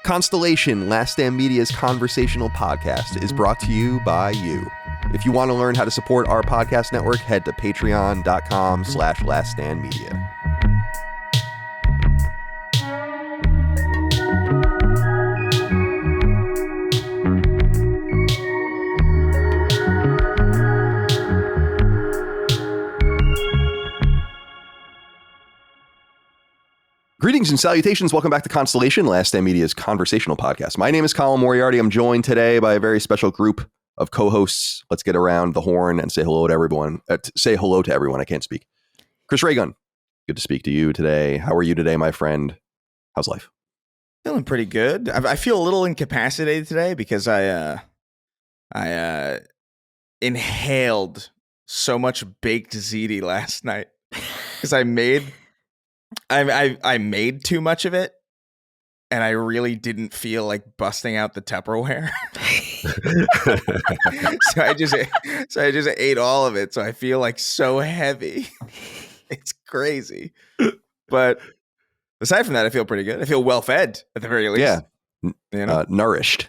Constellation, Last Stand Media's conversational podcast, is brought to you by you. If you want to learn how to support our podcast network, head to patreon.com/laststandmedia. Greetings and salutations. Welcome back to Constellation, Last Stand Media's conversational podcast. My name is Colin Moriarty. I'm joined today by a very special group of co-hosts. Let's get around the horn and say hello to everyone. I can't speak. Chris Raygun, good to speak to you today. How are you today, my friend? How's life? Feeling pretty good. I feel a little incapacitated today because I inhaled so much baked ziti last night because I made too much of it, and I really didn't feel like busting out the Tupperware. so I just ate all of it. So I feel like so heavy. It's crazy. But aside from that, I feel pretty good. I feel well fed at the very least. Yeah, you know? Nourished.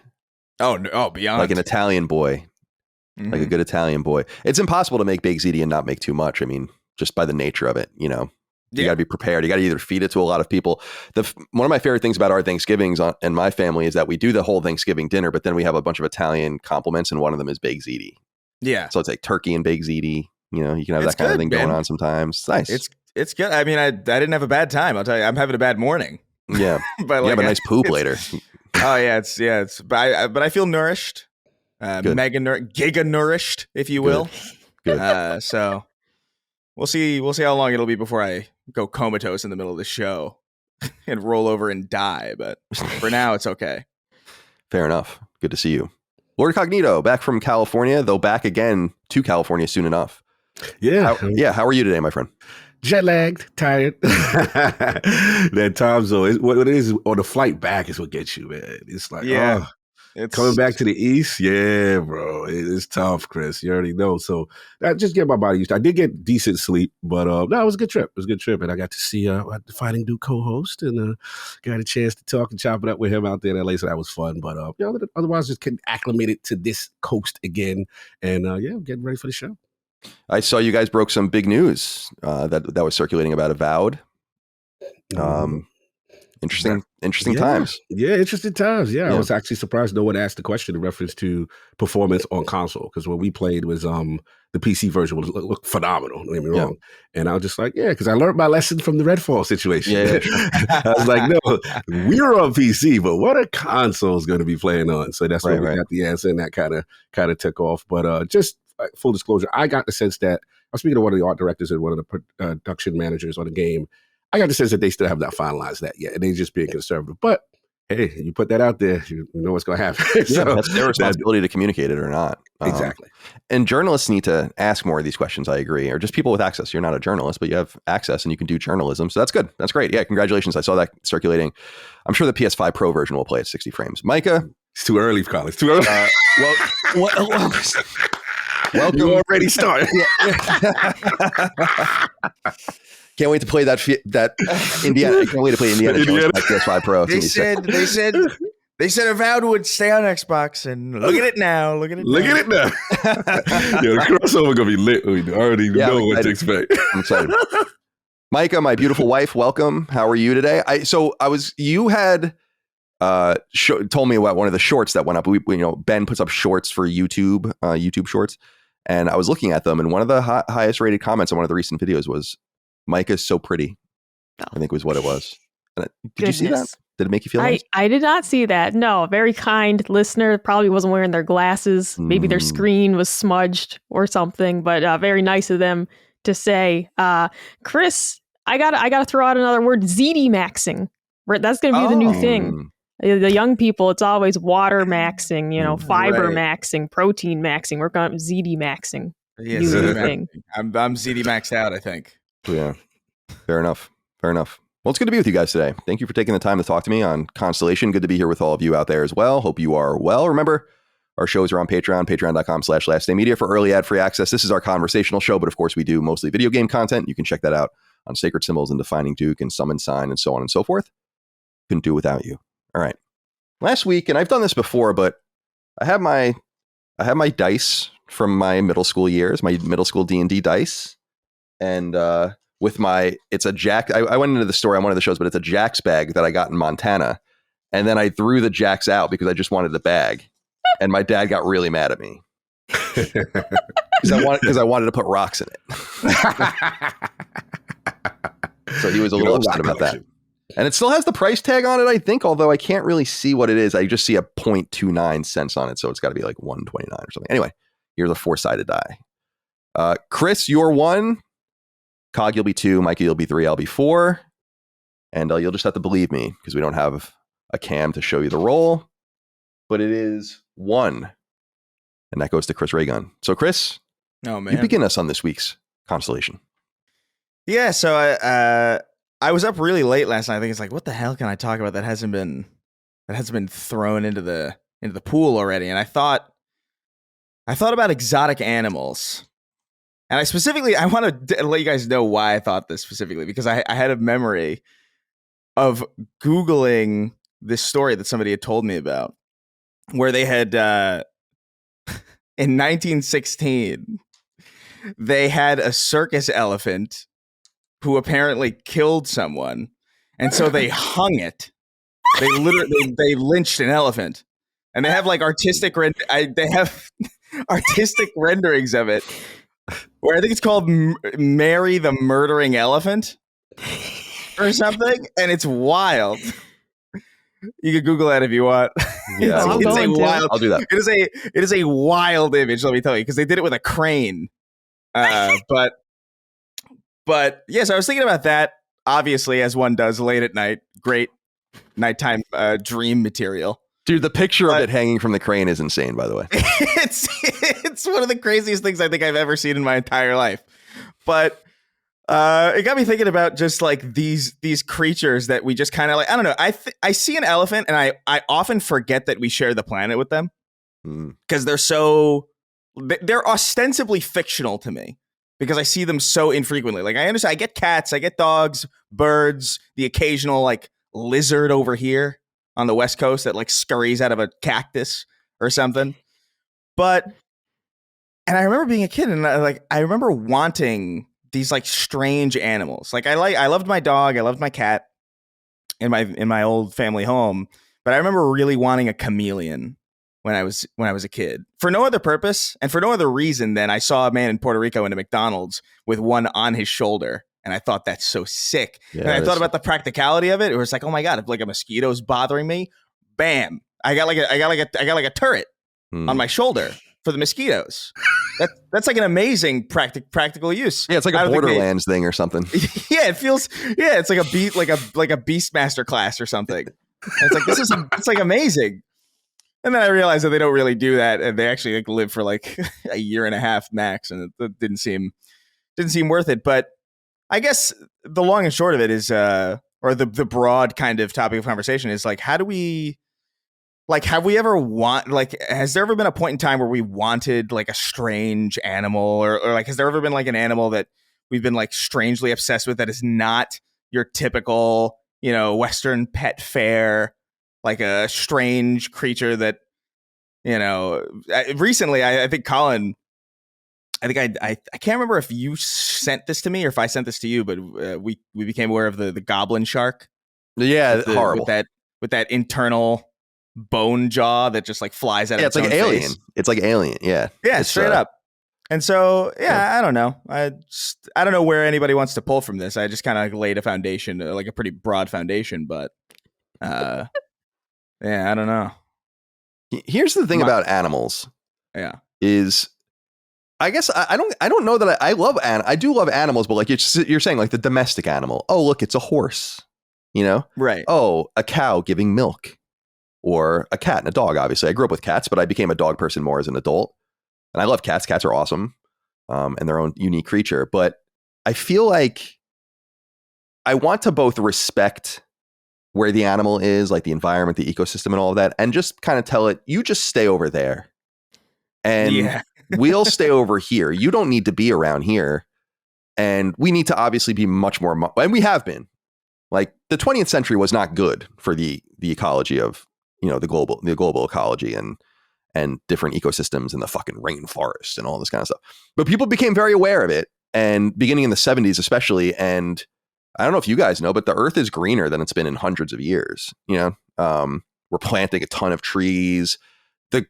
Oh, beyond. Like an Italian boy, like a good Italian boy. It's impossible to make baked ziti and not make too much. I mean, just by the nature of it, you know. You got to be prepared. You got to either feed it to a lot of people. One of my favorite things about our Thanksgivings and my family is that we do the whole Thanksgiving dinner, but then we have a bunch of Italian compliments, and one of them is baked ziti. Yeah. So it's like turkey and baked ziti. You know, you can have that kind of thing going on sometimes. It's nice. It's good. I mean, I didn't have a bad time. I'll tell you, I'm having a bad morning. Yeah. But you have a nice poop later. Oh yeah, but I feel nourished, giga nourished, if you will. Good. So we'll see how long it'll be before I go comatose in the middle of the show and roll over and die. But for now, it's okay. Fair enough. Good to see you. Lord Cognito, back from California, though back again to California soon enough. Yeah. How are you today, my friend? Jet lagged, tired. That time zone, what it is on the flight back is what gets you, man. It's like, it's coming back to the East. Yeah, bro. It's tough, Chris. You already know. So I just get my body used to it. I did get decent sleep, but no, it was a good trip. It was a good trip. And I got to see the Fighting Dude co-host and got a chance to talk and chop it up with him out there in LA. So that was fun. But otherwise, just getting acclimated to this coast again. And I'm getting ready for the show. I saw you guys broke some big news that was circulating about Avowed. Interesting times. Yeah, interesting times. Yeah, I was actually surprised no one asked the question in reference to performance on console, because when we played was the PC version looked phenomenal. Don't get me wrong. And I was just like, because I learned my lesson from the Redfall situation. Yeah. I was like, no, we're on PC, but what a console is going to be playing on? So that's where we got the answer, and that kind of took off. But just full disclosure, I got the sense that I was speaking to one of the art directors and one of the production managers on the game. I got the sense that they still have not finalized that yet, and they're just being conservative. But hey, you put that out there, you know what's going to happen. So that's their responsibility to communicate it or not. Exactly. And journalists need to ask more of these questions. I agree. Or just people with access. You're not a journalist, but you have access and you can do journalism. So that's good. That's great. Yeah, congratulations. I saw that circulating. I'm sure the PS5 Pro version will play at 60 frames. Micah, it's too early, Colin. It's too early. Welcome. You already started. Can't wait to play that Indiana. I can't wait to play Indiana Jones on PS5 Pro. They said Avowed would stay on Xbox, and look at it now. Look at it now. The crossover gonna be lit. We already know what to expect. I'm excited. Micah, my beautiful wife, welcome. How are you today? You had told me about one of the shorts that went up. Ben puts up shorts for YouTube shorts, and I was looking at them, and one of the highest rated comments on one of the recent videos was, "Micah's so pretty." I think was what it was. Did you see that? Did it make you feel nice? I did not see that. No, very kind listener. Probably wasn't wearing their glasses. Maybe their screen was smudged or something, but very nice of them to say. Chris, I gotta throw out another word, ZD maxing. That's going to be the new thing. The young people, it's always water maxing, fiber maxing, protein maxing. We're going ZD maxing. Yeah, ZD I'm ZD maxed out, I think. Yeah, fair enough. Well, it's good to be with you guys today. Thank you for taking the time to talk to me on Constellation. Good to be here with all of you out there as well. Hope you are well. Remember, our shows are on Patreon, patreon.com/laststandmedia for early ad-free access. This is our conversational show, but of course we do mostly video game content. You can check that out on Sacred Symbols and Defining Duke and Summon Sign and so on and so forth. Couldn't do it without you. All right. last week, and I've done this before, but I have my dice from my middle school years, my middle school D&D dice, and it's a Jack. I went into the store on one of the shows, but it's a Jack's bag that I got in Montana, and then I threw the Jacks out because I just wanted the bag, and my dad got really mad at me because I wanted to put rocks in it. So he was a little upset about that. And it still has the price tag on it, I think, although I can't really see what it is. I just see a 0.29 cents on it, so it's got to be like 129 or something. Anyway, here's a 4-sided die. Chris, you're 1. Cog, you'll be 2. Micah, you'll be 3. I'll be 4. And you'll just have to believe me because we don't have a cam to show you the roll. But it is 1. And that goes to Chris Raygun. So, Chris, you begin us on this week's Constellation. Yeah, so I was up really late last night. I think it's like, what the hell can I talk about that hasn't been thrown into the pool already? And I thought about exotic animals. And I want to let you guys know why I thought this specifically, because I had a memory of Googling this story that somebody had told me about, where they had in 1916 they had a circus elephant who apparently killed someone, and so they hung it. They literally they lynched an elephant, and they have like artistic renderings of it, where I think it's called "Mary the Murdering Elephant" or something, and it's wild. You can Google that if you want. Yeah, I'll do that. It is a wild image. Let me tell you, because they did it with a crane. But yes, I was thinking about that, obviously, as one does late at night. Great nighttime dream material. Dude, the picture of it hanging from the crane is insane, by the way. It's one of the craziest things I think I've ever seen in my entire life. But it got me thinking about just like these creatures that we just kind of like, I don't know. I see an elephant and I often forget that we share the planet with them because they're ostensibly fictional to me. Because I see them so infrequently. Like, I understand, I get cats, I get dogs, birds, the occasional, like, lizard over here on the West Coast that, like, scurries out of a cactus or something. And I remember being a kid, and I remember wanting these, like, strange animals. Like, I loved my dog, I loved my cat in my old family home, but I remember really wanting a chameleon when I was a kid, for no other purpose and for no other reason than I saw a man in Puerto Rico in a McDonald's with one on his shoulder, and I thought that's so sick. Yeah, and I thought about the practicality of it. It was like, oh my god, if like a mosquito's bothering me, bam, I got like a turret on my shoulder for the mosquitoes. That's like an amazing practical use. Yeah, it's like a Borderlands thing or something. Yeah, it feels. Yeah, it's like a Beastmaster class or something. And it's like it's like amazing. And then I realized that they don't really do that, and they actually like live for like a year and a half max, and it didn't seem worth it. But I guess the long and short of it is, or the broad kind of topic of conversation is like, how do we, like, have we ever has there ever been a point in time where we wanted like a strange animal, or like, has there ever been like an animal that we've been like strangely obsessed with that is not your typical, Western pet fare? Like a strange creature that, recently, I think Colin, I can't remember if you sent this to me or if I sent this to you, but we became aware of the goblin shark. Yeah, horrible. With that internal bone jaw that just like flies out of its own Alien. face. It's like Alien. Yeah. Yeah, straight up. And so, I don't know. I don't know where anybody wants to pull from this. I just kind of laid a foundation, like a pretty broad foundation, but yeah, I don't know. Here's the thing about animals. Yeah. Is I guess I don't know that I love I do love animals, but like you're saying, like the domestic animal. Oh, look, it's a horse, Right. Oh, a cow giving milk, or a cat and a dog. Obviously, I grew up with cats, but I became a dog person more as an adult, and I love cats. Cats are awesome, and their own unique creature. But I feel like I want to both respect where the animal is, like the environment, the ecosystem, and all of that, and just kind of tell it, you just stay over there, and we'll stay over here. You don't need to be around here, and we need to obviously be much more, and we have been. Like the 20th century was not good for the ecology of the global ecology and different ecosystems in the fucking rainforest and all this kind of stuff. But people became very aware of it, and beginning in the 70s especially. And I don't know if you guys know, but the Earth is greener than it's been in hundreds of years. We're planting a ton of trees. The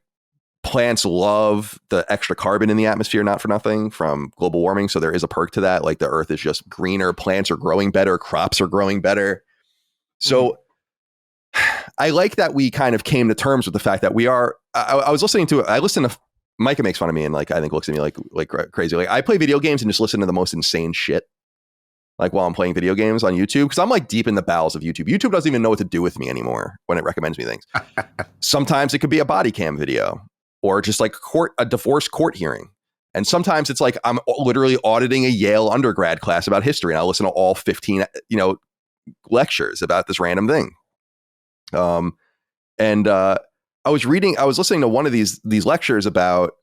plants love the extra carbon in the atmosphere, not for nothing, from global warming. So there is a perk to that. Like the Earth is just greener. Plants are growing better. Crops are growing better. So I like that we kind of came to terms with the fact that we are. I listened to Micah makes fun of me and I think looks at me like crazy. Like I play video games and just listen to the most insane shit. Like while I'm playing video games on YouTube, because I'm like deep in the bowels of YouTube. YouTube doesn't even know what to do with me anymore when it recommends me things. Sometimes it could be a body cam video or just like a divorce court hearing. And sometimes it's like I'm literally auditing a Yale undergrad class about history, and I'll listen to all 15, lectures about this random thing. I was listening to one of these lectures about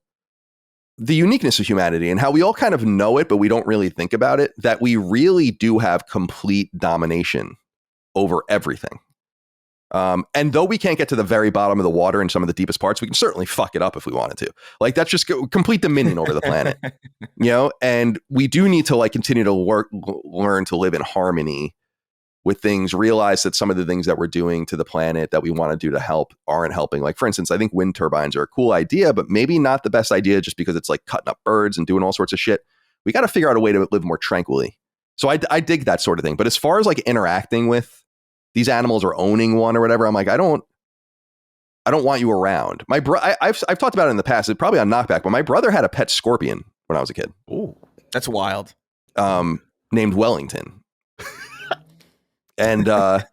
the uniqueness of humanity and how we all kind of know it, but we don't really think about it, that we really do have complete domination over everything. And though we can't get to the very bottom of the water in some of the deepest parts, we can certainly fuck it up if we wanted to. Like that's just complete dominion over the planet, and we do need to continue to learn to live in harmony with things, realize that some of the things that we're doing to the planet that we want to do to help aren't helping. Like, for instance, I think wind turbines are a cool idea, but maybe not the best idea just because it's like cutting up birds and doing all sorts of shit. We got to figure out a way to live more tranquilly. So I dig that sort of thing. But as far as interacting with these animals or owning one or whatever, I'm like, I don't want you around. I've talked about it in the past, probably on Knockback, but my brother had a pet scorpion when I was a kid. Ooh, that's wild. Named Wellington. And it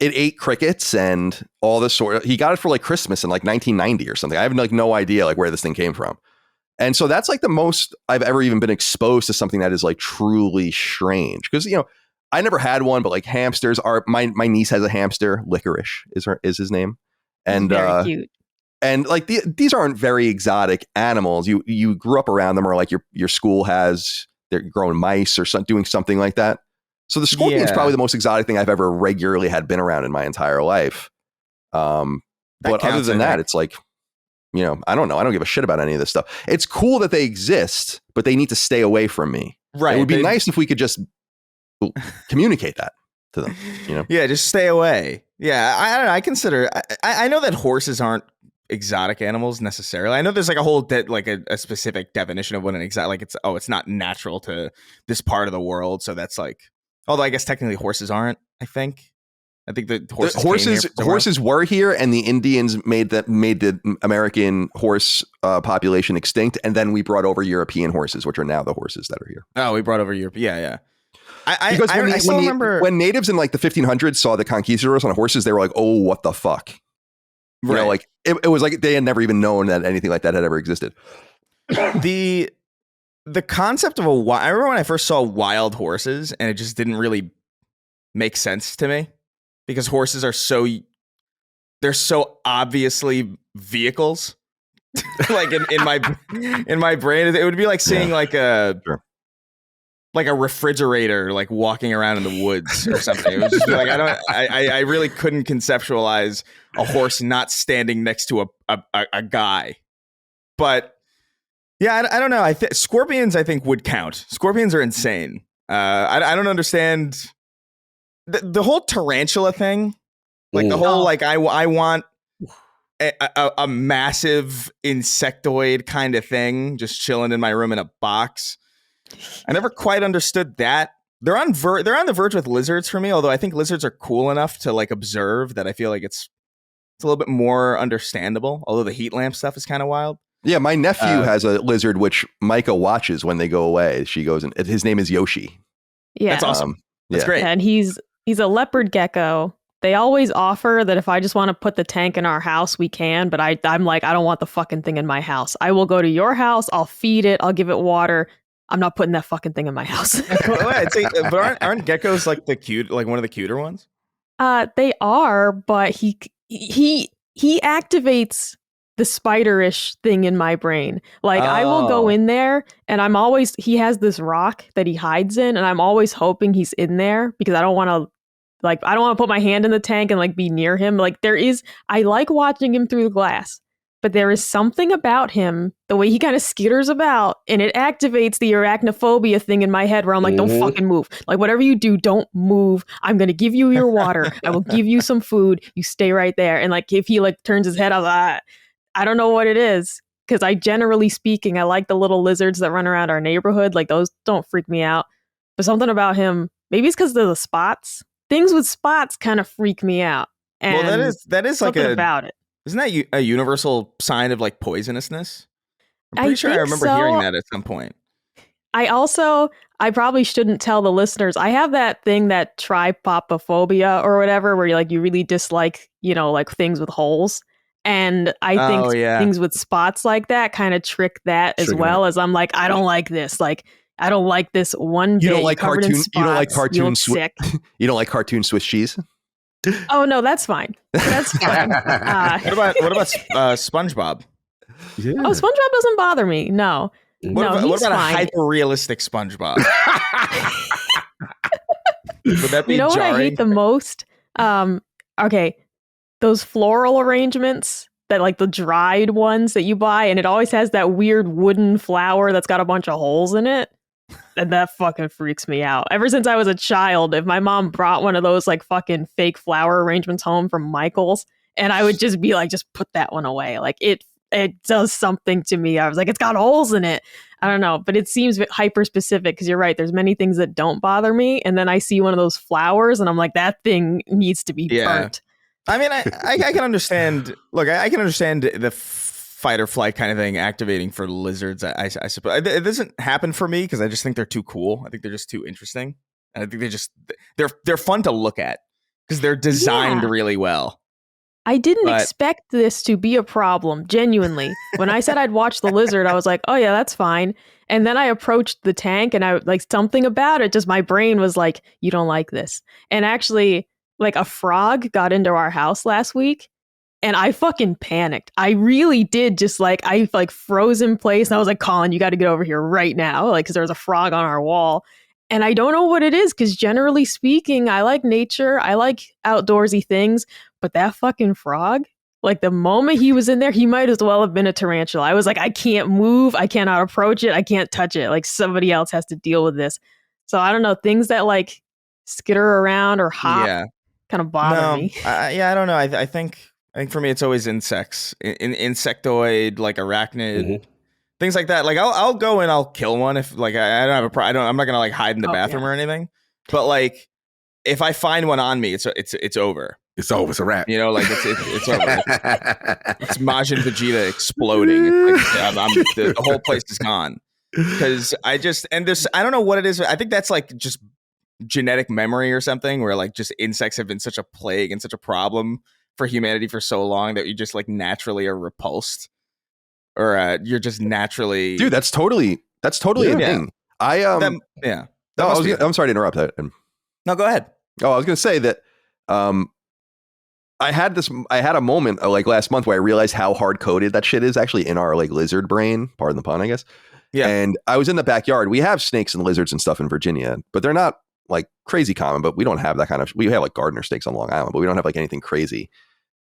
ate crickets and all this sort of, he got it for Christmas in 1990 or something. I have no idea where this thing came from. And so that's the most I've ever even been exposed to something that is truly strange. Because, I never had one, but hamsters are, my niece has a hamster. Licorice is his name. And very cute. And these aren't very exotic animals. You grew up around them, or your school has, they're growing mice or doing something like that. So the scorpion is probably the most exotic thing I've ever regularly been around in my entire life. But other than that, it's I don't know. I don't give a shit about any of this stuff. It's cool that they exist, but they need to stay away from me. Right. It would be nice if we could just communicate that to them. Yeah, just stay away. Yeah, I don't know. I consider. I know that horses aren't exotic animals necessarily. I know there's a whole a specific definition of what an exotic it's not natural to this part of the world. So that's although I guess technically horses aren't, I think the horses were here, and the Indians made the American horse population extinct, and then we brought over European horses, which are now the horses that are here. Oh, we brought over Europe. Yeah. Because I still remember when natives in the 1500s saw the conquistadors on horses, they were like, "Oh, what the fuck." It was they had never even known that anything like that had ever existed. The concept of I remember when I first saw wild horses, and it just didn't really make sense to me because horses are they're so obviously vehicles. in my brain, it would be like seeing a refrigerator walking around in the woods or something. It was just I really couldn't conceptualize a horse not standing next to a guy. But yeah, I don't know. Scorpions, I think, would count. Scorpions are insane. I don't understand the whole tarantula thing. The whole I want a massive insectoid kind of thing just chilling in my room in a box. I never quite understood that. They're on the verge with lizards for me, although I think lizards are cool enough to observe that I feel it's a little bit more understandable, although the heat lamp stuff is kind of wild. Yeah, my nephew has a lizard which Micah watches when they go away. She goes, and his name is Yoshi. Yeah, that's awesome. That's great. And he's a leopard gecko. They always offer that if I just want to put the tank in our house, we can. But I'm I don't want the fucking thing in my house. I will go to your house. I'll feed it. I'll give it water. I'm not putting that fucking thing in my house. But aren't geckos the cute, one of the cuter ones? They are, but he activates the spiderish thing in my brain. I will go in there and he has this rock that he hides in, and I'm always hoping he's in there because I don't want to Like, I don't want to put my hand in the tank and like be near him. Like I like watching him through the glass, but there is something about him, the way he kind of skitters about, and it activates the arachnophobia thing in my head where I'm like, don't fucking move. Like, whatever you do, don't move. I'm going to give you your water. I will give you some food. You stay right there. And like, if he like turns his head up, I don't know what it is. Because generally speaking, I like the little lizards that run around our neighborhood. Like, those don't freak me out. But something about him, maybe it's because of the spots. Things with spots kind of freak me out. And well, that is like about it. Isn't that a universal sign of like poisonousness? I'm pretty sure I remember hearing that at some point. I probably shouldn't tell the listeners. I have that thing, that trypopophobia or whatever, where you really dislike, like things with holes. And I think things with spots like that kind of trick that as well, as I'm like, I don't like this. Like, I don't like this one bit. You don't like cartoon. You don't like cartoon. Sick. You don't like cartoon Swiss cheese. Oh no, that's fine. That's fine. What about SpongeBob? Yeah. Oh, SpongeBob doesn't bother me. No. What about a hyper-realistic SpongeBob? Would that be what jarring? I hate the most? Okay, those floral arrangements that like the dried ones that you buy, and it always has that weird wooden flower that's got a bunch of holes in it. And that fucking freaks me out. Ever since I was a child, if my mom brought one of those like fucking fake flower arrangements home from Michael's, and I would just be like, just put that one away. Like it does something to me. I was like, it's got holes in it. I don't know, but it seems hyper specific because you're right. There's many things that don't bother me, and then I see one of those flowers, and I'm like, that thing needs to be burnt. I mean, I can understand. Look, I can understand the fight or flight kind of thing activating for lizards. I suppose it doesn't happen for me because I just think they're too cool. I think they're just too interesting, and I think they're fun to look at because they're designed really well. I didn't expect this to be a problem, genuinely. When I said I'd watch the lizard, I was like, oh yeah, that's fine. And then I approached the tank, and I like something about it. Just my brain was like, you don't like this. And actually, like a frog got into our house last week. And I fucking panicked. I really did. Just like, I like froze in place. And I was like, Colin, you got to get over here right now. Like, because there was a frog on our wall. And I don't know what it is. Because generally speaking, I like nature. I like outdoorsy things. But that fucking frog, like the moment he was in there, he might as well have been a tarantula. I was like, I can't move. I cannot approach it. I can't touch it. Like somebody else has to deal with this. So I don't know. Things that like skitter around or hop kind of bother me. I don't know. I think for me, it's always insects, insectoid, like arachnid, things like that. Like I'll go and I'll kill one if like I don't have a problem. I'm not gonna like hide in the bathroom or anything. But like if I find one on me, it's over. It's over. It's a wrap. You know, like it's over. It's Majin Vegeta exploding. The whole place is gone because I don't know what it is. I think that's like just genetic memory or something where like just insects have been such a plague and such a problem for humanity for so long that you just like naturally are repulsed or you're just naturally that's totally a thing. I'm sorry to interrupt that. No, go ahead. I was going to say that I had a moment like last month where I realized how hard coded that shit is actually in our like lizard brain, pardon the pun, I guess. Yeah. And I was in the backyard. We have snakes and lizards and stuff in Virginia, but they're not like crazy common, but we don't have that kind of, we have like gardener snakes on Long Island, but we don't have like anything crazy.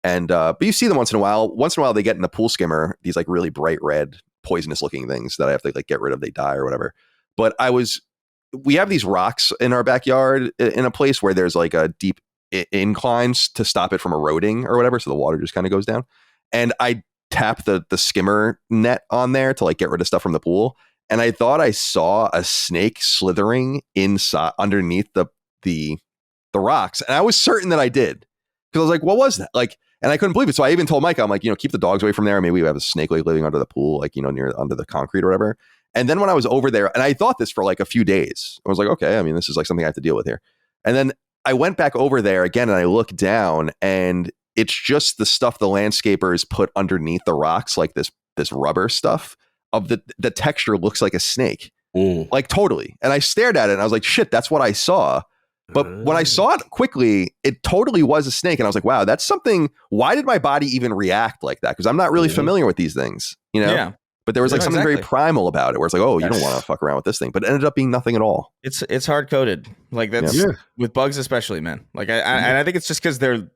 And, but you see them once in a while they get in the pool skimmer, these like really bright red poisonous looking things that I have to like get rid of. They die or whatever. But we have these rocks in our backyard in a place where there's like a deep inclines to stop it from eroding or whatever. So the water just kind of goes down. And I tap the skimmer net on there to like get rid of stuff from the pool. And I thought I saw a snake slithering inside underneath the rocks. And I was certain that I did. Because I was like, what was that? Like, and I couldn't believe it. So I even told Micah, I'm like, keep the dogs away from there. Maybe we have a snake like living under the pool, like, near under the concrete or whatever. And then when I was over there, and I thought this for like a few days, I was like, okay, I mean, this is like something I have to deal with here. And then I went back over there again and I looked down and it's just the stuff the landscapers put underneath the rocks, like this rubber stuff of the texture looks like a snake, like totally. And I stared at it and I was like, shit, that's what I saw. But when I saw it quickly, it totally was a snake. And I was like, wow, that's something. Why did my body even react like that? Because I'm not really familiar with these things, Yeah. But there was like something very primal about it where it's like, oh, you don't want to fuck around with this thing. But it ended up being nothing at all. It's hard coded. Like that's with bugs especially, man. Like and I think it's just because they're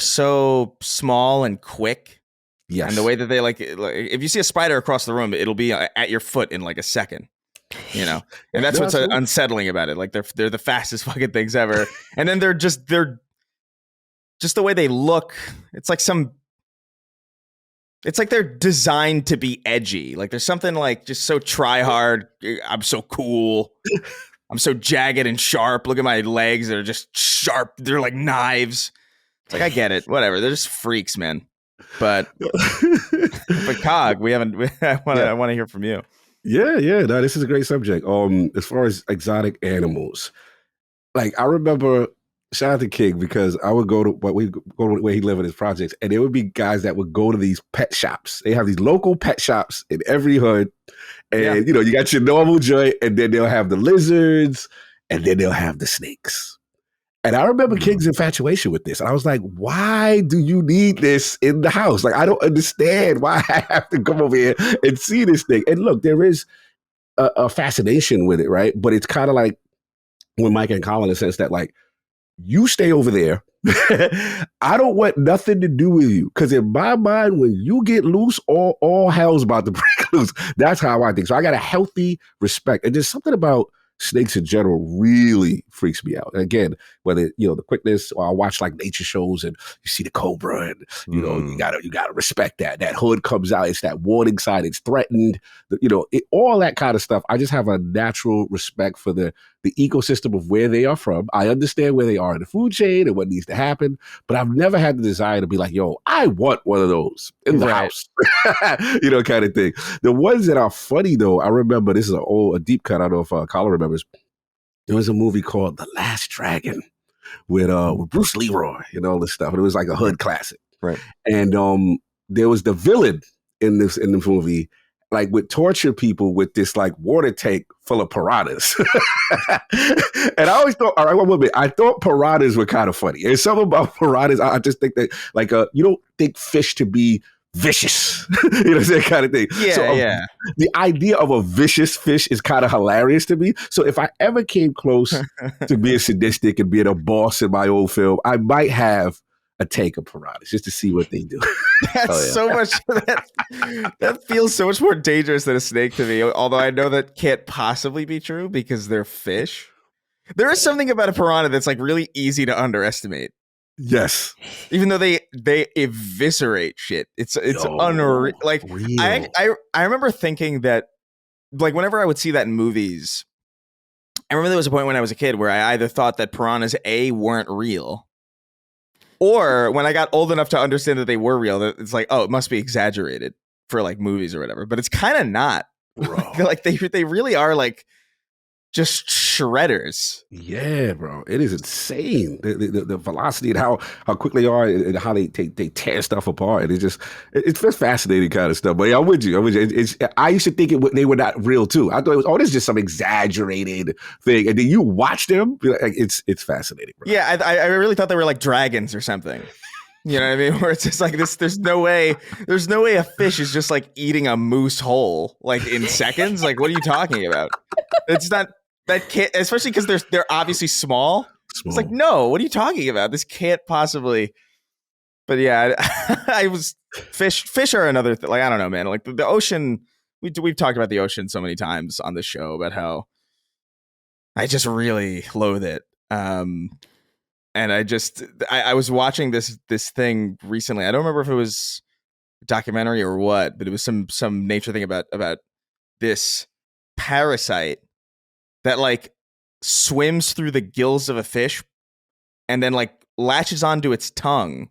so small and quick. Yes. And the way that they like if you see a spider across the room, it'll be at your foot in like a second. You know, and that's what's unsettling about it. Like they're the fastest fucking things ever, and then they're just the way they look. It's like they're designed to be edgy. Like there's something like just so try hard. I'm so cool. I'm so jagged and sharp. Look at my legs. They're just sharp. They're like knives. It's like I get it. Whatever. They're just freaks, man. But Cog, I want to hear from you. Yeah. No, this is a great subject. As far as exotic animals, like I remember, shout out to King because I would go to where he lived in his projects, and there would be guys that would go to these pet shops. They have these local pet shops in every hood, and you know you got your normal joint, and then they'll have the lizards, and then they'll have the snakes. And I remember King's infatuation with this. And I was like, why do you need this in the house? Like, I don't understand why I have to come over here and see this thing. And look, there is a fascination with it, right? But it's kind of like when Micah and Colin, in the sense that, like, you stay over there. I don't want nothing to do with you. Because in my mind, when you get loose, all hell's about to break loose. That's how I think. So I got a healthy respect. And there's something about snakes in general really freaks me out. And again, whether, you know, the quickness, or I watch like nature shows and you see the cobra and, you know, you gotta respect that. That hood comes out. It's that warning sign. It's threatened. You know, all that kind of stuff. I just have a natural respect for the ecosystem of where they are from. I understand where they are in the food chain and what needs to happen, but I've never had the desire to be like, yo, I want one of those in the house, you know, kind of thing. The ones that are funny though, I remember, this is a deep cut. I don't know if Colin remembers. There was a movie called The Last Dragon with Bruce Leroy and all this stuff. And it was like a hood classic. Right. And there was the villain in the movie, like would torture people with this like water tank full of piranhas. And I always thought, all right, one more bit. I thought piranhas were kind of funny. And something about piranhas, I just think that like you don't think fish to be vicious, you know, that kind of thing. Yeah, so, the idea of a vicious fish is kind of hilarious to me. So if I ever came close to being sadistic and being a boss in my old film, I might have a tank of piranhas just to see what they do. That's so much. That feels so much more dangerous than a snake to me. Although I know that can't possibly be true because they're fish. There is something about a piranha that's like really easy to underestimate. Yes. Even though they eviscerate shit. It's unreal. Like I remember thinking that, like, whenever I would see that in movies, I remember there was a point when I was a kid where I either thought that piranhas weren't real, or when I got old enough to understand that they were real, that it's like, oh, it must be exaggerated for like movies or whatever. But it's kind of not. Bro. Like they really are like just shredders. Yeah, bro. It is insane. The velocity and how quickly they are and how they tear stuff apart. And it's just fascinating kind of stuff. But yeah, I'm with you. I used to think they were not real too. I thought it was, this is just some exaggerated thing. And then you watch them, like, it's fascinating, bro. Yeah, I really thought they were like dragons or something. You know what I mean? Where it's just like this. There's no way a fish is just like eating a moose whole like in seconds. Like, what are you talking about? It's not. That can't, especially because they're obviously small. It's like, no, what are you talking about? This can't possibly. But yeah, I was fish are another thing. Like, I don't know, man. Like the ocean, we've talked about the ocean so many times on the show about how I just really loathe it. And I was watching this thing recently. I don't remember if it was a documentary or what, but it was some nature thing about this parasite that like swims through the gills of a fish and then like latches onto its tongue,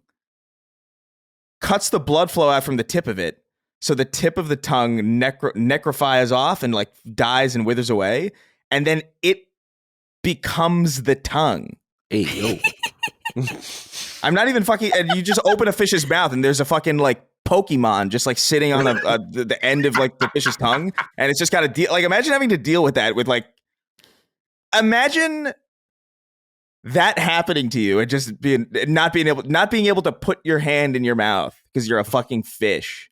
cuts the blood flow out from the tip of it. So the tip of the tongue necrophies off and like dies and withers away. And then it becomes the tongue. Hey, yo. I'm not even fucking, and you just open a fish's mouth and there's a fucking like Pokemon just like sitting on the end of like the fish's tongue. And it's just got to deal, like, imagine having to deal with that with like, imagine that happening to you and just not being able to put your hand in your mouth because you're a fucking fish.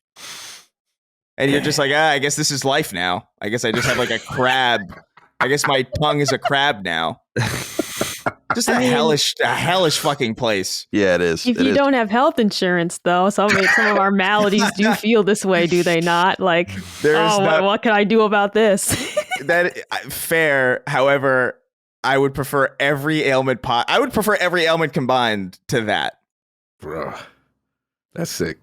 and you're just like, I guess this is life now. I guess I just have like a crab. I guess my tongue is a crab now. Just a hellish fucking place. Yeah, it is. If you don't have health insurance, though, some of our maladies do feel this way, do they not? Like, what can I do about this? That fair. However, I would prefer every ailment combined to that. Bruh, that's sick.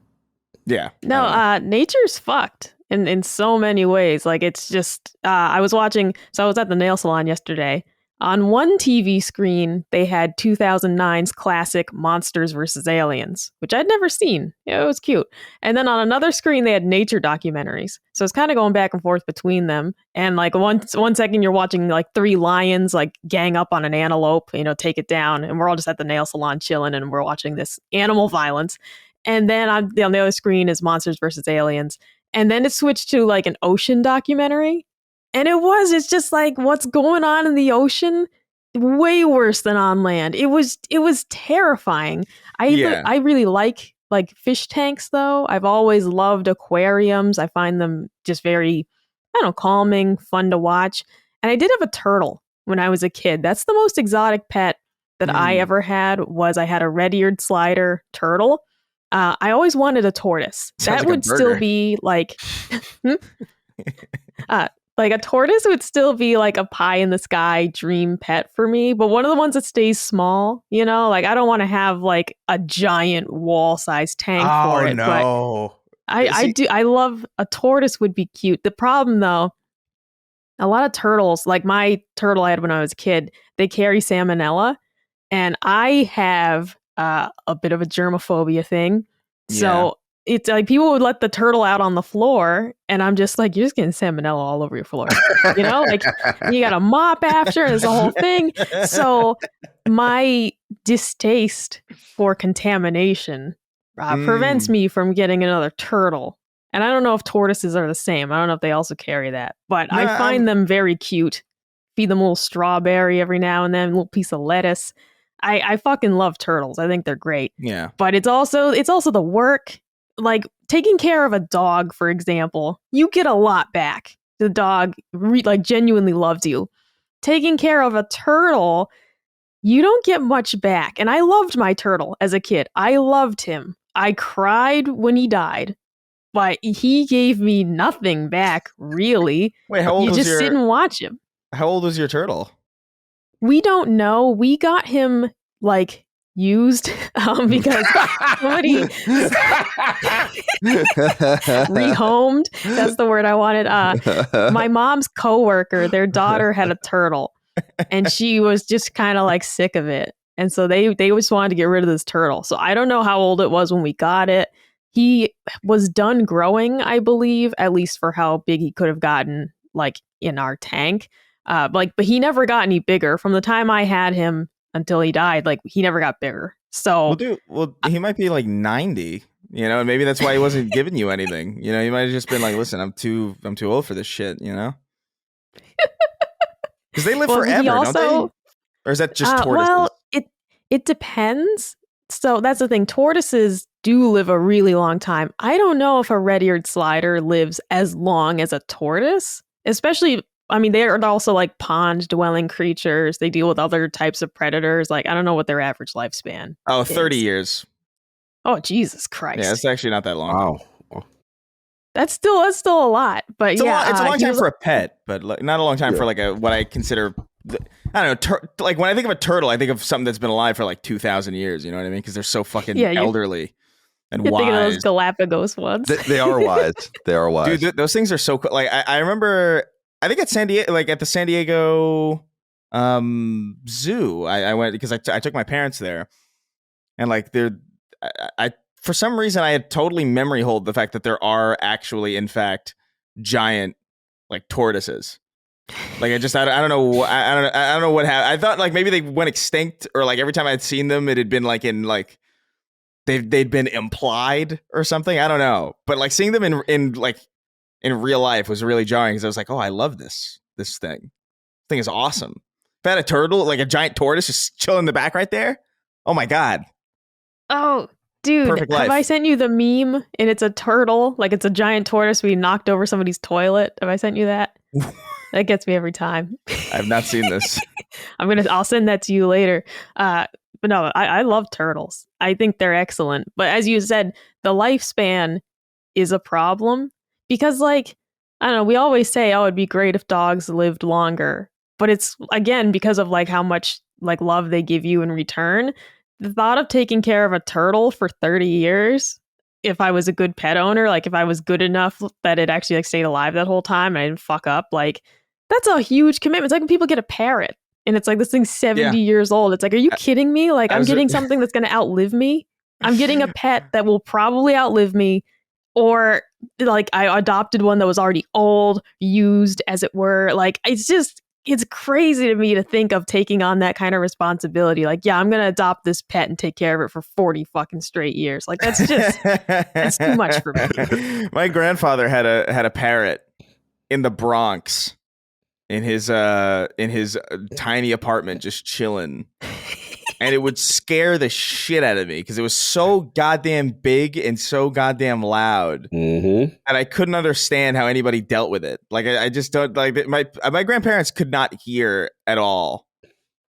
Yeah. No, nature's fucked in so many ways. Like, it's just, I was at the nail salon yesterday. On one TV screen, they had 2009's classic Monsters vs. Aliens, which I'd never seen. It was cute. And then on another screen, they had nature documentaries. So it's kind of going back and forth between them. And like one second, you're watching like 3 lions like gang up on an antelope, take it down. And we're all just at the nail salon chilling and we're watching this animal violence. And then on the other screen is Monsters vs. Aliens. And then it switched to like an ocean documentary. And it's just like what's going on in the ocean, way worse than on land. It was terrifying. I really like fish tanks though. I've always loved aquariums. I find them just very, calming, fun to watch. And I did have a turtle when I was a kid. That's the most exotic pet that I ever had. I had a red-eared slider turtle. I always wanted a tortoise. Sounds that like would still be like like a tortoise would still be like a pie in the sky dream pet for me, but one of the ones that stays small, like I don't want to have like a giant wall-sized tank for it. No. But I love a tortoise would be cute. The problem though, a lot of turtles, like my turtle I had when I was a kid, they carry salmonella, and I have a bit of a germophobia thing. So it's like people would let the turtle out on the floor, and I'm just like, you're just getting salmonella all over your floor. Like you got to mop after, and it's a whole thing. So my distaste for contamination prevents me from getting another turtle. And I don't know if tortoises are the same. I don't know if they also carry that, but I find them very cute. Feed them a little strawberry every now and then, a little piece of lettuce. I fucking love turtles. I think they're great. Yeah. But it's also the work. Like taking care of a dog, for example, you get a lot back. The dog genuinely loves you. Taking care of a turtle, you don't get much back. And I loved my turtle as a kid. I loved him. I cried when he died, but he gave me nothing back, really. Wait, how old you was just sit and watch him. How old was your turtle? We don't know. We got him used because somebody rehomed. That's the word I wanted. My mom's coworker, their daughter had a turtle, and she was just kind of sick of it, and so they just wanted to get rid of this turtle. So I don't know how old it was when we got it. He was done growing, I believe, at least for how big he could have gotten, in our tank. But he never got any bigger from the time I had him until he died. He never got bigger. So he might be 90, and maybe that's why he wasn't giving you anything. He might have just been like, listen, I'm too old for this shit, Because they live forever, don't they? Or is that just tortoises? Well, it depends. So that's the thing. Tortoises do live a really long time. I don't know if a red-eared slider lives as long as a tortoise, especially. I mean, they're also pond-dwelling creatures. They deal with other types of predators. I don't know what their average lifespan is. 30 years. Oh, Jesus Christ. Yeah, it's actually not that long. Wow. That's still a lot. But it's a long time for a pet, but not a long time for what I consider, I don't know, when I think of a turtle, I think of something that's been alive for 2,000 years. You know what I mean? Because they're so fucking elderly and wise. Thinking of those Galapagos ones. They are wise. They are wise. Dude, those things are so cool. I remember... I think at San Diego, at the San Diego zoo, I went because I took my parents there, and I for some reason I had totally memory hold the fact that there are actually, in fact, giant tortoises. I don't know I don't know what happened. I thought maybe they went extinct, or every time I'd seen them it had been they'd been implied or something. I don't know, but seeing them in real life was really jarring because I was like, oh, I love this thing. This thing is awesome. If I had a turtle, a giant tortoise just chilling in the back right there. Oh my God. Oh, Dude, Perfect life. have I sent you the meme and it's a turtle? Like it's a giant tortoise we knocked over somebody's toilet. Have I sent you that? That gets me every time. I have not seen this. I'll send that to you later. But no, I love turtles. I think they're excellent. But as you said, the lifespan is a problem because, like, I don't know, we always say, oh, it'd be great if dogs lived longer. But it's, again, because of like how much like love they give you in return. The thought of taking care of a turtle for 30 years, if I was a good pet owner, like if I was good enough that it actually like stayed alive that whole time and I didn't fuck up, like that's a huge commitment. It's like when people get a parrot and it's like this thing's 70 years old. It's like, are you kidding me? Like I'm getting something that's going to outlive me. I'm getting a pet that will probably outlive me. Or like I adopted one that was already old, used as it were. Like it's crazy to me to think of taking on that kind of responsibility. Like, yeah, I'm going to adopt this pet and take care of it for 40 fucking straight years. Like that's too much for me. My grandfather had a parrot in the Bronx in his tiny apartment, just chilling. And it would scare the shit out of me because it was so goddamn big and so goddamn loud that I couldn't understand how anybody dealt with it. Like I just don't like my grandparents could not hear at all.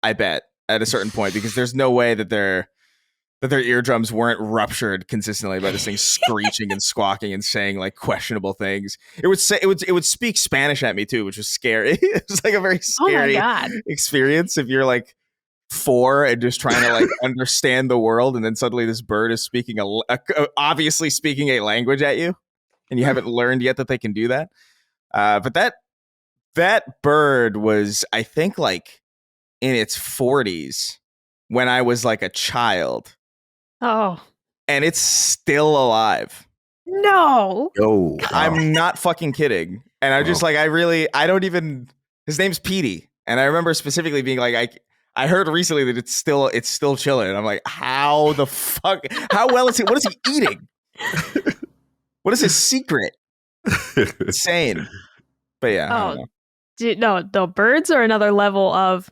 I bet at a certain point because there's no way that their eardrums weren't ruptured consistently by this thing screeching and squawking and saying like questionable things. It would speak Spanish at me too, which was scary. It was like a very scary experience if you're like 4 and just trying to like understand the world, and then suddenly this bird is speaking obviously speaking a language at you, and you haven't learned yet that they can do that. But that bird was, I think, like in its 40s when I was like a child. Oh, and it's still alive. No, I'm not fucking kidding. And I'm just like, his name's Petey, and I remember specifically being like, I heard recently that it's still chilling. And I'm like, how the fuck? How well is he? What is he eating? What is his secret? Insane. But yeah. I don't know. Dude, no, birds are another level of.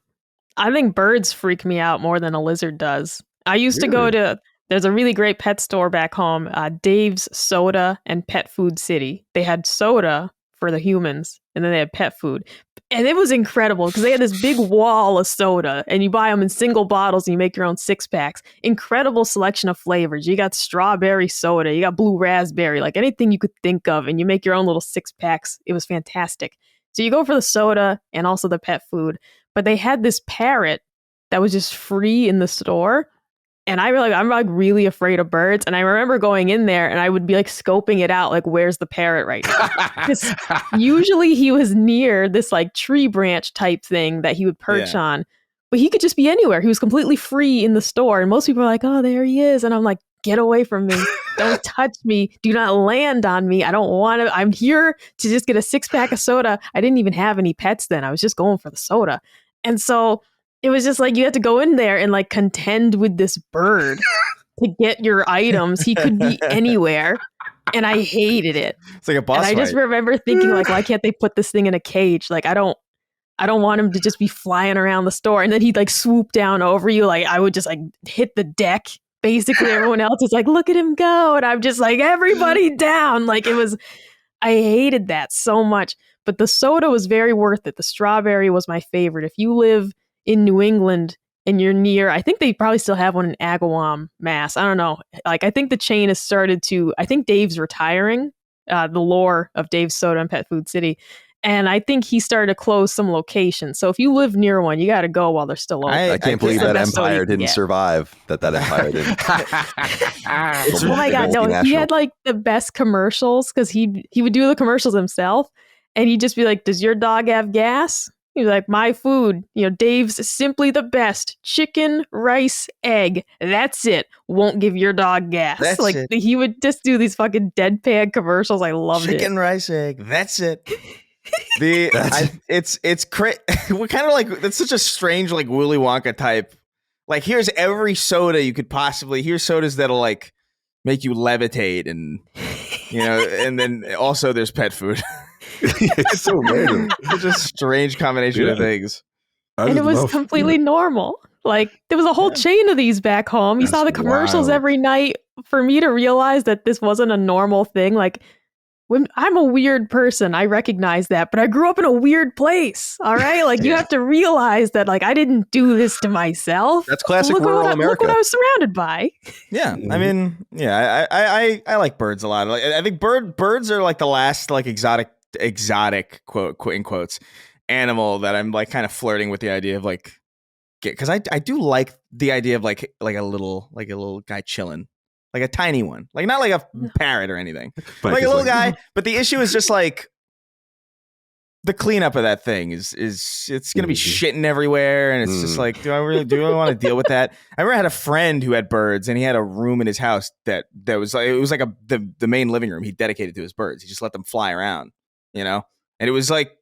I think birds freak me out more than a lizard does. I used to go to. There's a really great pet store back home, Dave's Soda and Pet Food City. They had soda for the humans, and then they had pet food. And it was incredible because they had this big wall of soda and you buy them in single bottles and you make your own 6-packs. Incredible selection of flavors. You got strawberry soda, you got blue raspberry, like anything you could think of, and you make your own little 6-packs. It was fantastic. So you go for the soda and also the pet food, but they had this parrot that was just free in the store. And I'm like really afraid of birds. And I remember going in there and I would be like scoping it out, like, where's the parrot right now? Because usually he was near this like tree branch type thing that he would perch on, but he could just be anywhere. He was completely free in the store. And most people are like, oh, there he is. And I'm like, get away from me. Don't touch me. Do not land on me. I don't want to. I'm here to just get a 6-pack of soda. I didn't even have any pets then. I was just going for the soda. And so it was just like you had to go in there and like contend with this bird to get your items. He could be anywhere. And I hated it. It's like a boss fight. And I just remember thinking like, why can't they put this thing in a cage? Like I don't want him to just be flying around the store. And then he'd like swoop down over you. Like I would just like hit the deck. Basically everyone else is like, look at him go. And I'm just like, everybody down. Like I hated that so much. But the soda was very worth it. The strawberry was my favorite. If you live in New England and you're near, I think they probably still have one in Agawam, Mass. I don't know. Like, I think the chain has started to, I think Dave's retiring, the lore of Dave's Soda and Pet Food City. And I think he started to close some locations. So if you live near one, you got to go while they're still open. I can't believe that empire didn't survive. That empire didn't. Oh my God, no. He had like the best commercials because he would do the commercials himself. And he'd just be like, does your dog have gas? He's like, my food, Dave's simply the best. Chicken, rice, egg. That's it. Won't give your dog gas. That's like it. He would just do these fucking deadpan commercials. I loved it. Chicken, rice, egg. That's it. It's crazy. We're kind of like, that's such a strange like Willy Wonka type. Like here's every soda you could possibly. Here's sodas that'll like make you levitate, and and then also there's pet food. It's so random. It's a strange combination of things. And it was completely normal. Like there was a whole chain of these back home. You saw the commercials every night for me to realize that this wasn't a normal thing, like when I'm a weird person, I recognize that, but I grew up in a weird place. All right. Like you have to realize that like I didn't do this to myself. That's classic rural America. Look what I was surrounded by. Yeah. I mean, yeah, I like birds a lot. Like, I think birds are like the last like exotic quote in quotes animal that I'm like kind of flirting with the idea of like because I do like the idea of like a little guy chilling. Like a tiny one, like not like a parrot or anything, like a little guy. But the issue is just like the cleanup of that thing is it's gonna be shitting everywhere, and it's just like, do I really want to deal with that? I remember I had a friend who had birds, and he had a room in his house that was like it was like the main living room he dedicated to his birds. He just let them fly around, and it was like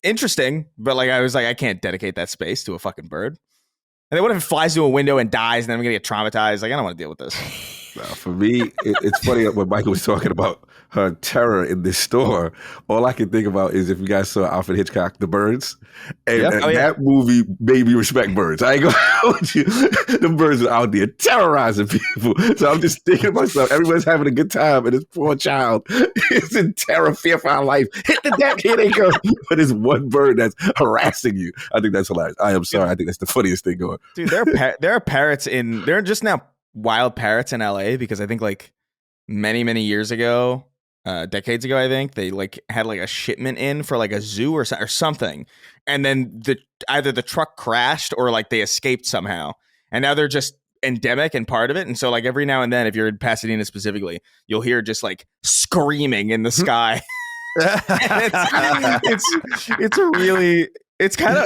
interesting, but like I was like I can't dedicate that space to a fucking bird. And then what if it flies through a window and dies, and then I'm going to get traumatized? Like, I don't want to deal with this. For me, it's funny when Micah was talking about her terror in this store. All I can think about is if you guys saw Alfred Hitchcock, The Birds. And that movie made me respect birds. I ain't going to hold you. The birds are out there terrorizing people. So I'm just thinking to myself, everyone's having a good time, and this poor child is in terror, fear for our life. Hit the deck, here they go. But there's one bird that's harassing you. I think that's hilarious. I am sorry. I think that's the funniest thing going. Dude, there are parrots there are just now wild parrots in LA because I think like many years ago, decades ago, I think they like had like a shipment in for like a zoo or something, and then either the truck crashed or like they escaped somehow, and now they're just endemic and part of it. And so like every now and then, if you're in Pasadena specifically, you'll hear just like screaming in the sky. It's kind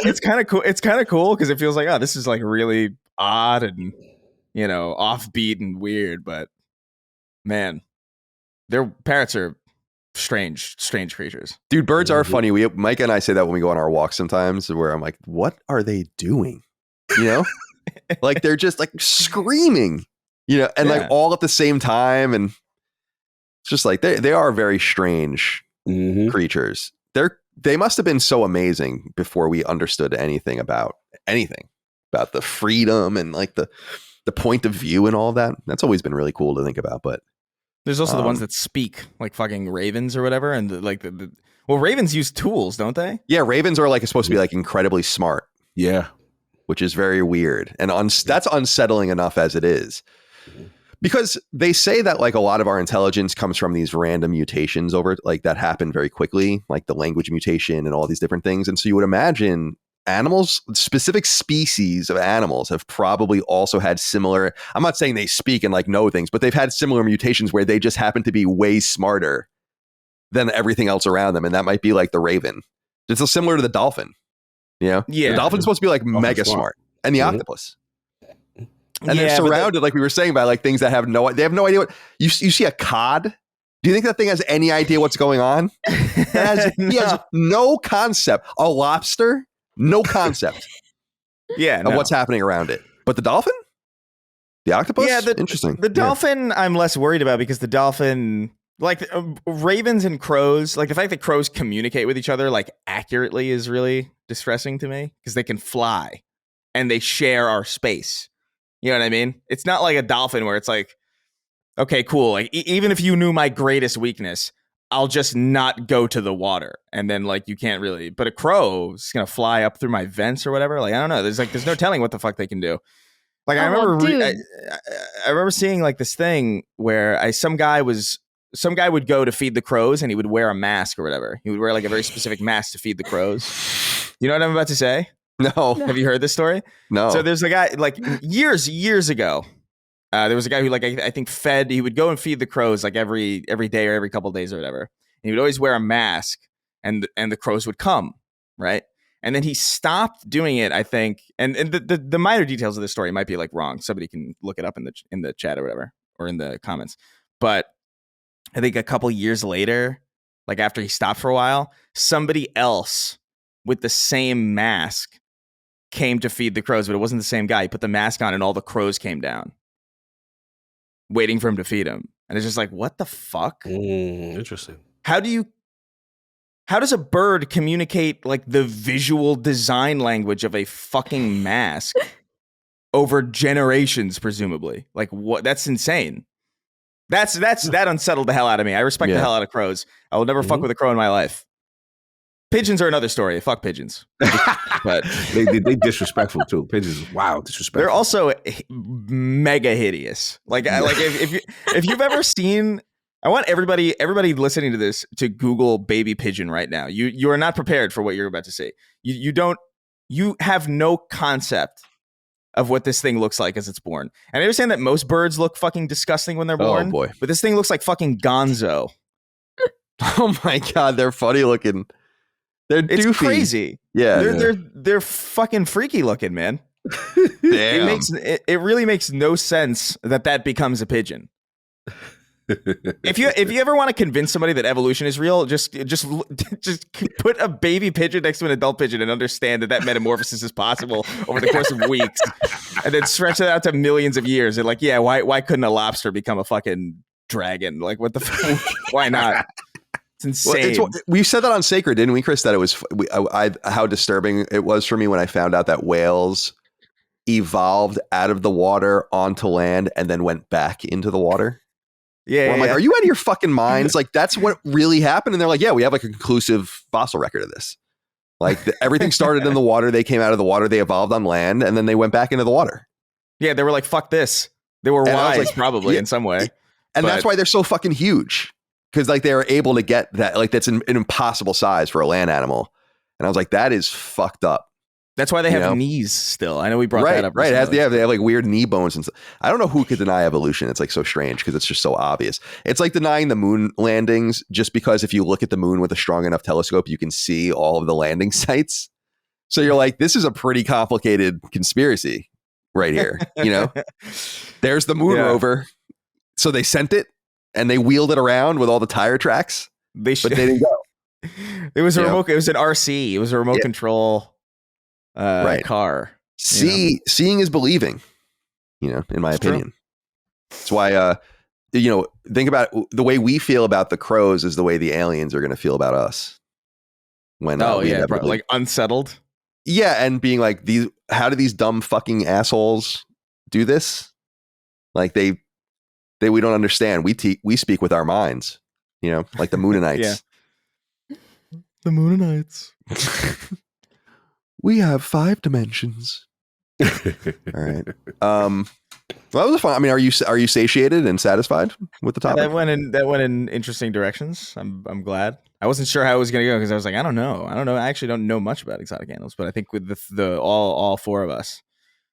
of cool. It's kind of cool because it feels like, oh, this is like really odd and offbeat and weird. But man, their parrots are strange creatures. Dude, birds are funny. Mike and I say that when we go on our walks sometimes, where I'm like, what are they doing? Like they're just like screaming, and like all at the same time, and it's just like they are very strange creatures. They must have been so amazing before we understood anything about the freedom and like the point of view and all that. That's always been really cool to think about. But there's also the ones that speak, like fucking ravens or whatever, and well, ravens use tools, don't they? Yeah, ravens are like supposed to be like incredibly smart. Yeah, which is very weird, and that's unsettling enough as it is. Because they say that like a lot of our intelligence comes from these random mutations that happen very quickly, like the language mutation and all these different things. And so you would imagine animals, specific species of animals have probably also had similar, I'm not saying they speak and like know things, but they've had similar mutations where they just happen to be way smarter than everything else around them. And that might be like the raven. It's so similar to the dolphin. Yeah. The dolphin's supposed to be like mega smart. And the octopus. And they're surrounded, like we were saying, by like things that have no idea what you see a cod. Do you think that thing has any idea what's going on? He has no concept. A lobster, no concept. Of what's happening around it. But the dolphin, the octopus, interesting. The dolphin, I'm less worried about because the dolphin, like ravens and crows, like the fact that crows communicate with each other like accurately is really distressing to me because they can fly and they share our space. You know what I mean? It's not like a dolphin where it's like, okay, cool. Like even if you knew my greatest weakness, I'll just not go to the water. And then like you can't really. But a crow is gonna fly up through my vents or whatever. Like I don't know. There's no telling what the fuck they can do. Like I remember seeing like this thing where some guy would go to feed the crows and he would wear a mask or whatever. He would wear like a very specific mask to feed the crows. You know what I'm about to say? No. Have you heard this story? No. So there's a guy like years ago. There was a guy who like I think he would go and feed the crows like every day or every couple of days or whatever. And he would always wear a mask, and the crows would come, right? And then he stopped doing it, I think. And the minor details of this story might be like wrong. Somebody can look it up in the chat or whatever, or in the comments. But I think a couple years later, like after he stopped for a while, somebody else with the same mask came to feed the crows, but it wasn't the same guy. He put the mask on and all the crows came down waiting for him to feed him. And it's just like, what the fuck? Interesting. How does a bird communicate like the visual design language of a fucking mask over generations, presumably. Like what? That's insane. That unsettled the hell out of me. I respect the hell out of crows. I will never fuck with a crow in my life. Pigeons are another story. Fuck pigeons. But they disrespectful too. Pigeons, wow, disrespectful. They're also mega hideous. Like if you've ever seen, I want everybody listening to this to Google baby pigeon right now. You are not prepared for what you're about to see. You have no concept of what this thing looks like as it's born. And I understand that most birds look fucking disgusting when they're born. Oh boy. But this thing looks like fucking gonzo. Oh my God, they're funny looking. They're doofy. It's crazy. Yeah. They're fucking freaky looking, man. Damn. It really makes no sense that becomes a pigeon. If you ever want to convince somebody that evolution is real, just put a baby pigeon next to an adult pigeon and understand that metamorphosis is possible over the course of weeks, and then stretch it out to millions of years. And like, yeah, why couldn't a lobster become a fucking dragon? Like, what the fuck? Why not? It's insane. Well, we said that on Sacred, didn't we, Chris? That it was how disturbing it was for me when I found out that whales evolved out of the water onto land and then went back into the water. Yeah, I'm like, are you out of your fucking minds? Like, that's what really happened. And they're like, yeah, we have like a conclusive fossil record of this. Like everything started in the water. They came out of the water. They evolved on land, and then they went back into the water. Yeah, they were like, fuck this. They were wise, like, probably in some way. And that's why they're so fucking huge. Because like they were able to get that. Like that's an impossible size for a land animal. And I was like, that is fucked up. That's why they have knees still. I know we brought that up. Right. They have like weird knee bones and stuff. I don't know who could deny evolution. It's like so strange because it's just so obvious. It's like denying the moon landings just because if you look at the moon with a strong enough telescope, you can see all of the landing sites. So you're like, this is a pretty complicated conspiracy right here. You know, there's the moon rover. So they sent it and they wheeled it around with all the tire tracks, but they didn't go. It was a remote. It was an RC. It was a remote control. Car. Seeing is believing, in my opinion. That's why, think about the way we feel about the crows is the way the aliens are going to feel about us. When like unsettled. Yeah, and being like, how do these dumb fucking assholes do this? Like we don't understand. We speak with our minds, like the Moonanites. Yeah. The Moonanites. We have 5 dimensions. All right. Well, that was fun. I mean, are you satiated and satisfied with the topic? That went in interesting directions. I'm glad. I wasn't sure how it was going to go because I was like, I don't know. I actually don't know much about exotic animals, but I think with the all 4 of us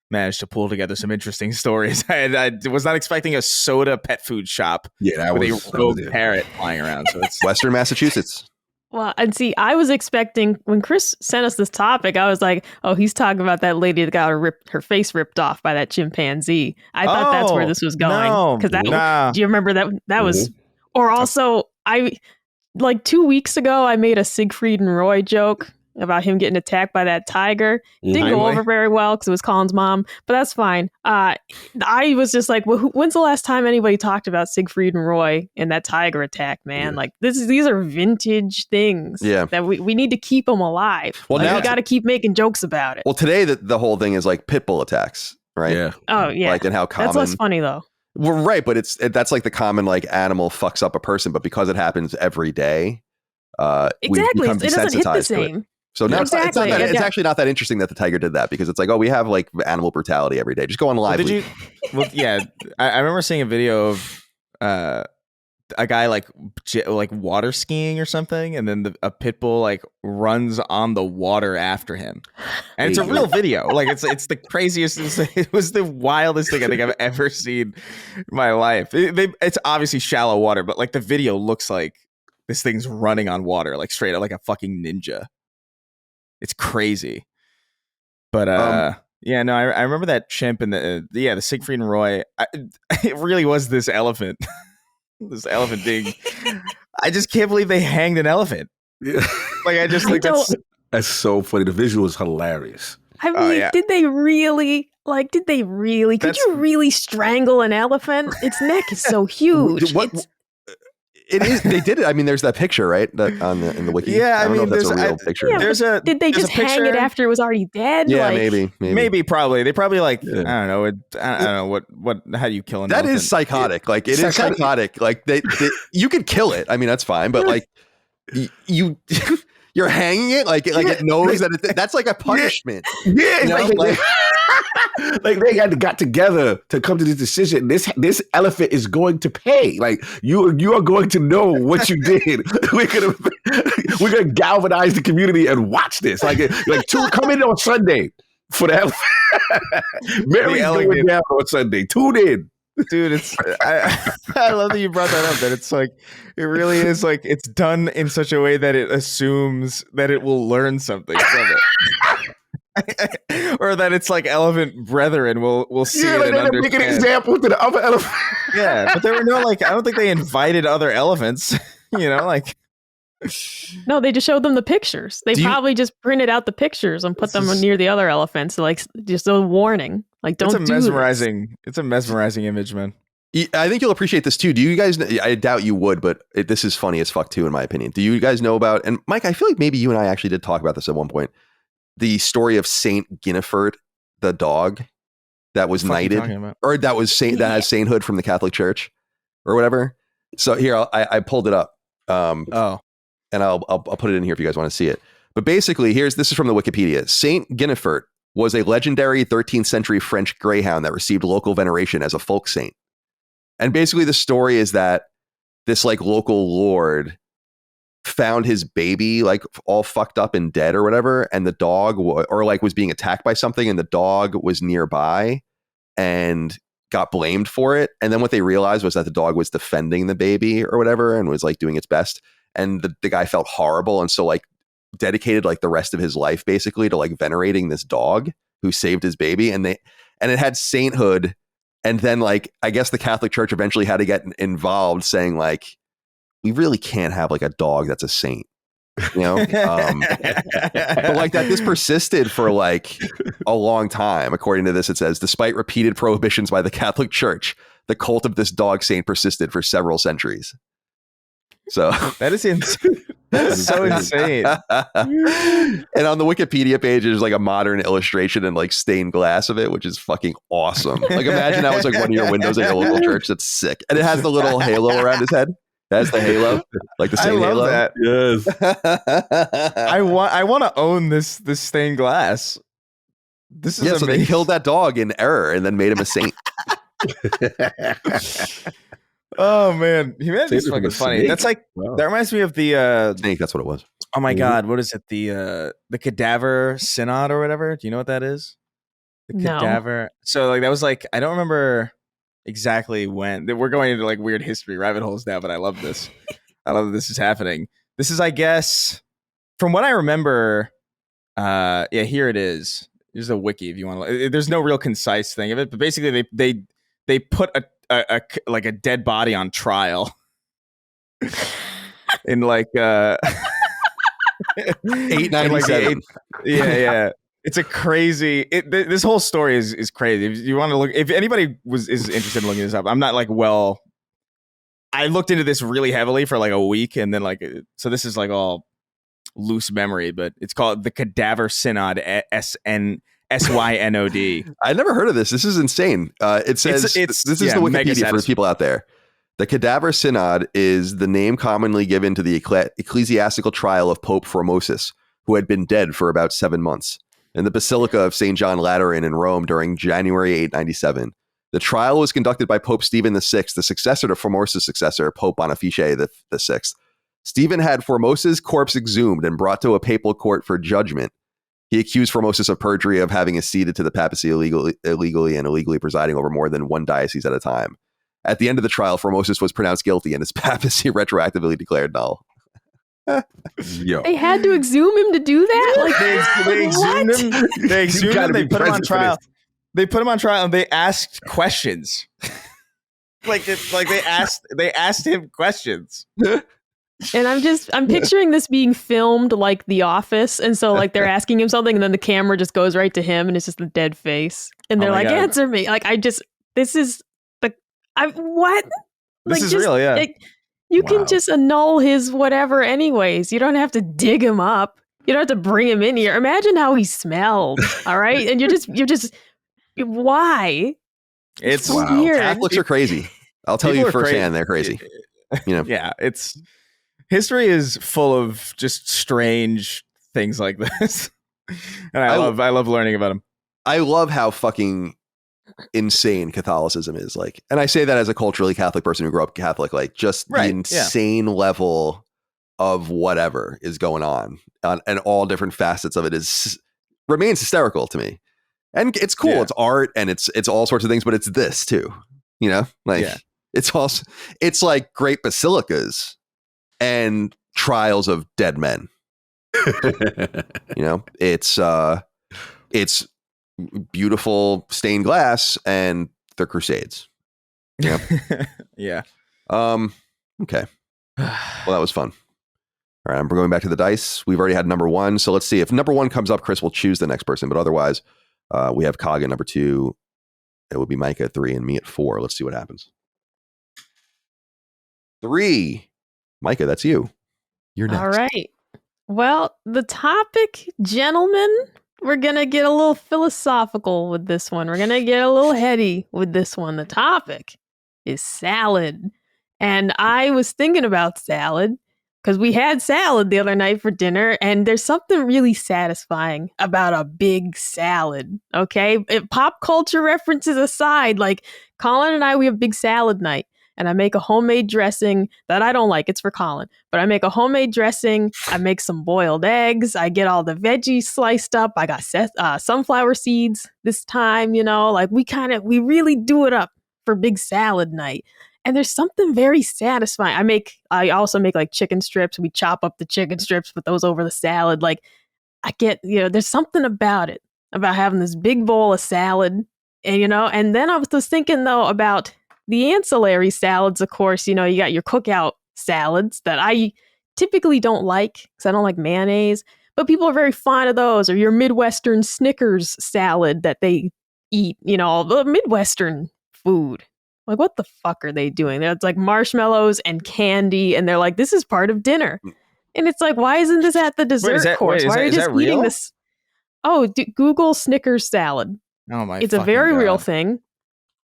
managed to pull together some interesting stories. I was not expecting a soda pet food shop. Yeah, with a rogue parrot flying around. So it's Western Massachusetts. Well, and see, I was expecting when Chris sent us this topic, I was like, oh, he's talking about that lady that got her face ripped off by that chimpanzee. I thought that's where this was going. Because do you remember that was, or also like 2 weeks ago, I made a Siegfried and Roy joke about him getting attacked by that tiger. Didn't go over very well because it was Colin's mom, but that's fine. I was just like, well, when's the last time anybody talked about Siegfried and Roy and that tiger attack, man? Like these are vintage things that we need to keep them alive. Well, now we got to keep making jokes about it. Well, today the whole thing is like pit bull attacks, right? Yeah. Oh yeah. Like, and how common. That's less funny though. Well, right, but that's like the common like animal fucks up a person, but because it happens every day, exactly, it doesn't hit the same. So now it's actually not that interesting that the tiger did that because it's like, oh, we have like animal brutality every day. Just go on Lively. I remember seeing a video of a guy like water skiing or something, and then a pit bull like runs on the water after him, and it's a real video. Like it's the craziest. It was the wildest thing I think I've ever seen in my life. It's obviously shallow water, but like the video looks like this thing's running on water, like straight up like a fucking ninja. It's crazy. But I remember that chimp and the Siegfried and Roy. It really was this elephant. This elephant thing. I just can't believe they hanged an elephant. Yeah. Like I just think that's so funny. The visual is hilarious. I mean, did they really? Could you really strangle an elephant? Its neck is so huge. It is. They did it. I mean, there's that picture, right? That in the wiki. Yeah, I don't know if that's a real picture. Yeah, did they just hang it after it was already dead? Yeah, like, maybe, probably. They probably I don't know. I don't know what. How do you kill an elephant? That is psychotic. Like it is psychotic. Like they you could kill it. I mean, that's fine. But like you're hanging it. Like it knows that that's like a punishment. Yeah, you know? Like they got together to come to this decision. This elephant is going to pay. Like you are going to know what you did. We're gonna galvanize the community and watch this. Like two come in on Sunday for the elephant. Mary's going down on Sunday. Tune in. Dude, I love that you brought that up. That it's like it really is like it's done in such a way that it assumes that it will learn something from it. Or that it's like elephant brethren will see it and understand. Make an example to the other elephant. Yeah, but there were no I don't think they invited other elephants. No, they just showed them the pictures. They probably just printed out the pictures and put them near the other elephants, like just a warning. Like, don't do this. It's a mesmerizing image, man. I think you'll appreciate this too. Do you guys? I doubt you would, but this is funny as fuck too, in my opinion. Do you guys know about? And Mike, I feel like maybe you and I actually did talk about this at one point. The story of Saint Guinevere, the dog that was knighted, or that has sainthood from the Catholic Church, or whatever. So here, I pulled it up. And I'll put it in here if you guys want to see it. But basically, this is from the Wikipedia. Saint Guinevere was a legendary 13th century French greyhound that received local veneration as a folk saint. And basically, the story is that this like local lord found his baby like all fucked up and dead or whatever, and the dog was being attacked by something, and the dog was nearby and got blamed for it. And then what they realized was that the dog was defending the baby or whatever and was like doing its best. And the guy felt horrible, and so like dedicated like the rest of his life basically to like venerating this dog who saved his baby. And it had sainthood. And then like I guess the Catholic Church eventually had to get involved, saying like, we really can't have like a dog that's a saint, but like that, this persisted for like a long time. According to this, it says, despite repeated prohibitions by the Catholic Church, the cult of this dog saint persisted for several centuries. So that is insane. That's so insane. And on the Wikipedia page, there's like a modern illustration and like stained glass of it, which is fucking awesome. Like imagine that was like one of your windows at your local church. That's sick. And it has the little halo around his head. That's the halo, like the same halo. That. Yes. I want to own this stained glass. This is amazing. So they killed that dog in error and then made him a saint. Oh man, humanity's fucking funny. Snake. That's like that reminds me of the snake. That's what it was. Oh my god, what is it? The cadaver synod or whatever. Do you know what that is? The cadaver. No. So like that was like I don't remember exactly when. We're going into like weird history rabbit holes now, but I love this. I love that this is happening. This is, I guess, from what I remember. Here it is. Here's a wiki if you want to. There's no real concise thing of it, but basically they put a like a dead body on trial in like 897. Yeah. It's a crazy. This whole story is crazy. If you want to look, if anybody is interested in looking this up, I'm not like I looked into this really heavily for like a week, and then like so this is like all loose memory, but it's called the Cadaver Synod, SYNOD. I never heard of this. This is insane. It says this is the Wikipedia for people out there. The Cadaver Synod is the name commonly given to the ecclesiastical trial of Pope Formosus, who had been dead for about 7 months, in the Basilica of St. John Lateran in Rome during January 897. The trial was conducted by Pope Stephen VI, the successor to Formosus' successor, Pope Boniface VI. Stephen had Formosus' corpse exhumed and brought to a papal court for judgment. He accused Formosus of perjury, of having acceded to the papacy illegally and illegally presiding over more than one diocese at a time. At the end of the trial, Formosus was pronounced guilty and his papacy retroactively declared null. They had to exhume him to do that? Like they exhumed him. They exhumed him. They put him on trial. They put him on trial and they asked questions. They asked him questions. And I'm picturing this being filmed like The Office, and so like they're asking him something, and then the camera just goes right to him, and it's just a dead face, and they're like, God. "Answer me!" Like what? This is real, yeah. You can just annul his whatever anyways. You don't have to dig him up. You don't have to bring him in here. Imagine how he smelled. All right. And you're just why? It's so weird. Catholics are crazy. I'll tell you firsthand, they're crazy. You know? Yeah, history is full of just strange things like this. And I love learning about them. I love how fucking insane Catholicism is, like, and I say that as a culturally Catholic person who grew up Catholic, like just the insane level of whatever is going on and all different facets of it remains hysterical to me. And it's cool. Yeah. It's art and it's all sorts of things, but it's this too, you know, like it's like great basilicas and trials of dead men. You know, it's beautiful stained glass and the Crusades. Yeah. Yeah. Okay. Well, that was fun. All right, we're going back to the dice. We've already had number 1. So let's see. If number 1 comes up, Chris will choose the next person. But otherwise, we have Cog at number 2. It would be Micah at 3 and me at 4. Let's see what happens. 3. Micah, that's you. You're next. All right. Well, the topic, gentlemen, we're going to get a little philosophical with this one. We're going to get a little heady with this one. The topic is salad. And I was thinking about salad because we had salad the other night for dinner, and there's something really satisfying about a big salad, okay? Pop culture references aside, like Colin and I, we have big salad night. And I make a homemade dressing that I don't like. It's for Colin. But I make a homemade dressing. I make some boiled eggs. I get all the veggies sliced up. I got sunflower seeds this time, you know. Like we really do it up for big salad night. And there's something very satisfying. I also make like chicken strips. We chop up the chicken strips, put those over the salad. Like I get, you know, there's something about it, about having this big bowl of salad. And, you know, and then I was just thinking though about the ancillary salads, of course. You know, you got your cookout salads that I typically don't like because I don't like mayonnaise, but people are very fond of those. Or your Midwestern Snickers salad that they eat, you know, the Midwestern food. Like, what the fuck are they doing? It's like marshmallows and candy, and they're like, this is part of dinner. And it's like, why isn't this at the dessert course? Why are you just eating this? Oh, Google Snickers salad. Oh my! It's a very real thing.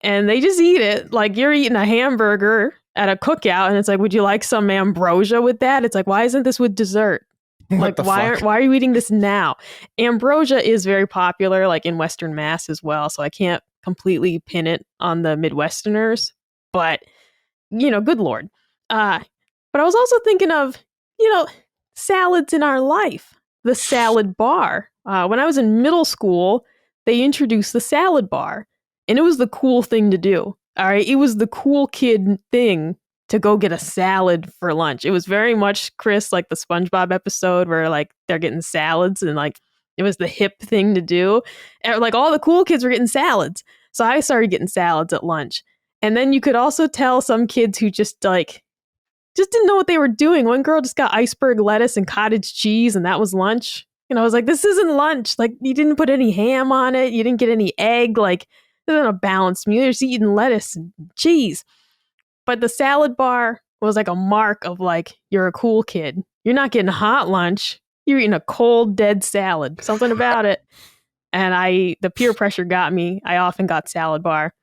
And they just eat it like you're eating a hamburger at a cookout. And it's like, would you like some ambrosia with that? It's like, why isn't this with dessert? Like, why are you eating this now? Ambrosia is very popular, like in Western Mass as well. So I can't completely pin it on the Midwesterners. But, you know, good Lord. But I was also thinking of, you know, salads in our life. The salad bar. When I was in middle school, they introduced the salad bar. And it was the cool thing to do. All right. It was the cool kid thing to go get a salad for lunch. It was very much, Chris, like the SpongeBob episode where like they're getting salads and like it was the hip thing to do. And, like all the cool kids were getting salads. So I started getting salads at lunch. And then you could also tell some kids who just didn't know what they were doing. One girl just got iceberg lettuce and cottage cheese and that was lunch. And I was like, this isn't lunch. Like you didn't put any ham on it. You didn't get any egg. Like, this isn't a balanced meal. You're just eating lettuce and cheese. But the salad bar was like a mark of like, you're a cool kid. You're not getting hot lunch. You're eating a cold, dead salad. Something about it. And the peer pressure got me. I often got salad bar.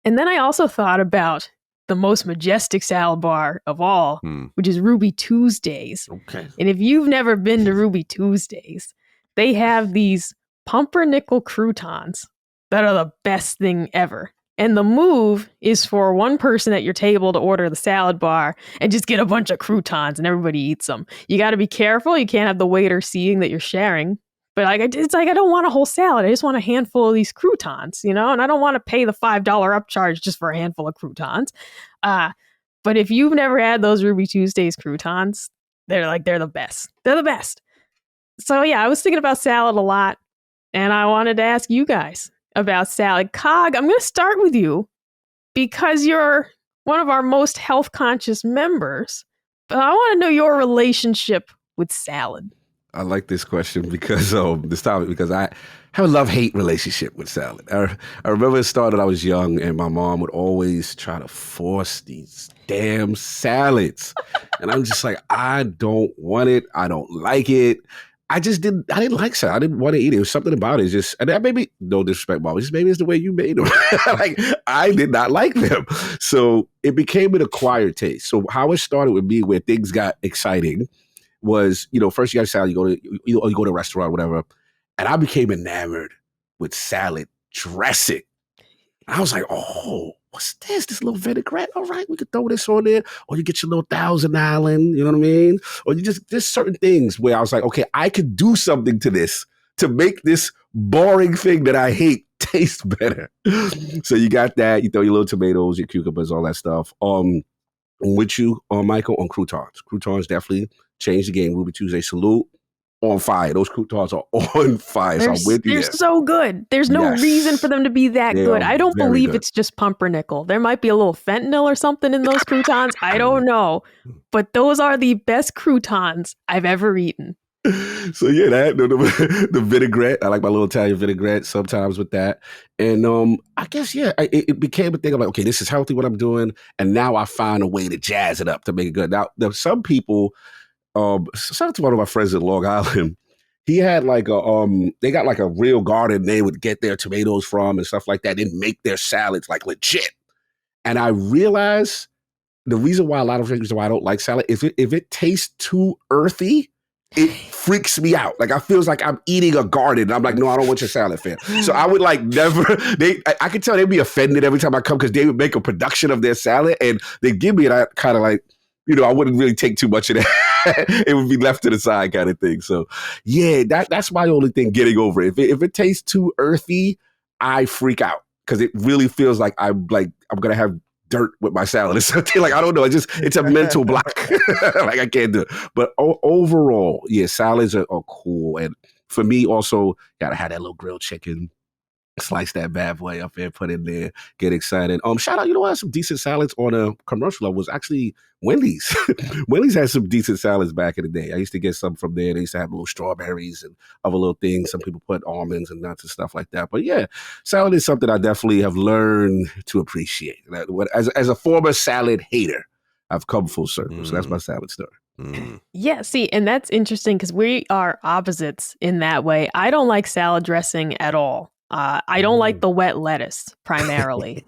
And then I also thought about the most majestic salad bar of all, which is Ruby Tuesdays. Okay. And if you've never been to Ruby Tuesdays, they have these pumpernickel croutons that are the best thing ever. And the move is for one person at your table to order the salad bar and just get a bunch of croutons and everybody eats them. You got to be careful. You can't have the waiter seeing that you're sharing. But like, it's like, I don't want a whole salad. I just want a handful of these croutons, you know, and I don't want to pay the $5 upcharge just for a handful of croutons. But if you've never had those Ruby Tuesdays croutons, they're the best. They're the best. So yeah, I was thinking about salad a lot and I wanted to ask you guys about salad. Cog, I'm going to start with you because you're one of our most health conscious members, but I want to know your relationship with salad. I like this question because this topic, because have a love-hate relationship with salad. I remember it started when I was young, and my mom would always try to force these damn salads. And I'm just like, I don't want it. I don't like it. I didn't like salad. I didn't want to eat it. It was something about it. Just, and that maybe, no disrespect, Mom, just maybe it's the way you made them. Like, I did not like them. So it became an acquired taste. So how it started with me, where things got exciting, was, first you got salad, you go to a restaurant, whatever. And I became enamored with salad dressing. I was like, oh, what's this? This little vinaigrette? All right, we could throw this on there. Or you get your little Thousand Island, you know what I mean? Or there's certain things where I was like, okay, I could do something to this to make this boring thing that I hate taste better. So you got that. You throw your little tomatoes, your cucumbers, all that stuff. With you, Michael, on croutons. Croutons definitely changed the game. Ruby Tuesday, salute. On fire. Those croutons are on fire. So I'm with you. They're so good. There's no reason for them to be that good. I don't believe it's just pumpernickel. There might be a little fentanyl or something in those croutons. I don't know. But those are the best croutons I've ever eaten. So yeah, the vinaigrette. I like my little Italian vinaigrette sometimes with that. And I guess, it became a thing. I'm like, okay, this is healthy what I'm doing. And now I find a way to jazz it up to make it good. Now, there's some people, shout out to one of my friends in Long Island. He had like they got like a real garden they would get their tomatoes from and stuff like that. They'd make their salads like legit. And I realized the reason why why I don't like salad, if it tastes too earthy, it freaks me out. Like, I feels like I'm eating a garden. And I'm like, no, I don't want your salad, fam. So I would like never, I could tell they'd be offended every time I come because they would make a production of their salad and they'd give me, and I kind of like, I wouldn't really take too much of that. It would be left to the side kind of thing. So yeah, that's my only thing getting over it. If it tastes too earthy, I freak out because it really feels like I'm going to have dirt with my salad or something. Like, I don't know. It's a mental block. Like, I can't do it. But overall, yeah, salads are cool. And for me also, gotta have that little grilled chicken. Slice that bad boy up there, put in there, get excited. Shout out, what, some decent salads on a commercial level was actually Wendy's. Wendy's had some decent salads back in the day. I used to get some from there. They used to have little strawberries and other little things. Some people put almonds and nuts and stuff like that. But yeah, salad is something I definitely have learned to appreciate. As a former salad hater, I've come full circle. So that's my salad story. Yeah, see, and that's interesting because we are opposites in that way. I don't like salad dressing at all. I don't like the wet lettuce primarily.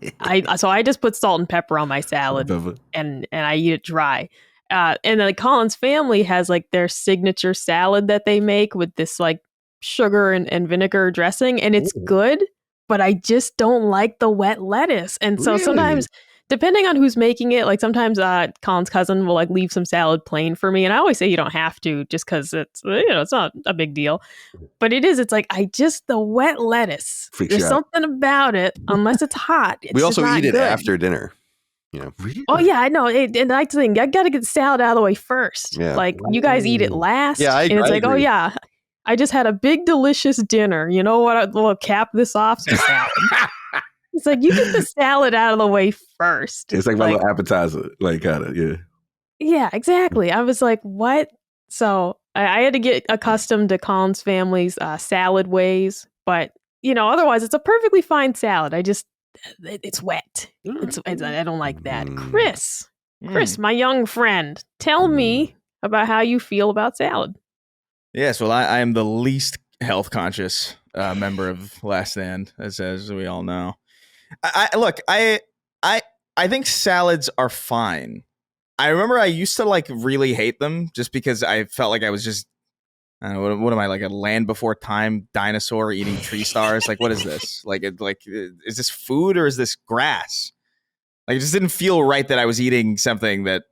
So I just put salt and pepper on my salad and I eat it dry. And then Colin's family has like their signature salad that they make with this like sugar and vinegar dressing, and it's good, but I just don't like the wet lettuce. And so sometimes, depending on who's making it, like sometimes Colin's cousin will like leave some salad plain for me. And I always say you don't have to just because it's, it's not a big deal. But it's like, the wet lettuce. There's something about it, unless it's hot. We also eat it after dinner. Really? Oh, yeah, I know. And I think I got to get the salad out of the way first. Yeah. Like, you guys eat it last. Yeah, and it's like, agree. Oh, yeah, I just had a big, delicious dinner. You know what? We'll cap this off some salad. It's like, you get the salad out of the way first. It's like my little appetizer, like kind of, yeah. Yeah, exactly. I was like, what? So I had to get accustomed to Colin's family's salad ways. But, otherwise, it's a perfectly fine salad. It's wet. I don't like that. Chris, my young friend, tell me about how you feel about salad. Yes, well, I am the least health conscious member of Last Stand, as we all know. I think salads are fine. I remember I used to like really hate them just because I felt like I was just, I don't know, what am I, like a land before time dinosaur eating tree stars? Like, what is this? Is this food or is this grass? Like, it just didn't feel right that I was eating something that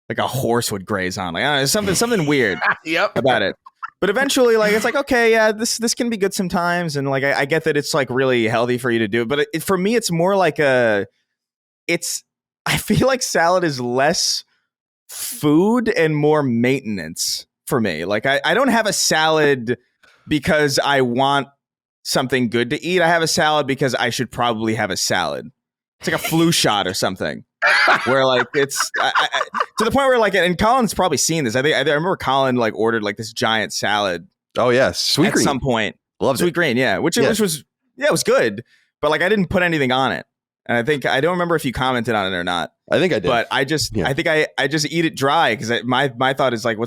like a horse would graze on. Like, I don't know, something weird about it. But eventually, like, it's like, okay, yeah, this can be good sometimes. And like, I get that it's like really healthy for you to do it. But for me, it's more like I feel like salad is less food and more maintenance for me. Like, I don't have a salad because I want something good to eat. I have a salad because I should probably have a salad. It's like a flu shot or something. Where like it's to the point where like, and Colin's probably seen this. I remember Colin like ordered like this giant salad. Oh yes, sweet at green. Some point. Loved Sweet it. Green, yeah. Which was it was good, but like I didn't put anything on it. And I don't remember if you commented on it or not. I think I did. But I think I just eat it dry because my thought is like,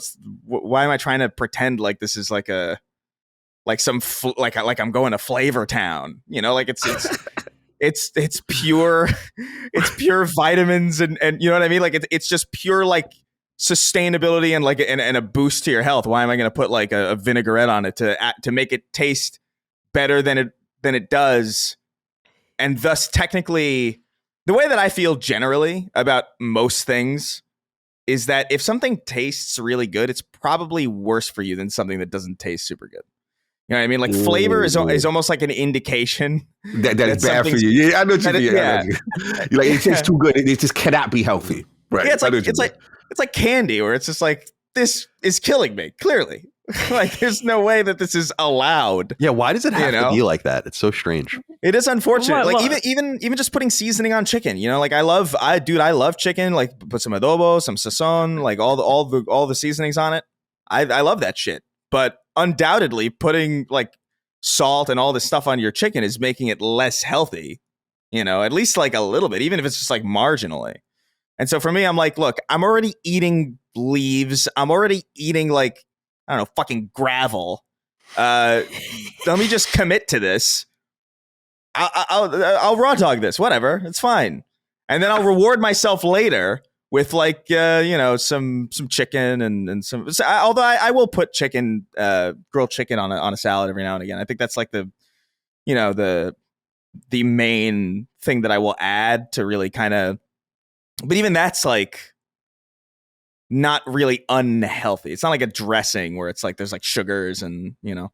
why am I trying to pretend like this is like like I'm going to Flavor Town, you know, like it's pure vitamins and you know what I mean? Like it's just pure like sustainability and like and a boost to your health. Why am I going to put like a vinaigrette on it to make it taste better than it does? And thus technically the way that I feel generally about most things is that if something tastes really good, it's probably worse for you than something that doesn't taste super good. You know what I mean? Like flavor is almost like an indication that is bad for you. Yeah, I know what you mean. Yeah. Like it tastes too good. It just cannot be healthy. Right. Yeah, it's like candy where it's just like, this is killing me, clearly. Like there's no way that this is allowed. Yeah, why does it have to be like that? It's so strange. It is unfortunate. Like even just putting seasoning on chicken, you know, like I love chicken, like put some adobo, some sazon, like all the seasonings on it. I love that shit. But undoubtedly putting like salt and all this stuff on your chicken is making it less healthy, you know, at least like a little bit, even if it's just like marginally. And so for me, I'm like, look, I'm already eating leaves. I'm already eating like, I don't know, fucking gravel. Let me just commit to this. I'll raw dog this, whatever. It's fine. And then I'll reward myself later with like, some chicken and some, although I will put chicken, grilled chicken on a salad every now and again. I think that's like the main thing that I will add to really kind of, but even that's like not really unhealthy. It's not like a dressing where it's like there's like sugars and, you know.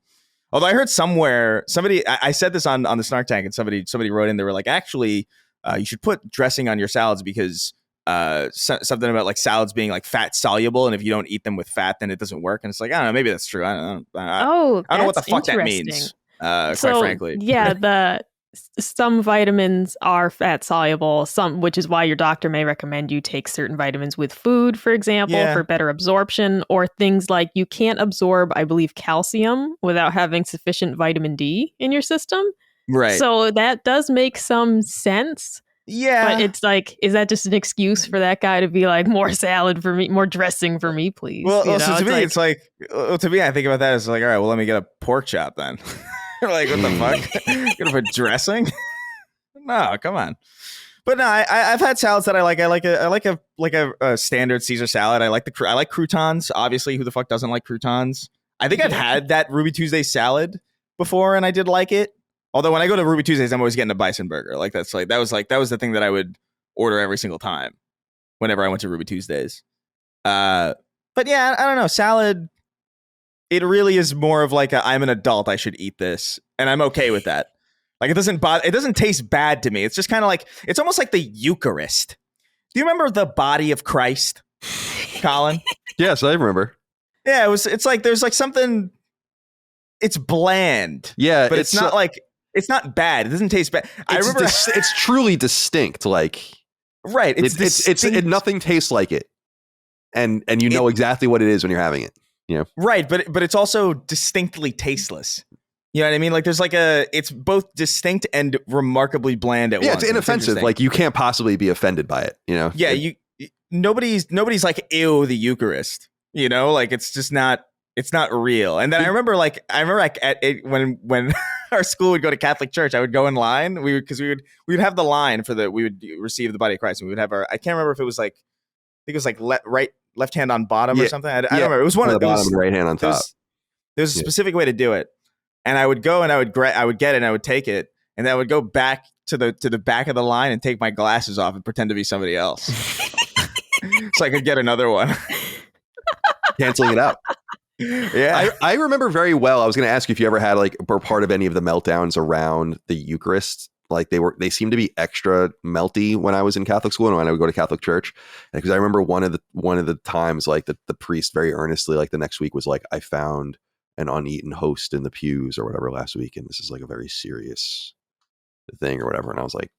Although I heard somewhere I said this on the Snark Tank and somebody wrote in, they were like, actually, you should put dressing on your salads because something about like salads being like fat soluble, and if you don't eat them with fat, then it doesn't work. And it's like, I don't know, maybe that's true. I don't know what the fuck that means. Quite frankly, yeah, some vitamins are fat soluble, which is why your doctor may recommend you take certain vitamins with food, for example, for better absorption, or things like you can't absorb, I believe, calcium without having sufficient vitamin D in your system. Right. So that does make some sense. Yeah. But it's like, is that just an excuse for that guy to be like, more salad for me, more dressing for me, please? Well, so to me, it's like, to me, I think about that as like, all right, well, let me get a pork chop then. Like, what the fuck? Gonna put dressing? No, come on. But no, I've had salads that I like. I like a standard Caesar salad. I like croutons. Obviously, who the fuck doesn't like croutons? I think I've had that Ruby Tuesday salad before, and I did like it. Although when I go to Ruby Tuesdays, I'm always getting a bison burger. Like that was the thing that I would order every single time whenever I went to Ruby Tuesdays. But yeah, I don't know, salad. It really is more of like I'm an adult, I should eat this, and I'm okay with that. Like it doesn't taste bad to me. It's just kind of like, it's almost like the Eucharist. Do you remember the body of Christ, Colin? Yes, I remember. Yeah, it's like there's like something. It's bland. Yeah, but it's not like it's not bad. It doesn't taste bad. I remember it's truly distinct. Like right, it's nothing tastes like it, and you know exactly what it is when you're having it. You know? Right, but it's also distinctly tasteless. You know what I mean? Like there's like it's both distinct and remarkably bland at once. Yeah, it's inoffensive. Like you can't possibly be offended by it. You know? Yeah, nobody's like, ew, the Eucharist. You know, like it's not real. And then I remember when our school would go to Catholic church, I would go in line. We would have the line we would receive the body of Christ, and we would have I can't remember if it was like, I think it was like left hand on bottom or something. I don't remember. It was one of the bottom and right hand on top. There's a specific way to do it. And I would go and I would get it and I would take it, and then I would go back to the back of the line and take my glasses off and pretend to be somebody else, so I could get another one. Canceling it out. Yeah, I remember very well. I was going to ask you if you ever had were part of any of the meltdowns around the Eucharist. Like they seemed to be extra melty when I was in Catholic school and when I would go to Catholic church. Because I remember one of the times like the priest very earnestly, like the next week, was like, I found an uneaten host in the pews or whatever last week, and this is like a very serious thing or whatever. And I was like,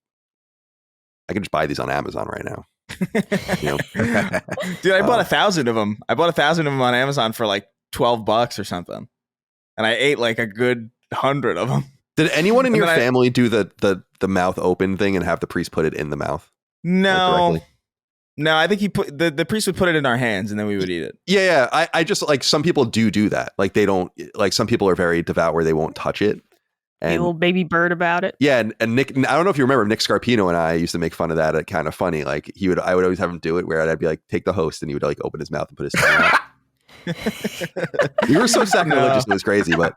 I can just buy these on Amazon right now. You know? Dude, I bought 1,000 of them. I bought 1,000 of them on Amazon for like $12 or something, and I ate like a good 100 of them. Did anyone in your family do the mouth open thing and have the priest put it in the mouth? No. No, I think he put the priest would put it in our hands and then we would eat it. Yeah. I just like some people do that. Like they don't like some people are very devout where they won't touch it. And a little baby bird about it. Yeah, and Nick, I don't know if you remember, Nick Scarpino and I used to make fun of that. At kind of funny. Like I would always have him do it where I'd be like, take the host, and he would like open his mouth and put his tongue out. We were so sacrilegious, it was crazy, but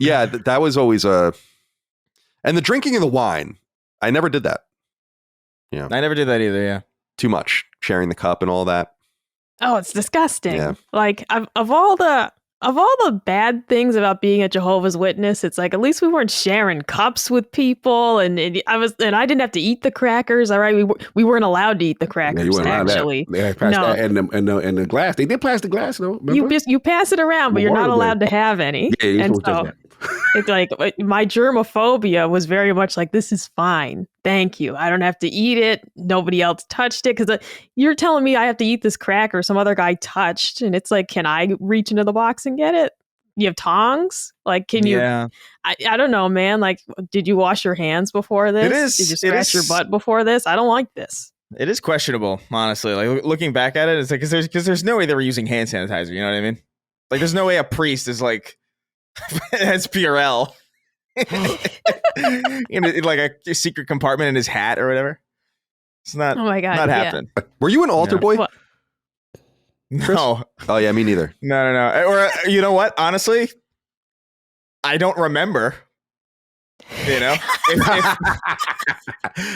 yeah, that was always and the drinking of the wine, I never did that. Yeah, I never did that either. Yeah, too much sharing the cup and all that. Oh, it's disgusting. Yeah. Like of all the bad things about being a Jehovah's Witness, it's like at least we weren't sharing cups with people, and I didn't have to eat the crackers. All right, we weren't allowed to eat the crackers. Actually, they passed that and the glass. They did plastic glass though. You pass it around, but you're not allowed to have any. Yeah, you're supposed to do that. It's like my germophobia was very much like, this is fine. Thank you. I don't have to eat it. Nobody else touched it. Because you're telling me I have to eat this cracker some other guy touched. And it's like, can I reach into the box and get it? You have tongs? Like, can you? Yeah. I don't know, man. Like, did you wash your hands before this? Did you scratch your butt before this? I don't like this. It is questionable, honestly. Like, looking back at it, it's like, because there's no way they were using hand sanitizer. You know what I mean? Like, there's no way a priest is like, has Purell in like a secret compartment in his hat or whatever. It's not. Oh my God! Not happening. Were you an altar boy? What? No. Oh yeah, me neither. No. Or you know what? Honestly, I don't remember. You know,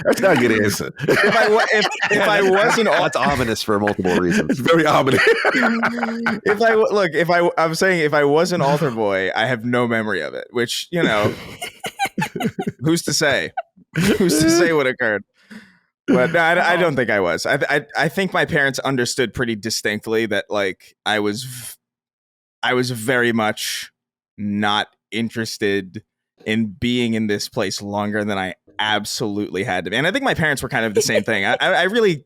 that's not a good answer. If I wasn't, that's ominous for multiple reasons. It's very ominous. I'm saying if I was an altar boy, I have no memory of it. Which, you know, who's to say? Who's to say what occurred? But no, I don't think I was. I think my parents understood pretty distinctly that like I was very much not interested in being in this place longer than I absolutely had to be. And I think my parents were kind of the same thing. I really,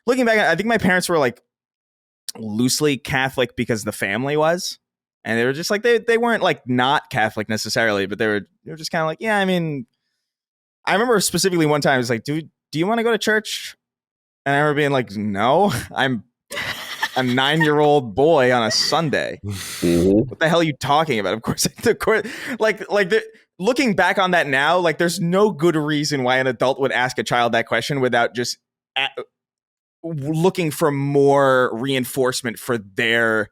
looking back, I think my parents were like loosely Catholic because the family was. And they were just like, they weren't like not Catholic necessarily, but they were just kind of like, yeah, I mean, I remember specifically one time, I was like, dude, do you want to go to church? And I remember being like, no, I'm a 9-year-old boy on a Sunday. Mm-hmm. What the hell are you talking about? Of course, looking back on that now, like there's no good reason why an adult would ask a child that question without just looking for more reinforcement for their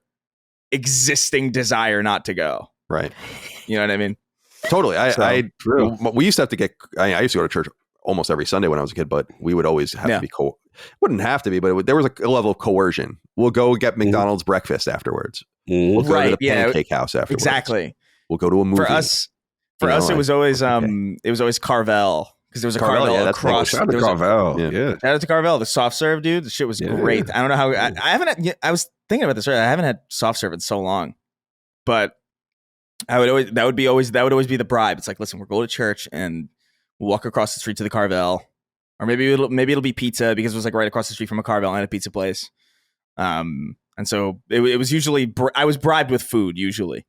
existing desire not to go. Right. You know what I mean? Totally. We used to have to get, I used to go to church almost every Sunday when I was a kid, but we would always have to be wouldn't have to be, but there was a level of coercion. We'll go get McDonald's breakfast afterwards. We'll go to the pancake house afterwards. Exactly. We'll go to a movie. For us, it was always Carvel, because there was a Carvel across. Shout out to Carvel. Yeah. Shout out to Carvel. The soft serve, dude. The shit was great. I don't know how I haven't. I was thinking about this earlier. I haven't had soft serve in so long, but that would always be the bribe. It's like, listen, we're going to church and we'll walk across the street to the Carvel, or maybe it'll be pizza, because it was like right across the street from a Carvel and a pizza place. And so it was usually I was bribed with food usually.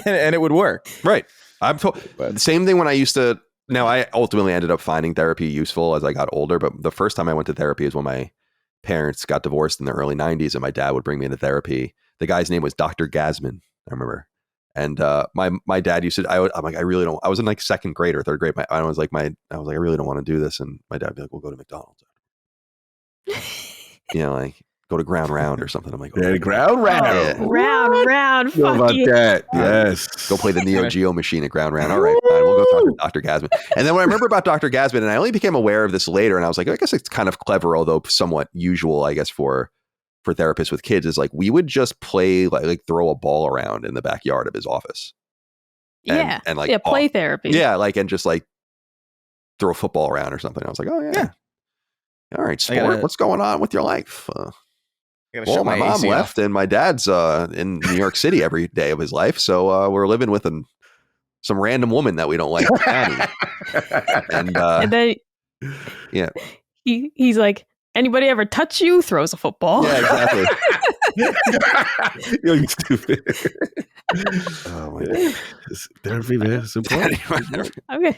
And it would work. Right. The same thing when I used to. Now, I ultimately ended up finding therapy useful as I got older. But the first time I went to therapy is when my parents got divorced in the early 90s. And my dad would bring me into therapy. The guy's name was Dr. Gasman, I remember. And my dad used to. I'm like, I really don't. I was in like second grade or third grade. I was like, I really don't want to do this. And my dad would be like, we'll go to McDonald's. You know, like, go to Ground Round or something. I'm like, Ground Round. Yeah. Round. Fuck about that. Yes. Go play the Neo Geo machine at Ground Round. All right, fine. We'll go talk to Dr. Gasman. And then when I remember about Dr. Gasman, and I only became aware of this later, and I was like, I guess it's kind of clever, although somewhat usual, I guess, for therapists with kids, is like we would just play like throw a ball around in the backyard of his office. And play therapy. Yeah, like, and just like throw a football around or something. I was like, oh yeah. All right, sport. What's going on with your life? Well, my mom left, and my dad's in New York City every day of his life. So we're living with some random woman that we don't like. And then, he's like, Anybody ever touch you? Throws a football. Yeah, exactly. Yo, you stupid. Oh my God. It's therapy, man. It's important. Okay.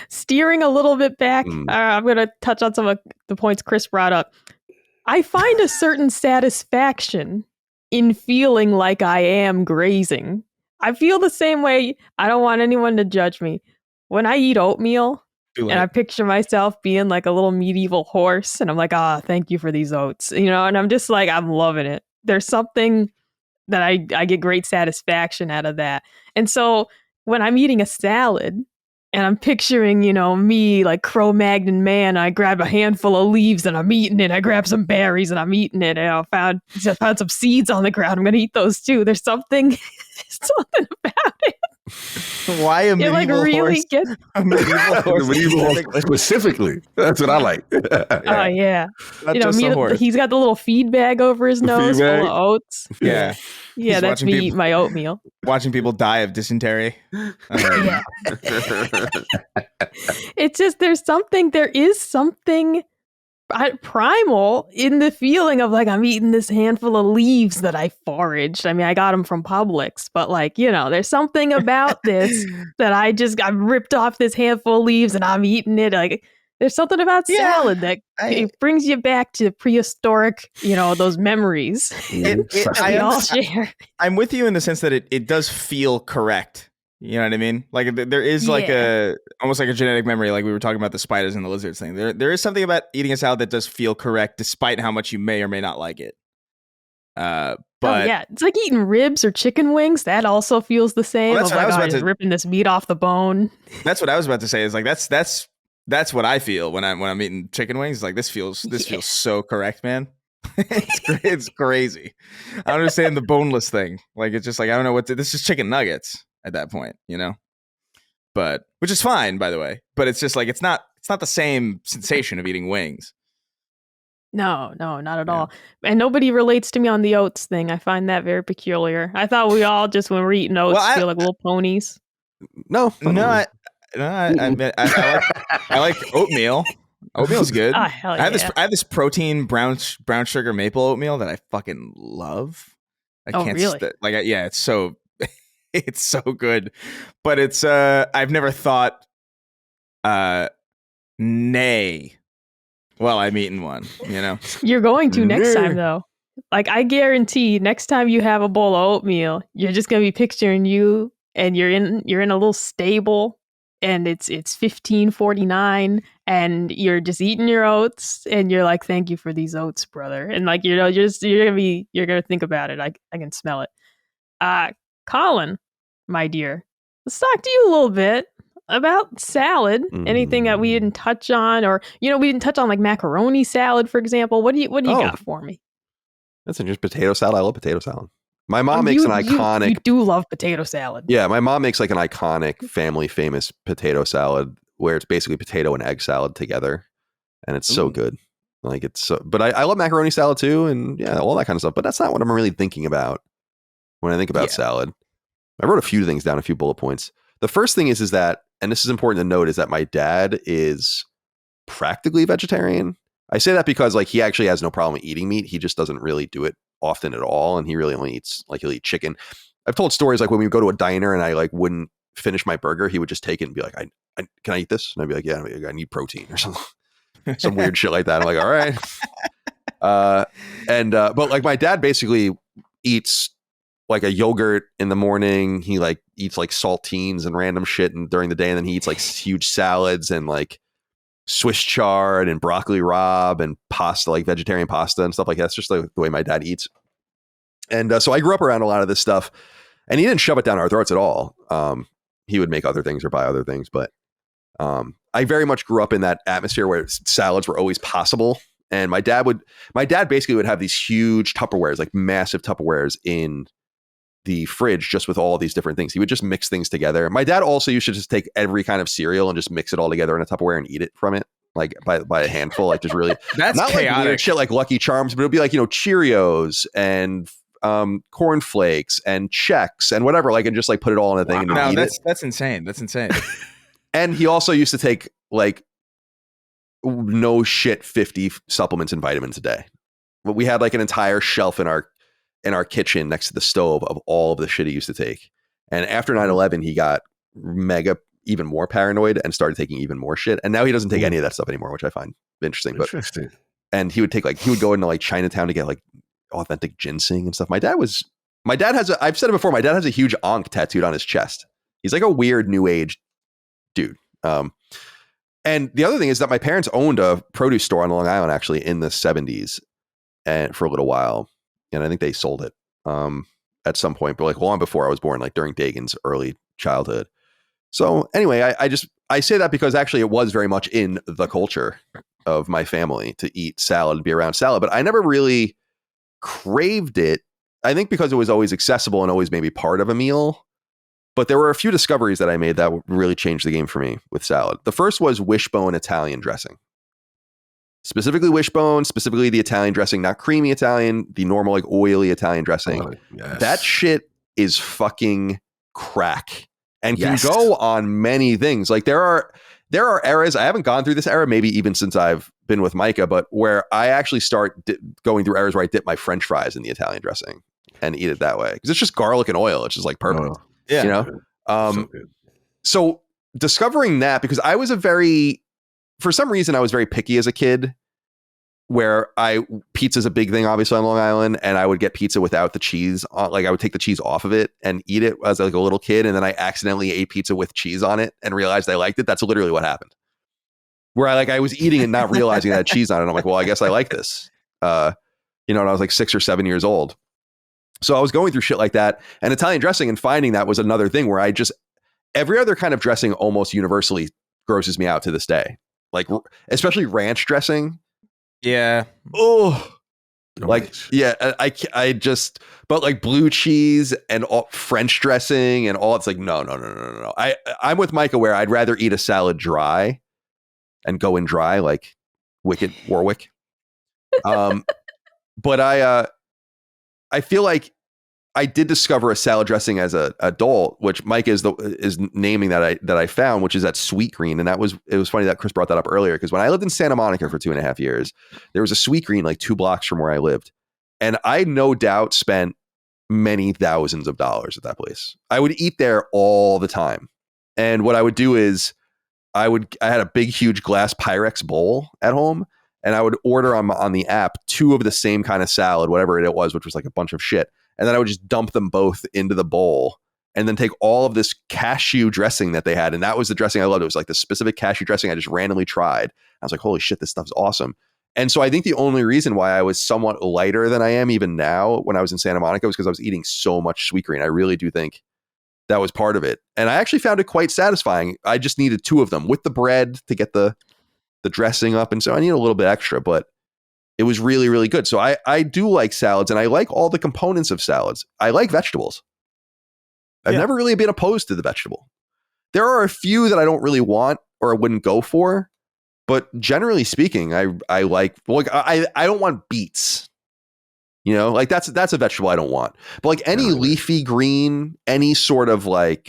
Steering a little bit back, I'm going to touch on some of the points Chris brought up. I find a certain satisfaction in feeling like I am grazing. I feel the same way. I don't want anyone to judge me. When I eat oatmeal, and I picture myself being like a little medieval horse, and I'm like, thank you for these oats, and I'm just like, I'm loving it. There's something that I get great satisfaction out of that. And so when I'm eating a salad and I'm picturing, me like Cro-Magnon man, I grab a handful of leaves and I'm eating it. I grab some berries and I'm eating it. And I found some seeds on the ground. I'm going to eat those too. There's something about it. Why a medieval horse? A medieval horse specifically. That's what I like. Oh yeah. Not just a horse. He's got the little feed bag over his nose full of oats. Yeah. Yeah, that's me eating my oatmeal. Watching people die of dysentery. Yeah. It's just there is something primal in the feeling of like I'm eating this handful of leaves that I foraged. I mean, I got them from Publix, but there's something about this that I ripped off this handful of leaves and I'm eating it. Like there's something about salad that it brings you back to prehistoric, those memories. We all share. I'm with you in the sense that it does feel correct. You know what I mean? Like there is like almost like a genetic memory, like we were talking about the spiders and the lizards thing. There is something about eating a salad that does feel correct, despite how much you may or may not like it. But it's like eating ribs or chicken wings. That also feels the same. Well, that's what I was about to ripping this meat off the bone. That's what I was about to say. Is like that's what I feel when I'm eating chicken wings. Like this feels so correct, man. It's crazy. I don't understand the boneless thing. Like it's just like I don't know what this is chicken nuggets. At that point, but which is fine, by the way. But it's just like it's not the same sensation of eating wings. No, not at all. And nobody relates to me on the oats thing. I find that very peculiar. I thought we all just when we're eating oats feel like little ponies. No. I like oatmeal. Oatmeal's good. Oh, hell yeah. I have this protein brown sugar maple oatmeal that I fucking love. I can't really? It's so. It's so good, but it's I've never thought nay while I'm eating one, You're going to next time though. Like I guarantee next time you have a bowl of oatmeal, you're just going to be picturing you and you're in a little stable and it's $15.49 and you're just eating your oats and you're like, thank you for these oats, brother. And like, you're going to think about it. I can smell it. Colin, my dear, let's talk to you a little bit about salad. Anything that we didn't touch on, or we didn't touch on like macaroni salad, for example. What do you got for me? That's just potato salad. I love potato salad. My mom makes an iconic. You do love potato salad. Yeah, my mom makes like an iconic family famous potato salad where it's basically potato and egg salad together, and it's so good. Like it's so. But I love macaroni salad too, and all that kind of stuff. But that's not what I'm really thinking about when I think about salad. I wrote a few things down, a few bullet points. The first thing is that, and this is important to note, is that my dad is practically vegetarian. I say that because like he actually has no problem eating meat. He just doesn't really do it often at all. And he really only eats, like he'll eat chicken. I've told stories like when we go to a diner and I like wouldn't finish my burger, he would just take it and be like, can I eat this? And I'd be like, yeah, I need protein or something. Some weird shit like that. I'm like, all right. But like my dad basically eats like a yogurt in the morning. He like eats like saltines and random shit and during the day. And then he eats like huge salads and like Swiss chard and broccoli rabe and pasta, like vegetarian pasta and stuff like that. That's just like the way my dad eats. And so I grew up around a lot of this stuff and he didn't shove it down our throats at all. He would make other things or buy other things, but I very much grew up in that atmosphere where salads were always possible. And my dad basically would have these huge Tupperwares, like massive Tupperwares in the fridge, just with all these different things. He would just mix things together. My dad also used to just take every kind of cereal and just mix it all together in a Tupperware and eat it from it, like by a handful, like just really. That's not chaotic. Like weird shit like Lucky Charms, but it'll be like, Cheerios and Corn Flakes and Chex and whatever, like, and just like put it all in a thing. Wow. And that's insane. That's insane. And he also used to take like no shit 50 supplements and vitamins a day. But we had like an entire shelf in our kitchen next to the stove of all of the shit he used to take. And after 9/11, he got even more paranoid and started taking even more shit. And now he doesn't take any of that stuff anymore, which I find interesting. And he would go into like Chinatown to get like authentic ginseng and stuff. I've said it before, my dad has a huge Ankh tattooed on his chest. He's like a weird new age dude. And the other thing is that my parents owned a produce store on Long Island actually in the 70s and for a little while. And I think they sold it at some point, but like long before I was born, like during Dagan's early childhood. So anyway, I say that because actually it was very much in the culture of my family to eat salad and be around salad, but I never really craved it. I think because it was always accessible and always maybe part of a meal. But there were a few discoveries that I made that really changed the game for me with salad. The first was wishbone Italian dressing. Specifically wishbone, specifically the Italian dressing, not creamy Italian, the normal like oily Italian dressing. Oh, yes. That shit is fucking crack and can go on many things. Like there are eras, I haven't gone through this era, maybe even since I've been with Micah, but where I actually start going through eras where I dip my French fries in the Italian dressing and eat it that way. Because it's just garlic and oil. It's just like perfect. Oh, yeah. You know? So discovering that, because I was for some reason, I was very picky as a kid, where pizza's a big thing, obviously, on Long Island, and I would get pizza without the cheese. Like I would take the cheese off of it and eat it as like a little kid, and then I accidentally ate pizza with cheese on it and realized I liked it. That's literally what happened. Where I was eating and not realizing that cheese on it. I'm like, well, I guess I like this. And I was like 6 or 7 years old. So I was going through shit like that, and Italian dressing and finding that was another thing where every other kind of dressing almost universally grosses me out to this day. Like, especially ranch dressing. Yeah. Oh, like, yeah, but like blue cheese and all French dressing and all, it's like, no. I'm with Micah where I'd rather eat a salad dry and go in dry, like Wicked Warwick. But I feel like I did discover a salad dressing as an adult, which Mike is naming that I found, which is that Sweet Green. And it was funny that Chris brought that up earlier, because when I lived in Santa Monica for 2.5 years, there was a Sweet Green like 2 blocks from where I lived. And I no doubt spent many thousands of dollars at that place. I would eat there all the time. And what I would do is I had a big, huge glass Pyrex bowl at home, and I would order on the app 2 of the same kind of salad, whatever it was, which was like a bunch of shit. And then I would just dump them both into the bowl and then take all of this cashew dressing that they had. And that was the dressing I loved. It was like the specific cashew dressing I just randomly tried. I was like, holy shit, this stuff's awesome. And so I think the only reason why I was somewhat lighter than I am even now when I was in Santa Monica was because I was eating so much Sweet Green. I really do think that was part of it. And I actually found it quite satisfying. I just needed 2 of them with the bread to get the dressing up. And so I need a little bit extra, but it was really, really good. So I do like salads, and I like all the components of salads. I like vegetables. I've never really been opposed to the vegetable. There are a few that I don't really want or I wouldn't go for, but generally speaking, I like I don't want beets. Like that's a vegetable I don't want. But like any leafy green, any sort of like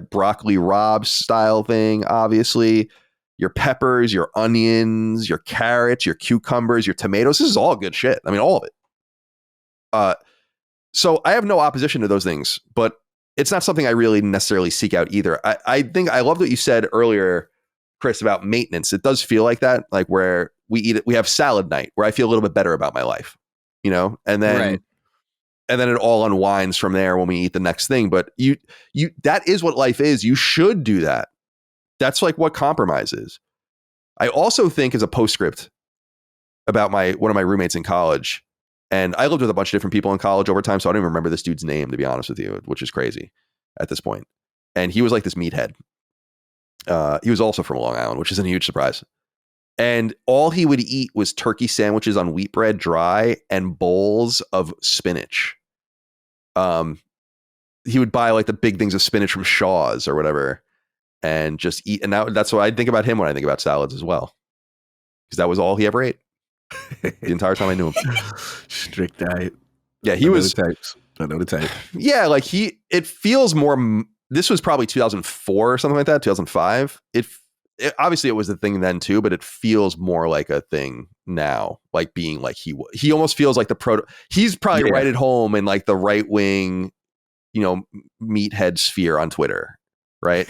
broccoli rabe style thing, obviously. Your peppers, your onions, your carrots, your cucumbers, your tomatoes. This is all good shit. I mean, all of it. So I have no opposition to those things, but it's not something I really necessarily seek out either. I think I loved what you said earlier, Chris, about maintenance. It does feel like that, like where we have salad night, where I feel a little bit better about my life, and then it all unwinds from there when we eat the next thing. But that is what life is. You should do that. That's like what compromise is. I also think, as a postscript about one of my roommates in college, and I lived with a bunch of different people in college over time, so I don't even remember this dude's name, to be honest with you, which is crazy at this point. And he was like this meathead. He was also from Long Island, which is a huge surprise. And all he would eat was turkey sandwiches on wheat bread dry and bowls of spinach. He would buy like the big things of spinach from Shaw's or whatever, and just eat. And that's what I think about him when I think about salads as well. Because that was all he ever ate the entire time I knew him. Strict diet. Yeah, he was. I know the type. Yeah, like it feels more. This was probably 2004 or something like that, 2005. obviously it was a thing then too, but it feels more like a thing now, like being like he almost feels like he's probably right at home in like the right wing, meathead sphere on Twitter. Right.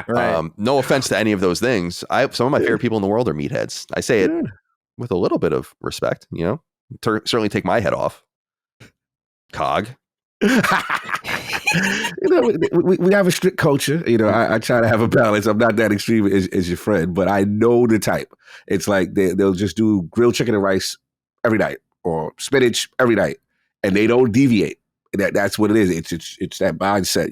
Right. No offense to any of those things. Some of my favorite people in the world are meatheads. I say it with a little bit of respect, certainly take my head off. Cog. We have a strict culture. I try to have a balance. I'm not that extreme as your friend, but I know the type. It's like they'll just do grilled chicken and rice every night or spinach every night, and they don't deviate. That's what it is. It's that mindset,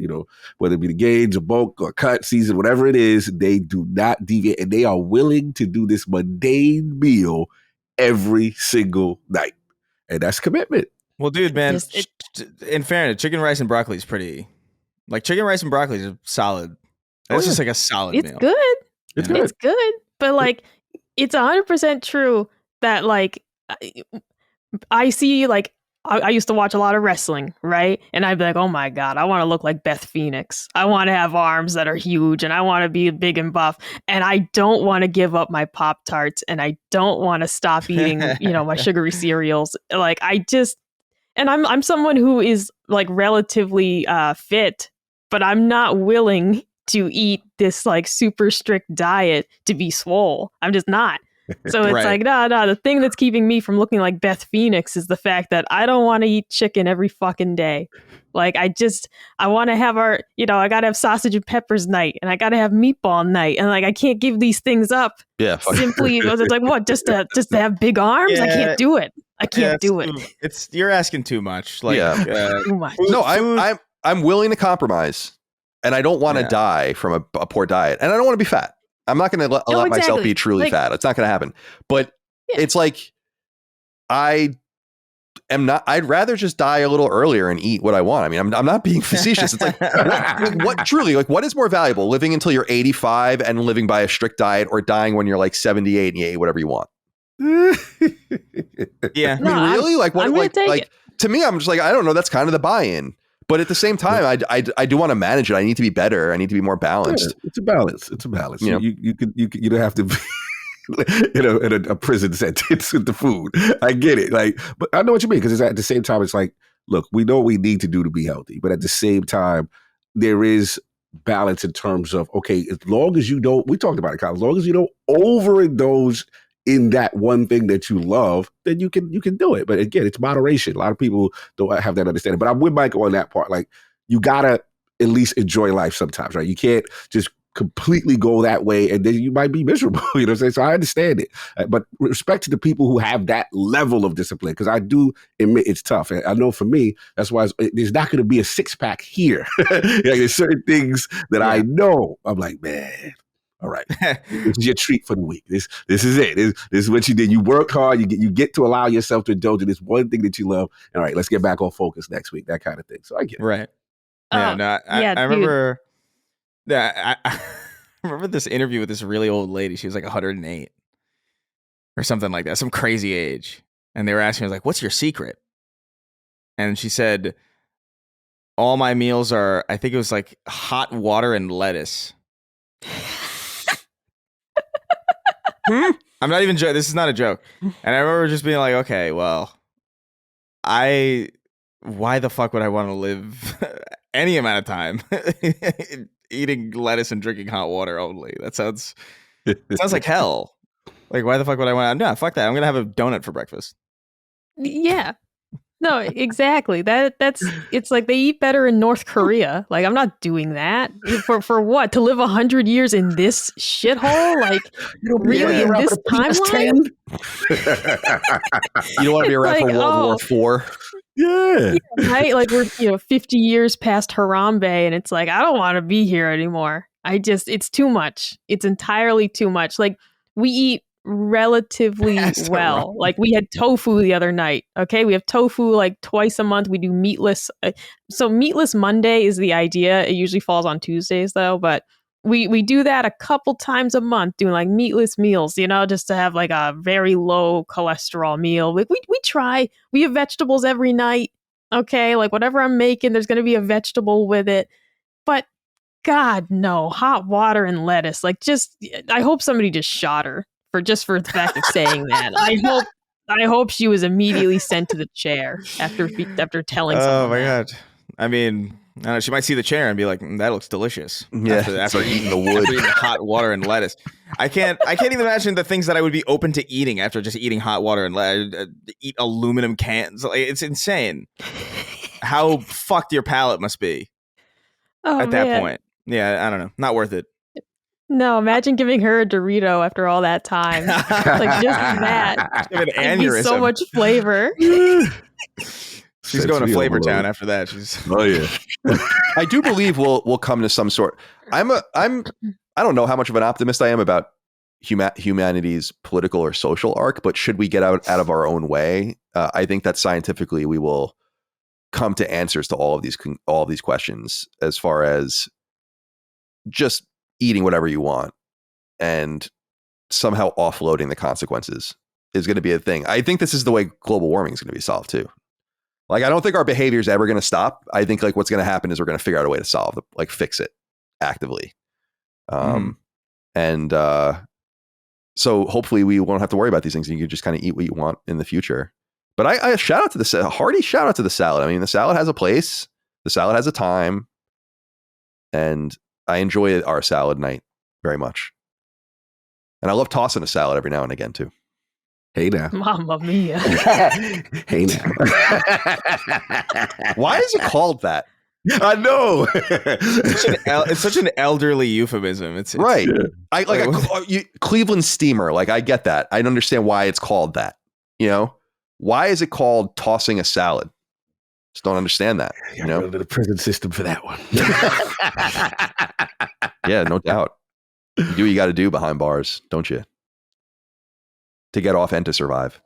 whether it be the gains or bulk or cut season, whatever it is, they do not deviate, and they are willing to do this mundane meal every single night, and that's commitment. Well, dude, man, in fairness, chicken, rice, and broccoli is pretty. Like chicken, rice, and broccoli is solid. It's just like a solid meal. Good. It's good. But like, it's 100% true that like I see like. I used to watch a lot of wrestling, right? And I'd be like, oh my God, I want to look like Beth Phoenix. I want to have arms that are huge and I want to be big and buff. And I don't want to give up my Pop-Tarts and I don't want to stop eating, my sugary cereals. Like and I'm someone who is like relatively fit, but I'm not willing to eat this like super strict diet to be swole. I'm just not. So it's like, no, the thing that's keeping me from looking like Beth Phoenix is the fact that I don't want to eat chicken every fucking day. Like, I want to have I got to have sausage and peppers night and I got to have meatball night. And like, I can't give these things up. Yeah. Simply, it's like, what, just to have big arms? Yeah. I can't do it. I can't do it. You're asking too much. Like, too much. No, I'm willing to compromise and I don't want to die from a poor diet and I don't want to be fat. I'm not going to let myself be truly fat. It's not going to happen. But it's like, I'd rather just die a little earlier and eat what I want. I mean, I'm not being facetious. It's like, what is more valuable, living until you're 85 and living by a strict diet or dying when you're like 78 and you ate whatever you want? Yeah. I mean, really? To me, I'm just like, I don't know. That's kind of the buy-in. But at the same time, I do want to manage it. I need to be better. I need to be more balanced. Yeah, it's a balance. You don't have to be in a prison sentence with the food. I get it. But I know what you mean, because at the same time, it's like, look, we know what we need to do to be healthy, but at the same time, there is balance in terms of, okay, as long as you don't, we talked about it, Colin, as long as you don't overindulge in that one thing that you love, then you can do it. But again, it's moderation. A lot of people don't have that understanding. But I'm with Michael on that part. Like, you gotta at least enjoy life sometimes, right? You can't just completely go that way and then you might be miserable. You know what I'm saying? So I understand it. But respect to the people who have that level of discipline, because I do admit it's tough. And I know for me, that's why there's not going to be a six-pack here. There's certain things that I know. I'm like, man, all right, this is your treat for the week. This is it. This is what you did. You worked hard. You get to allow yourself to indulge in this one thing that you love. All right, let's get back on focus next week. That kind of thing. So I get it. Right. Yeah. I remember. Yeah, I remember this interview with this really old lady. She was like 108 or something like that, some crazy age. And they were asking her, like, "What's your secret?" And she said, "All my meals are, I think it was like hot water and lettuce." I'm not even joking. This is not a joke. And I remember just being like, okay, well, why the fuck would I want to live any amount of time eating lettuce and drinking hot water only? That sounds like hell. Like, why the fuck would I want to? No, fuck that. I'm going to have a donut for breakfast. Yeah. No, exactly. It's like they eat better in North Korea. Like, I'm not doing that for what? To live 100 years in this shithole? Like, really in this timeline? You don't want to be around for World War IV. Yeah. Right. Like, we're 50 years past Harambe, and it's like, I don't want to be here anymore. It's too much. It's entirely too much. Like, we eat relatively well. Like, we had tofu the other night. Okay, we have tofu like twice a month. We do meatless. So meatless Monday is the idea. It usually falls on Tuesdays though, but we do that a couple times a month, doing like meatless meals, just to have like a very low cholesterol meal. We try. We have vegetables every night. Okay, like whatever I'm making, there's going to be a vegetable with it. But God, no. Hot water and lettuce. Like, I hope somebody just shot her for the fact of saying that. I hope she was immediately sent to the chair after telling someone. Oh my God. I mean, I don't know, she might see the chair and be like, that looks delicious. Yeah, after eating the wood, after eating hot water and lettuce. I can't even imagine the things that I would be open to eating after just eating hot water and lettuce. Eat aluminum cans. It's insane how fucked your palate must be at that point. Yeah, I don't know. Not worth it. No, imagine giving her a Dorito after all that time. Like, just that. It'd be so much flavor. She's going to Flavor Town after that. Oh yeah. I do believe we'll come to some sort. I don't know how much of an optimist I am about humanity's political or social arc, but should we get out of our own way, I think that scientifically we will come to answers to all of these questions, as far as just eating whatever you want and somehow offloading the consequences is going to be a thing. I think this is the way global warming is going to be solved too. Like, I don't think our behavior is ever going to stop. I think like what's going to happen is we're going to figure out a way to fix it actively. And so hopefully we won't have to worry about these things, and you can just kind of eat what you want in the future. But I shout out to a hearty shout out to the salad. I mean, the salad has a place, the salad has a time, and I enjoy our salad night very much. And I love tossing a salad every now and again too. Hey now. Mamma mia. Hey now. Why is it called that? I know. It's such an elderly euphemism. It's right. Cleveland steamer. Like, I get that. I understand why it's called that. You know, why is it called tossing a salad? Just don't understand that. You know, the prison system for that one. Yeah, no doubt. You do what you got to do behind bars, don't you? To get off and to survive.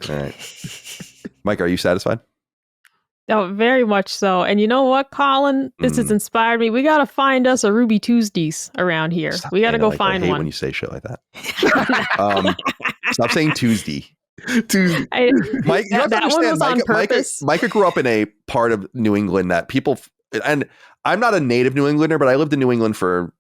All right. Mike, are you satisfied? Oh, very much so. And you know what, Colin? This has inspired me. We got to find us a Ruby Tuesdays around here. We got to go find I hate one. when you say shit like that. Stop saying Tuesday. Tuesday. Mike, you have to understand, Micah grew up in a part of New England that people, and I'm not a native New Englander, but I lived in New England for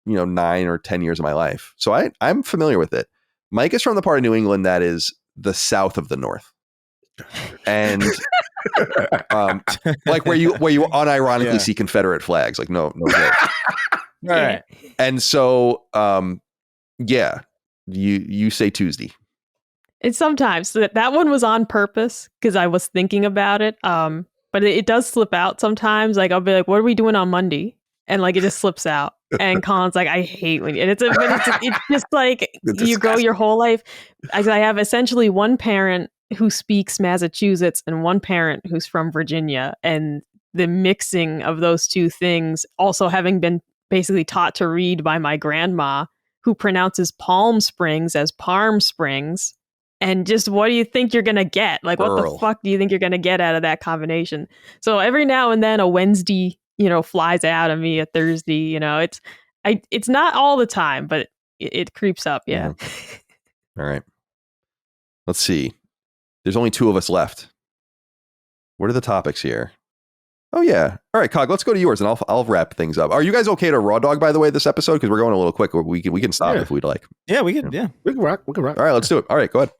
9 or 10 years of my life. So I'm familiar with it. Mike is from the part of New England that is the south of the North. And like where you unironically see Confederate flags, like no joke. All right. And so you say Tuesday. And sometimes that one was on purpose because I was thinking about it. But it does slip out sometimes. Like, I'll be like, what are we doing on Monday? And like, it just slips out. And Colin's like, I hate when it's just like you grow your whole life. I have essentially one parent who speaks Massachusetts and one parent who's from Virginia. And the mixing of those two things, also having been basically taught to read by my grandma, who pronounces Palm Springs as Parm Springs. And just, what do you think you're going to get? Like, what the fuck do you think you're going to get out of that combination? So every now and then a Wednesday, flies out of me, a Thursday, it's not all the time, but it creeps up. Yeah. All right. Let's see. There's only 2 of us left. What are the topics here? Oh yeah. All right, Cog, let's go to yours and I'll wrap things up. Are you guys okay to raw dog, by the way, this episode? Because we're going a little quick. We can stop if we'd like. Yeah, we can. Yeah. We can rock. All right, let's do it. All right, go ahead.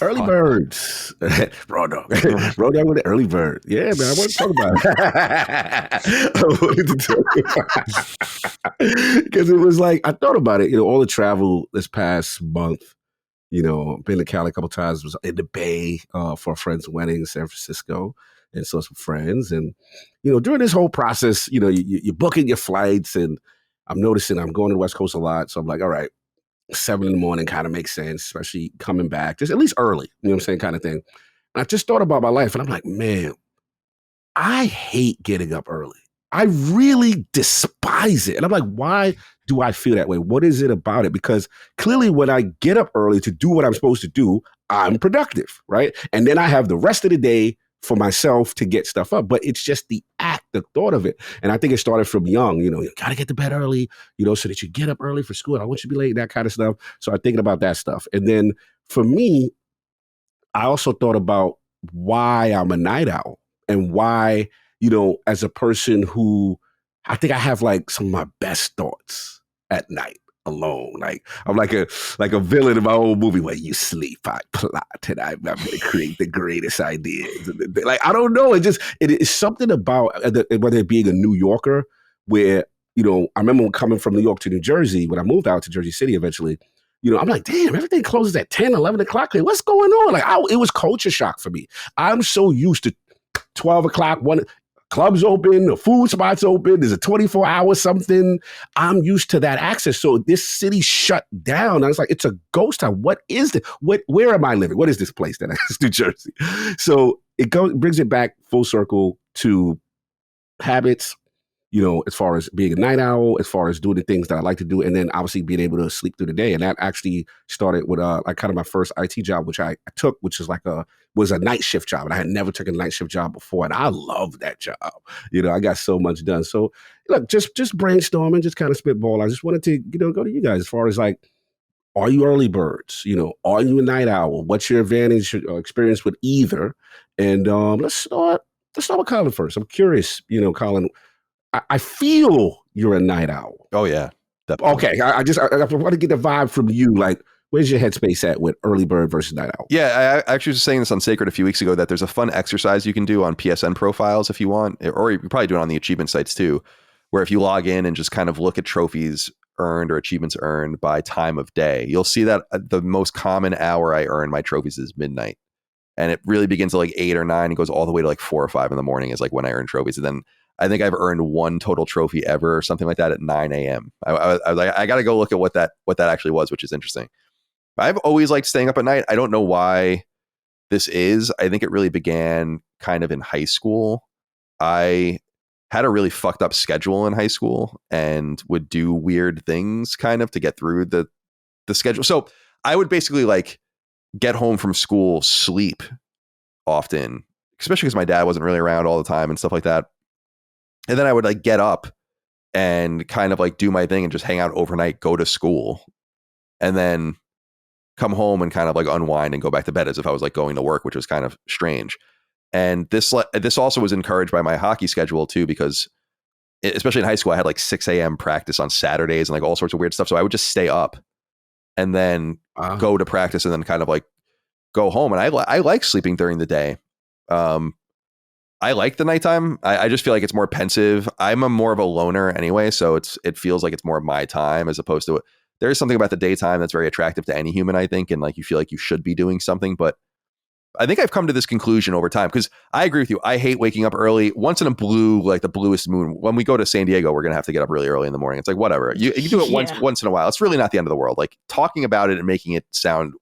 Early birds. Raw dog. Raw dog with the early bird. Yeah, man. I want to talk about it. Because it was like, I thought about it, all the travel this past month, been to Cali a couple times, was in the Bay for a friend's wedding in San Francisco, and saw some friends. And, during this whole process, you're booking your flights, and I'm noticing I'm going to the West Coast a lot. So I'm like, all right, 7 a.m. kind of makes sense, especially coming back, just at least early, you know what I'm saying, kind of thing. And I just thought about my life, and I'm like, man, I hate getting up early. I really despise it. And I'm like, why do I feel that way? What is it about it? Because clearly when I get up early to do what I'm supposed to do, I'm productive, right? And then I have the rest of the day for myself to get stuff up. But it's just the act, the thought of it. And I think it started from young, you got to get to bed early, so that you get up early for school. I want you to be late, that kind of stuff. So I'm thinking about that stuff. And then for me, I also thought about why I'm a night owl and why, as a person who I think I have like some of my best thoughts at night alone. Like I'm like a villain in my own movie where you sleep, I plot, and I'm going to create the greatest ideas. Like I don't know, it is something about whether it being a New Yorker where, you know, I remember coming from New York to New Jersey when I moved out to Jersey City eventually. You know, I'm like, damn, everything closes at 10, 11 o'clock. Like, what's going on? Like, it was culture shock for me. I'm so used to 12 o'clock, one clubs open, the food spots open, there's a 24-hour something. I'm used to that access. So this city shut down. I was like, it's a ghost town. What is this? Where am I living? What is this place that is New Jersey? So it brings it back full circle to habits, you know, as far as being a night owl, as far as doing the things that I like to do, and then obviously being able to sleep through the day. And that actually started with like kind of my first IT job, which I took, which is was a night shift job. And I had never taken a night shift job before. And I love that job. You know, I got so much done. So look, just brainstorming, just kind of spitball. I just wanted to, you know, go to you guys as far as like, are you early birds? You know, are you a night owl? What's your advantage or experience with either? And let's start with Colin first. I'm curious, you know, Colin, I feel you're a night owl. Oh, yeah. Definitely. Okay. I want to get the vibe from you. Like, where's your headspace at with early bird versus night owl? Yeah, I actually was saying this on Sacred a few weeks ago that there's a fun exercise you can do on PSN profiles if you want, or you can probably do it on the achievement sites too, where if you log in and just kind of look at trophies earned or achievements earned by time of day, you'll see that the most common hour I earn my trophies is midnight. And it really begins at like 8 or 9 and goes all the way to like 4 or 5 in the morning is like when I earn trophies. And then I think I've earned one total trophy ever or something like that at 9 a.m. I was like, I got to go look at what that actually was, which is interesting. I've always liked staying up at night. I don't know why this is. I think it really began kind of in high school. I had a really fucked up schedule in high school and would do weird things kind of to get through the schedule. So I would basically like get home from school, sleep often, especially because my dad wasn't really around all the time and stuff like that. And then I would like get up and kind of like do my thing and just hang out overnight, go to school, and then come home and kind of like unwind and go back to bed as if I was like going to work, which was kind of strange. And this also was encouraged by my hockey schedule too, because especially in high school, I had like 6 a.m. practice on Saturdays and like all sorts of weird stuff. So I would just stay up and then go to practice and then kind of like go home. And I like sleeping during the day. I like the nighttime. I just feel like it's more pensive. I'm more of a loner anyway, so it feels like it's more of my time as opposed to there is something about the daytime that's very attractive to any human, I think, and like you feel like you should be doing something. But I think I've come to this conclusion over time because I agree with you. I hate waking up early. Once in a blue, like the bluest moon. When we go to San Diego, we're gonna have to get up really early in the morning. It's like whatever. You do it once in a while. It's really not the end of the world. Like talking about it and making it sound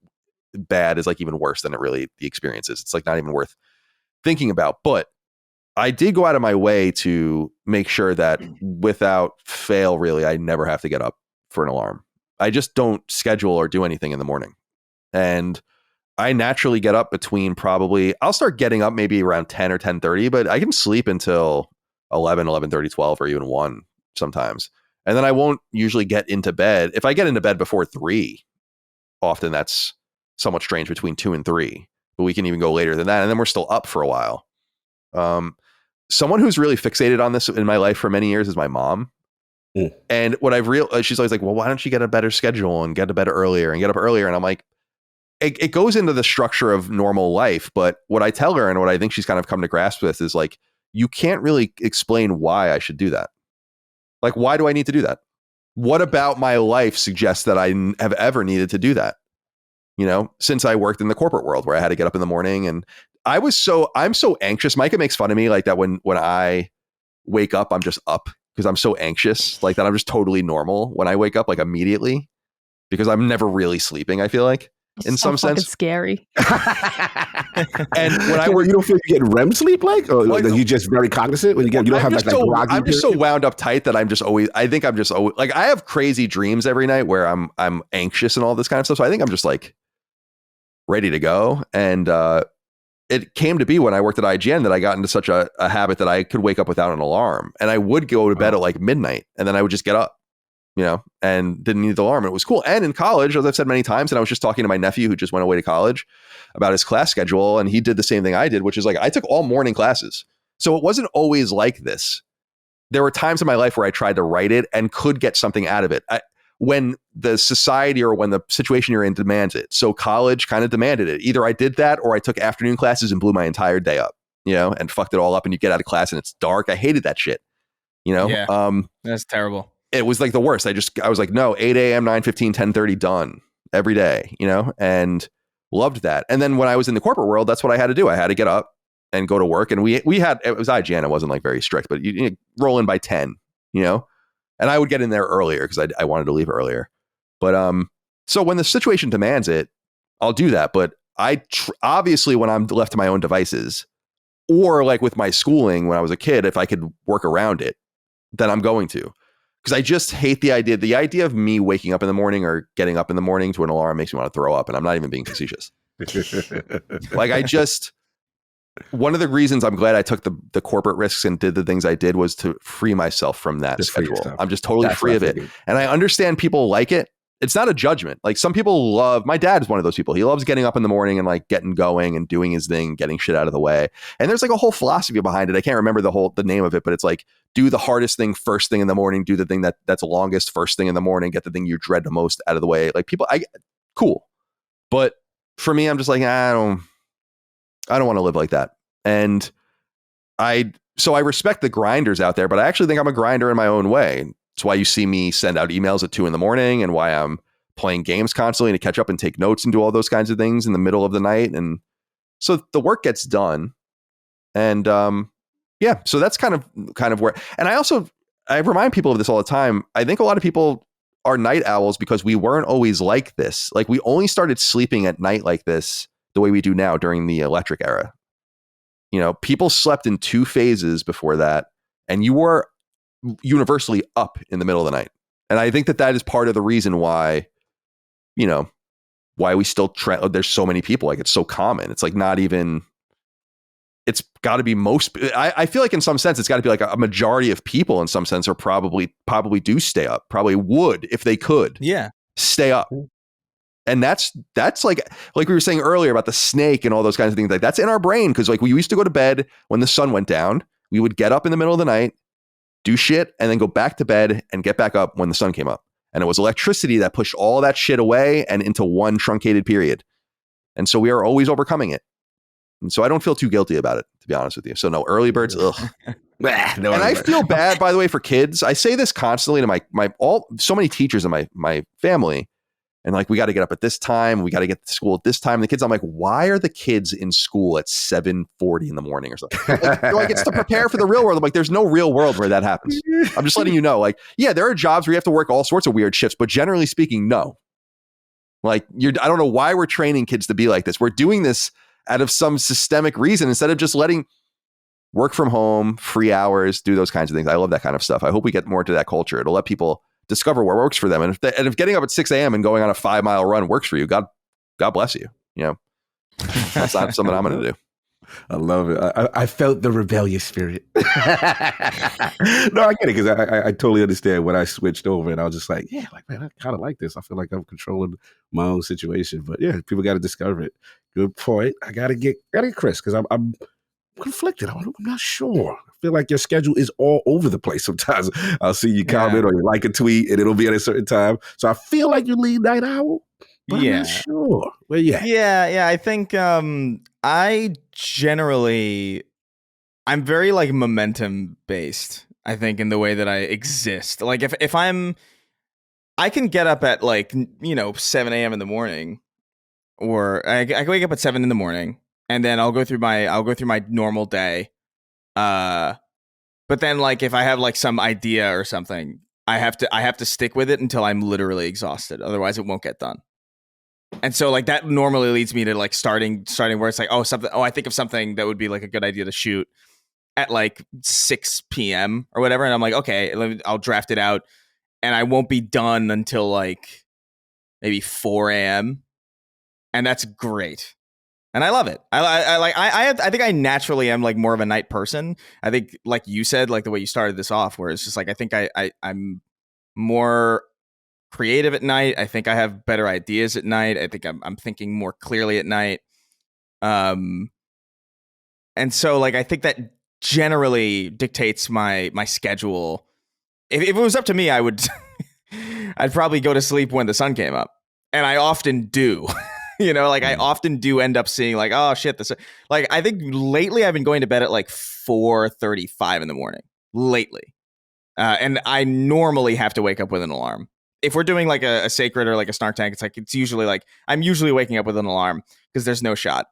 bad is like even worse than it really the experience is. It's like not even worth thinking about. But I did go out of my way to make sure that without fail, really, I never have to get up for an alarm. I just don't schedule or do anything in the morning. And I naturally get up between I'll start getting up maybe around 10 or 10:30, but I can sleep until 11, 11:30, 12, or even 1 sometimes. And then I won't usually get into bed. If I get into bed before 3, often that's somewhat strange between 2 and 3, but we can even go later than that. And then we're still up for a while. Someone who's really fixated on this in my life for many years is my mom. Mm. And what I've realized, she's always like, well, why don't you get a better schedule and get to bed earlier and get up earlier? And I'm like, it goes into the structure of normal life. But what I tell her and what I think she's kind of come to grasp with is like, you can't really explain why I should do that. Like, why do I need to do that? What about my life suggests that I have ever needed to do that? You know, since I worked in the corporate world where I had to get up in the morning and I'm so anxious. Micah makes fun of me like that when I wake up, I'm just up because I'm so anxious like that. I'm just totally normal when I wake up like immediately because I'm never really sleeping. I feel like in some sense scary. And when you don't feel you get REM sleep or you just very cognizant when you don't have like groggy I'm just so wound up tight that I'm just always like I have crazy dreams every night where I'm anxious and all this kind of stuff. So I think I'm just like ready to go. And it came to be when I worked at IGN that I got into such a habit that I could wake up without an alarm, and I would go to bed at like midnight, and then I would just get up, you know, and didn't need the alarm. And it was cool. And in college, as I've said many times, and I was just talking to my nephew who just went away to college about his class schedule, and he did the same thing I did, which is like I took all morning classes. So it wasn't always like this. there were times in my life where I tried to write it and could get something out of it. When the society or when the situation you're in demands it. So college kind of demanded it. Either I did that or I took afternoon classes and blew my entire day up, and fucked it all up, and you get out of class and it's dark. I hated that shit, Yeah, that's terrible. It was like the worst. I was like, no, 8 a.m., 9:15, 10:30 done every day, and loved that. And then when I was in the corporate world, that's what I had to do. I had to get up and go to work. And we had, it was IGN. It wasn't like very strict, but you roll in by 10, and I would get in there earlier because I wanted to leave earlier. But so when the situation demands it, I'll do that. But obviously when I'm left to my own devices, or like with my schooling when I was a kid, if I could work around it, then I'm going to. Because I just hate the idea of me waking up in the morning or getting up in the morning to an alarm makes me want to throw up. And I'm not even being facetious. One of the reasons I'm glad I took the corporate risks and did the things I did was to free myself from that schedule. I'm just totally free of it. And I understand people like it. It's not a judgment. Like some people my dad is one of those people. He loves getting up in the morning and like getting going and doing his thing, getting shit out of the way. And there's like a whole philosophy behind it. I can't remember the name of it, but it's like, do the hardest thing first thing in the morning, do the thing that's longest first thing in the morning, get the thing you dread the most out of the way. Like cool. But for me, I'm just like, I don't want to live like that. And so I respect the grinders out there, but I actually think I'm a grinder in my own way. It's why you see me send out emails at 2 a.m. and why I'm playing games constantly to catch up and take notes and do all those kinds of things in the middle of the night. And so the work gets done. And so that's kind of where, and I remind people of this all the time. I think a lot of people are night owls because we weren't always like this. Like we only started sleeping at night like this the way we do now during the electric era. People slept in 2 phases before that, and you were universally up in the middle of the night. And I think that is part of the reason why, why we still there's so many people, like it's so common. It's like not even, it's got to be I feel like in some sense, it's got to be like a majority of people in some sense are probably do stay up, probably would if they could stay up. And that's like we were saying earlier about the snake and all those kinds of things. Like that's in our brain. Cause like we used to go to bed when the sun went down, we would get up in the middle of the night, do shit, and then go back to bed and get back up when the sun came up. And it was electricity that pushed all that shit away and into one truncated period. And so we are always overcoming it. And so I don't feel too guilty about it, to be honest with you. So no early birds. Ugh. And I feel bad, by the way, for kids. I say this constantly to so many teachers in my family. And like, we got to get up at this time. We got to get to school at this time. And the kids, I'm like, why are the kids in school at 7:40 in the morning or something? Like it's to prepare for the real world. I'm like, there's no real world where that happens. I'm just letting you know, like, yeah, there are jobs where you have to work all sorts of weird shifts, but generally speaking, no. Like I don't know why we're training kids to be like this. We're doing this out of some systemic reason instead of just letting work from home, free hours, do those kinds of things. I love that kind of stuff. I hope we get more to that culture. It'll let people discover what works for them. And if getting up at 6 a.m. and going on a 5-mile run works for you, God bless you. That's not something I'm going to do. I love it. I felt the rebellious spirit. No, I get it because I totally understand when I switched over and I was just like, yeah, like, man, I kind of like this. I feel like I'm controlling my own situation. But yeah, people got to discover it. Good point. I got to get Chris because I'm conflicted. I'm not sure. I feel like your schedule is all over the place sometimes. I'll see you comment or you like a tweet and it'll be at a certain time. So I feel like you lead night owl, but I'm not sure. Where you at? Yeah. I think I'm very like momentum based, I think, in the way that I exist. Like if I can get up at like, 7 a.m. in the morning, or I can wake up at 7 in the morning. And then I'll go through my normal day. But then like if I have like some idea or something, I have to stick with it until I'm literally exhausted. Otherwise it won't get done. And so like that normally leads me to like starting where it's like, I think of something that would be like a good idea to shoot at like 6 p.m. or whatever. And I'm like, okay, I'll draft it out and I won't be done until like maybe 4 a.m. And that's great. And I love it. I think I naturally am like more of a night person. I think like you said, like the way you started this off, where it's just like, I think I'm more creative at night. I think I have better ideas at night. I think I'm thinking more clearly at night. And so like, I think that generally dictates my schedule. If it was up to me, I would I'd probably go to sleep when the sun came up, and I often do. I often do end up seeing like, oh shit, this. Like I think lately I've been going to bed at like 4:35 in the morning lately, and I normally have to wake up with an alarm. If we're doing like a sacred or like a snark tank, it's usually like I'm usually waking up with an alarm because there's no shot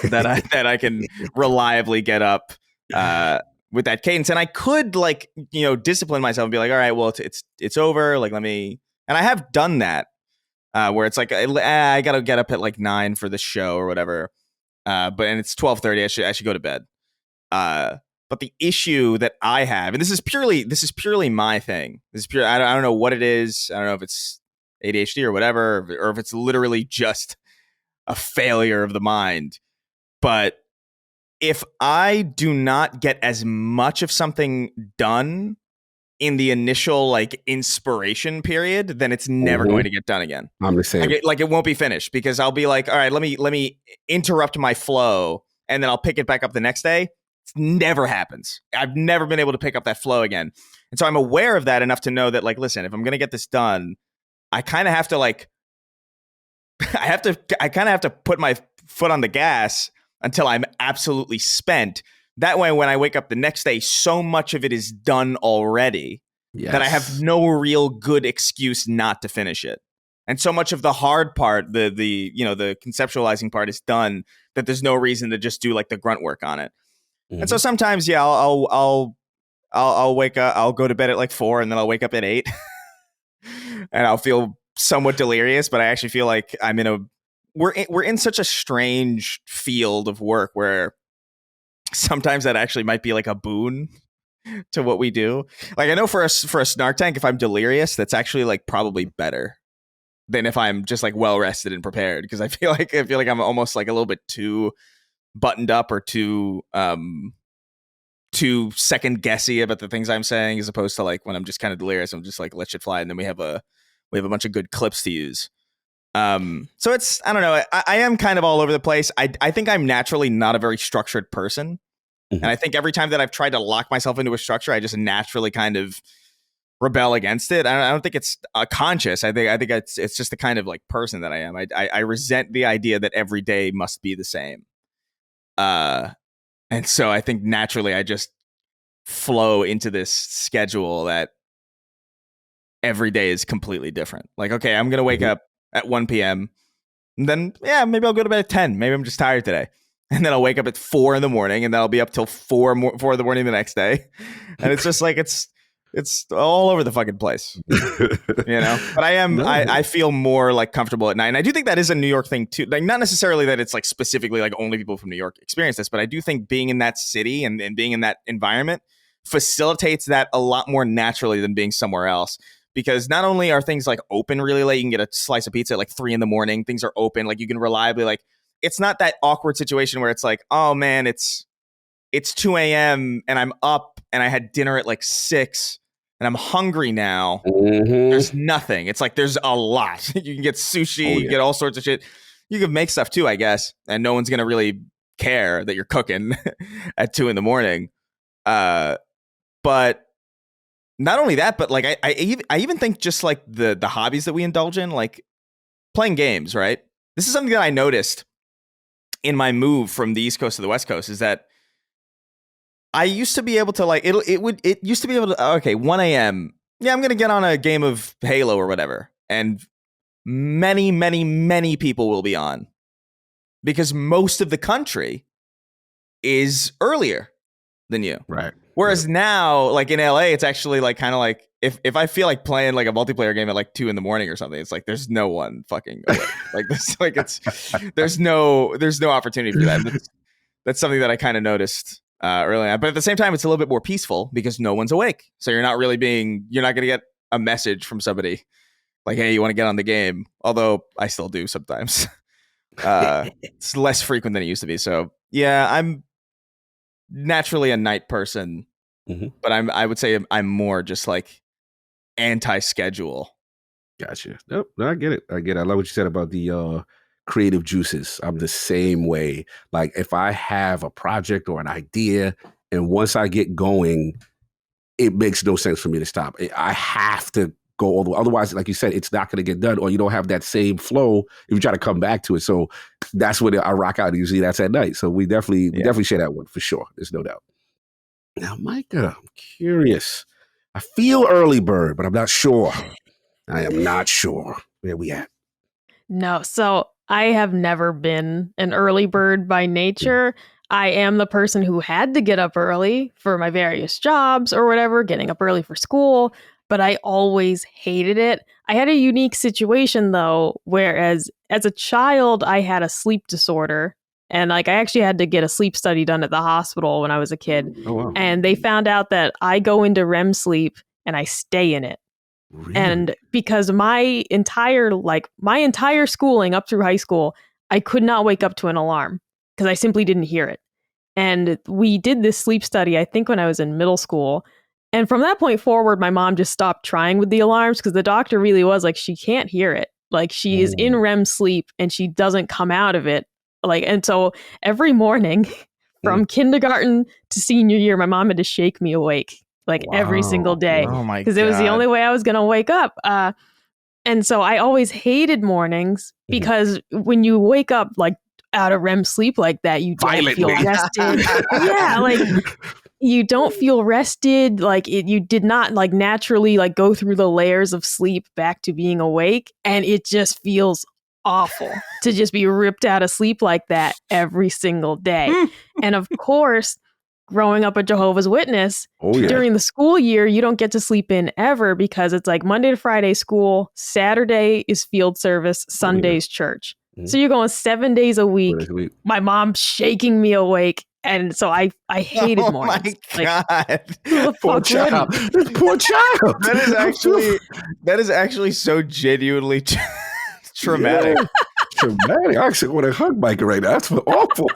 that I can reliably get up with that cadence. And I could discipline myself and be like, all right, well it's over. Like let me, and I have done that where it's like I gotta get up at like 9 for the show or whatever. And it's 12:30. I should go to bed. But the issue that I have, and this is purely my thing. This is pure. I don't know what it is. I don't know if it's ADHD or whatever, or if it's literally just a failure of the mind. But if I do not get as much of something done in the initial like inspiration period, then it's never going to get done again. I'm the same. Like it won't be finished because I'll be like, all right, let me interrupt my flow, and then I'll pick it back up the next day. It never happens. I've never been able to pick up that flow again. And so I'm aware of that enough to know that, like, listen, if I'm going to get this done, I kind of have to like, I kind of have to put my foot on the gas until I'm absolutely spent. That way, when I wake up the next day, so much of it is done already that I have no real good excuse not to finish it. And so much of the hard part, the conceptualizing part is done that there's no reason to just do like the grunt work on it. Mm-hmm. And so sometimes, I'll wake up, I'll go to bed at like 4 and then I'll wake up at 8 and I'll feel somewhat delirious, but I actually feel like we're in such a strange field of work where sometimes that actually might be like a boon to what we do. Like I know for a snark tank, if I'm delirious, that's actually like probably better than if I'm just like well rested and prepared, because I feel like I'm almost like a little bit too buttoned up or too second guessy about the things I'm saying, as opposed to like when I'm just kind of delirious, I'm just like let shit fly, and then we have a bunch of good clips to use. So it's, I don't know, I am kind of all over the place. I think I'm naturally not a very structured person. Mm-hmm. And I think every time that I've tried to lock myself into a structure, I just naturally kind of rebel against it. I don't think it's conscious. I think it's just the kind of like person that I am. I resent the idea that every day must be the same. And so I think naturally I just flow into this schedule that every day is completely different. Like, okay, I'm going to wake up at 1 p.m. and then, maybe I'll go to bed at 10. Maybe I'm just tired today. And then I'll wake up at 4 in the morning, and then I'll be up till 4 in the morning the next day. And it's just like, it's all over the fucking place, But I feel more like comfortable at night. And I do think that is a New York thing too. Like, not necessarily that it's like specifically like only people from New York experience this, but I do think being in that city and being in that environment facilitates that a lot more naturally than being somewhere else. Because not only are things like open really late, you can get a slice of pizza at like 3 in the morning. Things are open. Like you can reliably, like, it's not that awkward situation where it's like, oh man, it's 2 a.m. and I'm up and I had dinner at like 6 and I'm hungry now. Mm-hmm. There's nothing. It's like, there's a lot. You can get sushi, you can get all sorts of shit. You can make stuff too, I guess. And no one's going to really care that you're cooking at 2 in the morning. But not only that, but like I even think just like the hobbies that we indulge in, like playing games, right? This is something that I noticed in my move from the East Coast to the West Coast, is that I used to be able to like it used to be able to, okay, 1 a.m. Yeah, I'm gonna get on a game of Halo or whatever, and many, many, many people will be on because most of the country is earlier than you, right? Whereas now, like in LA, it's actually like kind of like if I feel like playing like a multiplayer game at like 2 in the morning or something, it's like there's no one fucking awake. Like this, like there's no opportunity for that. That's something that I kind of noticed early on. But at the same time, it's a little bit more peaceful because no one's awake. So you're not going to get a message from somebody like, hey, you want to get on the game? Although I still do sometimes. It's less frequent than it used to be. So yeah, I'm naturally a night person, but I would say I'm more just like anti-schedule. Gotcha. Nope, I get it. I love what you said about the creative juices. I'm the same way. Like if I have a project or an idea And once I get going, it makes no sense for me to stop. I have to go all the way. Otherwise, like you said, it's not going to get done, or you don't have that same flow if you try to come back to it. So that's when I rock out. Usually that's at night. So we definitely share that one for sure. There's no doubt. Now, Micah, I'm curious. I feel early bird, but I'm not sure. I am not sure. Where we at? No, so I have never been an early bird by nature. I am the person who had to get up early for my various jobs or whatever, getting up early for school, but I always hated it. I had a unique situation though, whereas as a child, I had a sleep disorder. And like I actually had to get a sleep study done at the hospital when I was a kid. Oh, wow. And they found out that I go into REM sleep and I stay in it. Really? And because my entire schooling up through high school, I could not wake up to an alarm because I simply didn't hear it. And we did this sleep study, I think when I was in middle school. And from that point forward, my mom just stopped trying with the alarms because the doctor really was like, she can't hear it. Like she is in REM sleep and she doesn't come out of it. Like, and so every morning from kindergarten to senior year, my mom had to shake me awake like every single day. Oh my God. Because it was the only way I was going to wake up. And so I always hated mornings because when you wake up like out of REM sleep like that, you don't feel rested. Yeah, like you don't feel rested. Like you did not like naturally like go through the layers of sleep back to being awake. And it just feels awful to just be ripped out of sleep like that every single day. And of course, growing up a Jehovah's Witness, during the school year, you don't get to sleep in ever because it's like Monday to Friday school, Saturday is field service, Sunday's church. So you're going 7 days a week. My mom's shaking me awake. And so I hated mornings. Oh my God. Poor child. Poor child. That is actually so genuinely traumatic. Yeah. Traumatic. I actually want to hug Micah right now. That's awful.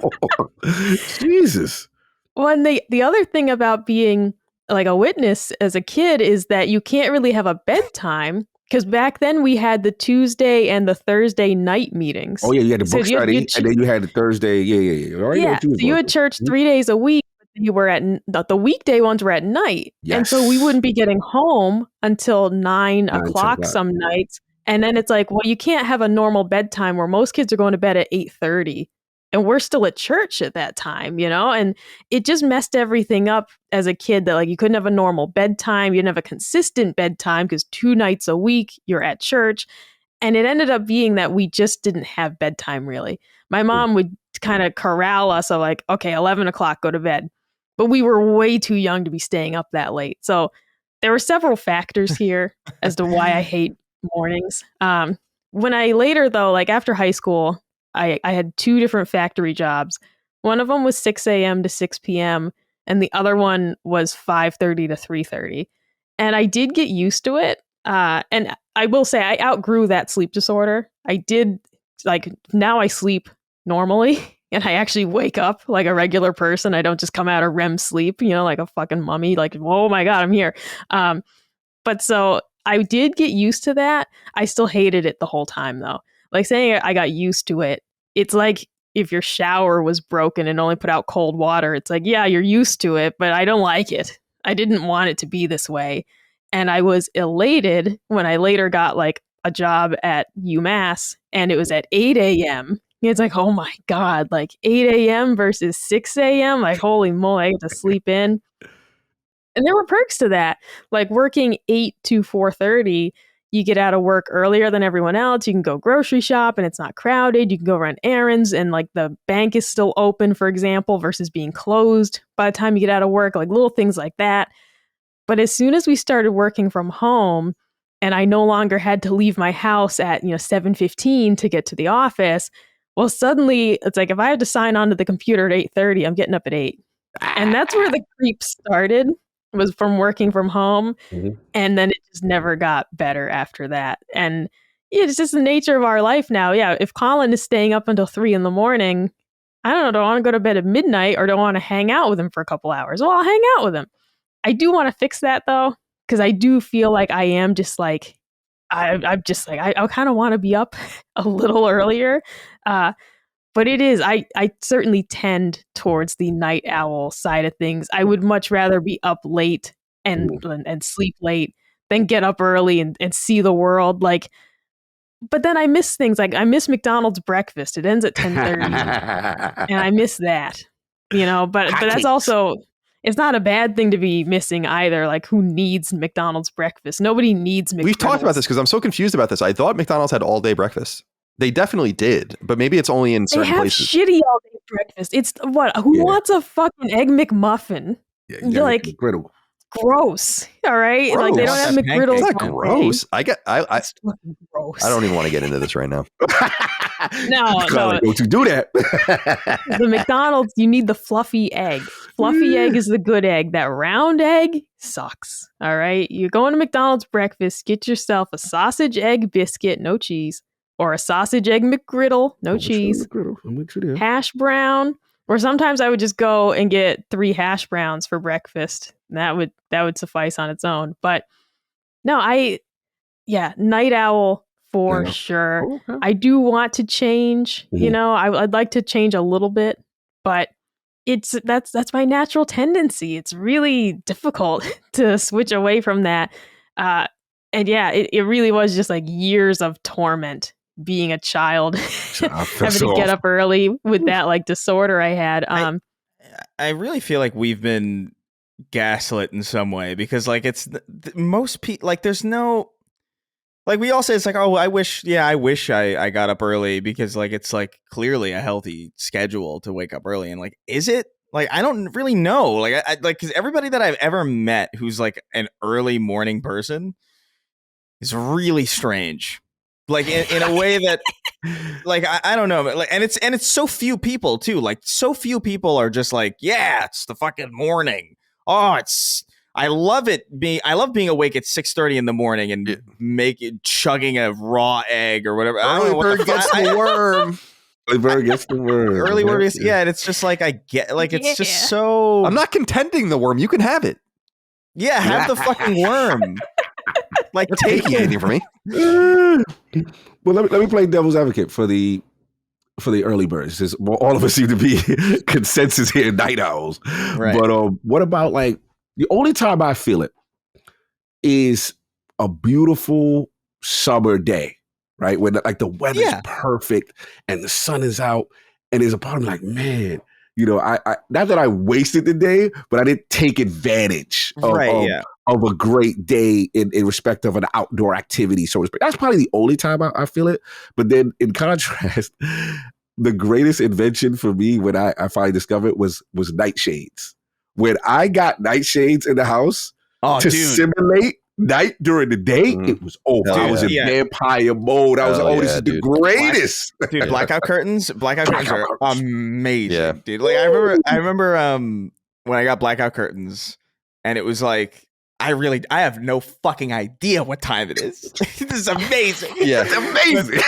Jesus. Well, and the other thing about being like a witness as a kid is that you can't really have a bedtime because back then we had the Tuesday and the Thursday night meetings. Oh, yeah. You had the book study and then you had the Thursday. Yeah. All right, yeah. So you had church 3 days a week. You were at the weekday ones were at night. Yes. And so we wouldn't be getting home until 9 o'clock some nights. And then it's like, well, you can't have a normal bedtime where most kids are going to bed at 8:30. And we're still at church at that time, you know, and it just messed everything up as a kid that like you couldn't have a normal bedtime. You didn't have a consistent bedtime because 2 nights a week you're at church. And it ended up being that we just didn't have bedtime really. My mom would kind of corral us of like, okay, 11 o'clock, go to bed. But we were way too young to be staying up that late. So there were several factors here as to why I hate mornings. When I later though, like after high school, I had 2 different factory jobs. One of them was 6 a.m. to 6 p.m. and the other one was 5:30 to 3:30. And I did get used to it. And I will say I outgrew that sleep disorder. I did like now I sleep normally and I actually wake up like a regular person. I don't just come out of REM sleep, you know, like a fucking mummy, like, oh my God, I'm here. But so I did get used to that. I still hated it the whole time though. Like saying I got used to it, it's like if your shower was broken and only put out cold water, it's like, yeah, you're used to it, but I don't like it. I didn't want it to be this way. And I was elated when I later got like a job at UMass and it was at 8 a.m. It's like, oh my God, like 8 a.m. versus 6 a.m. Like, holy moly, I get to sleep in. And there were perks to that, like working 8 to 4:30. You get out of work earlier than everyone else. You can go grocery shop and it's not crowded. You can go run errands and like the bank is still open, for example, versus being closed by the time you get out of work, like little things like that. But as soon as we started working from home and I no longer had to leave my house at, 7:15 to get to the office, well, suddenly it's like if I had to sign on to the computer at 8:30, I'm getting up at 8. And that's where the creep started. Was from working from home. Mm-hmm. And then it just never got better after that. And it's just the nature of our life now. Yeah. If Colin is staying up until 3 a.m, I don't know, do I want to go to bed at midnight or do I want to hang out with him for a couple hours? Well, I'll hang out with him. I do want to fix that though. Cause I do feel like I am just like, I'm just like, I kind of want to be up a little earlier. But it is. I certainly tend towards the night owl side of things. I would much rather be up late and sleep late than get up early and see the world. Like, but then I miss things. Like I miss McDonald's breakfast. It ends at 10:30, and I miss that. But that's also, it's not a bad thing to be missing either. Like, who needs McDonald's breakfast? Nobody needs McDonald's. We've talked about this because I'm so confused about this. I thought McDonald's had all day breakfast. They definitely did, but maybe it's only in certain places. They have shitty all day breakfast. It's what? Who wants a fucking egg McMuffin? Yeah, you're like McGriddle. Gross. All right, Gross. like they don't have McGriddles. It's not gross. It's fucking gross. I don't even want to get into this right now. No. Don't you do that? The McDonald's, you need the fluffy egg. Fluffy egg is the good egg. That round egg sucks. All right, you're going to McDonald's breakfast. Get yourself a sausage egg biscuit, no cheese. Or a sausage egg McGriddle, no cheese. I'm with you there. Hash brown. Or sometimes I would just go and get 3 hash browns for breakfast. That would suffice on its own. But no, night owl for sure. Okay. I do want to change. Mm-hmm. I'd like to change a little bit, but that's my natural tendency. It's really difficult to switch away from that. And it really was just like years of torment being a child, having to get up early with that like disorder I had. I really feel like we've been gaslit in some way because like it's most people, like there's no, like we all say it's like, oh, I wish I got up early because like it's like clearly a healthy schedule to wake up early, and like is it? Like I don't really know. Like I like, because everybody that I've ever met who's like an early morning person is really strange. Like in a way that, like I don't know, but like, and it's so few people too. Like so few people are just like, yeah, it's the fucking morning. Oh, I love it. I love being awake at 6:30 in the morning and chugging a raw egg or whatever. Early bird gets the worm. Early bird gets the worm. Early bird gets, and it's just like I get, like it's just so. I'm not contending the worm. You can have it. Yeah, have the fucking worm. Like taking anything from me. Well, let me play devil's advocate for the early birds. Since all of us seem to be consensus here, night owls. Right. But what about like the only time I feel it is a beautiful summer day, right? When like the weather's perfect and the sun is out, and there's a part of me like, man, I not that I wasted the day, but I didn't take advantage of a great day in respect of an outdoor activity, so to speak. That's probably the only time I feel it. But then in contrast, the greatest invention for me when I finally discovered was nightshades. When I got nightshades in the house simulate night during the day, it was over. I was in vampire mode. I was like, this is the greatest. Dude, blackout curtains are amazing, dude. Like I remember when I got blackout curtains, and it was like, I have no fucking idea what time it is. This is amazing. Yeah, it's amazing.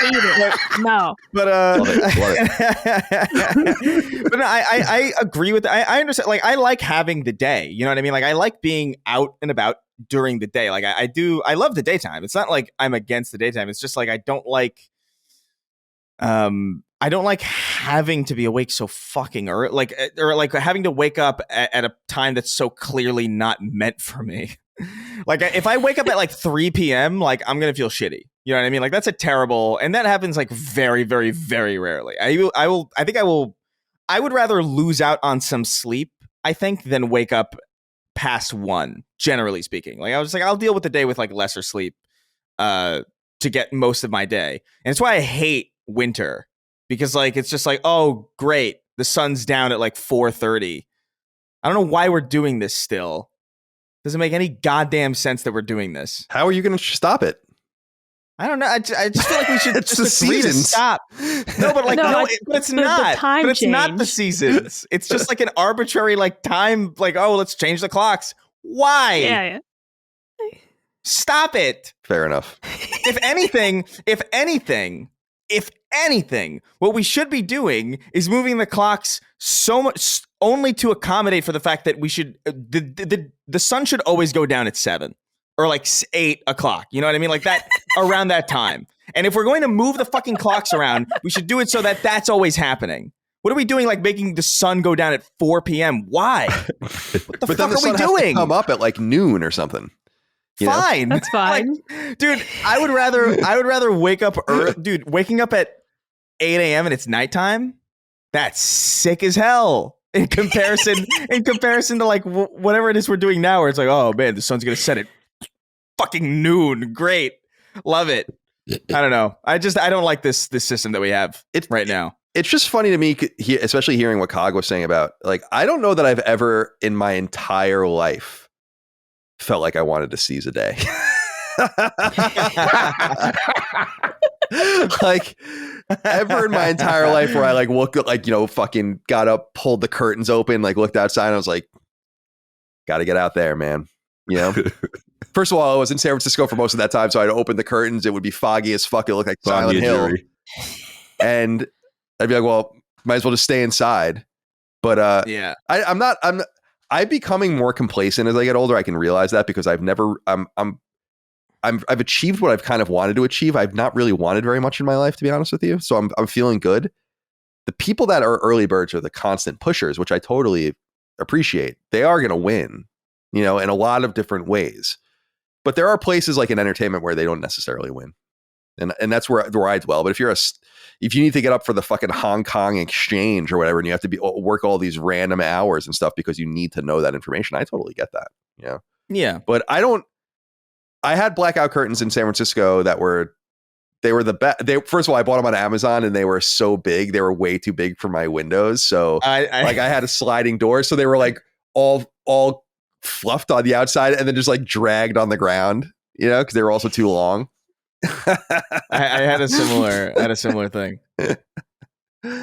No, but love it. But no, I agree with that. I understand. Like I like having the day. You know what I mean? Like I like being out and about during the day. Like I do. I love the daytime. It's not like I'm against the daytime. It's just like I don't like having to be awake so fucking early, or having to wake up at a time that's so clearly not meant for me. Like if I wake up at like 3 p.m., like I'm gonna feel shitty. You know what I mean? Like that's a terrible, and that happens like very, very, very rarely. I would rather lose out on some sleep, I think, than wake up past 1. Generally speaking, like I was like, I'll deal with the day with like lesser sleep, to get most of my day, and it's why I hate winter, because like it's just like, oh great, the sun's down at like 4:30. I don't know why we're doing this still. Doesn't make any goddamn sense that we're doing this. How are you going to stop it? I don't know. I just feel like we should it's just the agree to seasons. Stop. No, but like it's not. But it's not the seasons. It's just like an arbitrary like time. Like, oh, let's change the clocks. Why? Yeah. Stop it. Fair enough. If anything, what we should be doing is moving the clocks so much only to accommodate for the fact that we should the sun should always go down at 7 or like 8 o'clock. You know what I mean? Like that around that time. And if we're going to move the fucking clocks around, we should do it so that that's always happening. What are we doing, like making the sun go down at 4 p.m.? Why? What the fuck are we doing? Come up at like noon or something. Fine. That's fine. Like, dude, I would rather wake up early. Dude, waking up at 8 a.m. and it's nighttime, that's sick as hell. In comparison to like whatever it is we're doing now, where it's like, oh man, the sun's gonna set at fucking noon. Great. Love it. I don't know. I don't like this system that we have right now. It's just funny to me, especially hearing what Cog was saying about, like, I don't know that I've ever in my entire life felt like I wanted to seize a day. Like, ever in my entire life where I like woke up, like, fucking got up, pulled the curtains open, like looked outside and I was like, gotta get out there, man. First of all, I was in San Francisco for most of that time, so I'd open the curtains. It would be foggy as fuck. It looked like Silent Hill. And I'd be like, well, might as well just stay inside. But yeah, I'm becoming more complacent as I get older. I can realize that because I've achieved what I've kind of wanted to achieve. I've not really wanted very much in my life, to be honest with you. So I'm feeling good. The people that are early birds are the constant pushers, which I totally appreciate. They are going to win, in a lot of different ways. But there are places like in entertainment where they don't necessarily win. And that's where I dwell. But if you need to get up for the fucking Hong Kong exchange or whatever, and you have to work all these random hours and stuff because you need to know that information, I totally get that. Yeah. But I had blackout curtains in San Francisco that were the best. First of all, I bought them on Amazon and they were so big. They were way too big for my windows. So I had a sliding door. So they were like all fluffed on the outside and then just like dragged on the ground, because they were also too long. I had a similar thing.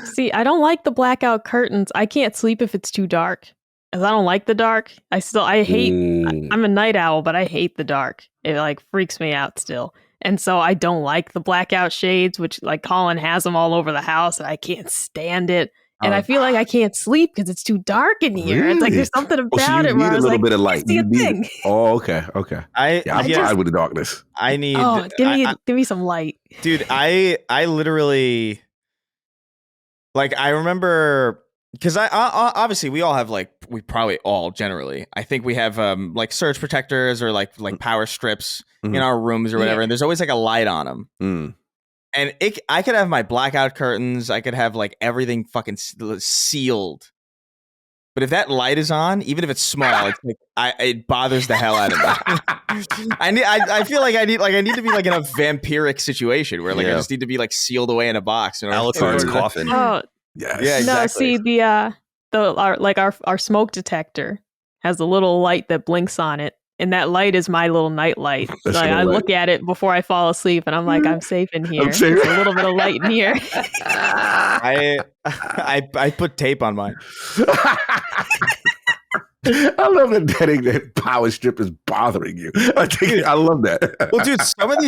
See, I don't like the blackout curtains. I can't sleep if it's too dark. Because I don't like the dark. I'm a night owl, but I hate the dark. It like freaks me out still. And so I don't like the blackout shades, which like Colin has them all over the house and I can't stand it. And I feel like I can't sleep because it's too dark in here. Really? It's like there's something about it where I was like, bit of light. Oh, okay. I'm fine with the darkness. I need. Give me some light, dude. I literally, like, I remember because I obviously we all have we probably all generally I think we have like surge protectors or like power strips in our rooms or whatever, and there's always like a light on them. And I could have my blackout curtains. I could have like everything fucking sealed. But if that light is on, even if it's small, it's like it bothers the hell out of me. I feel like I need to be like in a vampiric situation where I just need to be like sealed away in a box. Alexander's coffin. Oh, yeah, exactly. No, see our smoke detector has a little light that blinks on it. And that light is my little night light. So I look at it before I fall asleep, and I'm like, I'm safe in here. There's a little bit of light in here. I put tape on mine. I love that power strip is bothering you. I love that. Well, dude, some of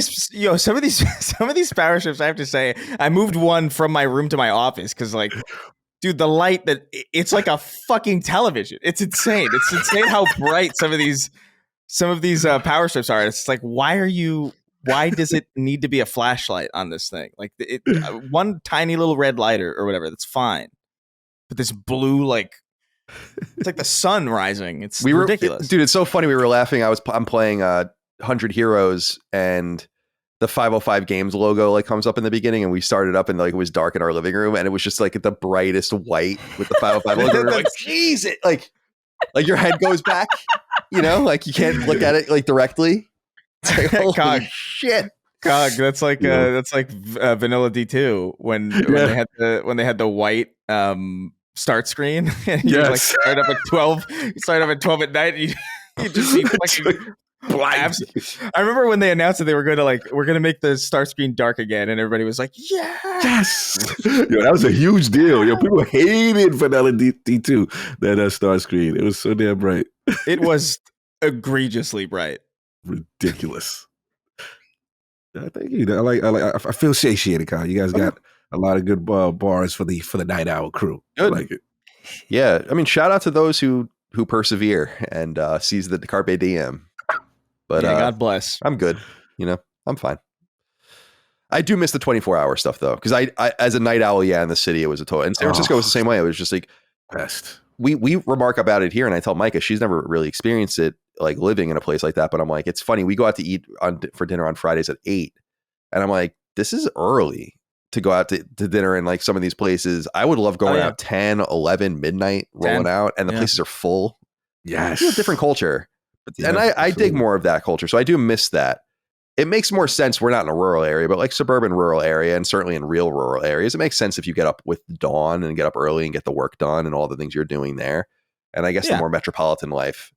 these power strips, I have to say, I moved one from my room to my office because, like, dude, the light it's like a fucking television. It's insane. It's insane how bright some of these power strips are. It's like, why does it need to be a flashlight on this thing? Like one tiny little red light or whatever, that's fine. But this blue, like, it's like the sun rising. It's ridiculous. Dude, it's so funny. We were laughing. I'm playing 100 Heroes and the 505 Games logo like comes up in the beginning, and we started up and like it was dark in our living room and it was just like the brightest white with the 505 logo. We were like, jeez, it like your head goes back, like you can't look at it like directly. It's like, holy shit. Cog, that's like Vanilla D2 when they had the white start screen and you like start up at 12 at night and you just see fucking black. I remember when they announced that they were going to we're going to make the start screen dark again, and everybody was like, yes. That was a huge deal. People hated Vanilla D2, that start screen. It was so damn bright. It was egregiously bright. Ridiculous. Thank you. I feel satiated, Kyle. You guys got a lot of good bars for the Night Owl crew. Good. I like it. Yeah, I mean, shout out to those who persevere and seize the carpe diem. But God bless. I'm good. I'm fine. I do miss the 24-hour stuff though, because I as a night owl, in the city it was a total. And San Francisco was the same way. It was just like best. We remark about it here, and I tell Micah she's never really experienced it, like living in a place like that. But I'm like, it's funny. We go out to eat for dinner on Fridays at 8, and I'm like, this is early to go out to dinner in like some of these places. I would love going out 10, 11, midnight, rolling out, and the places are full. Yes, it's a different culture, and I dig more of that culture, so I do miss that. It makes more sense. We're not in a rural area, but like suburban rural area, and certainly in real rural areas, it makes sense if you get up with dawn and get up early and get the work done and all the things you're doing there. And I guess the more metropolitan life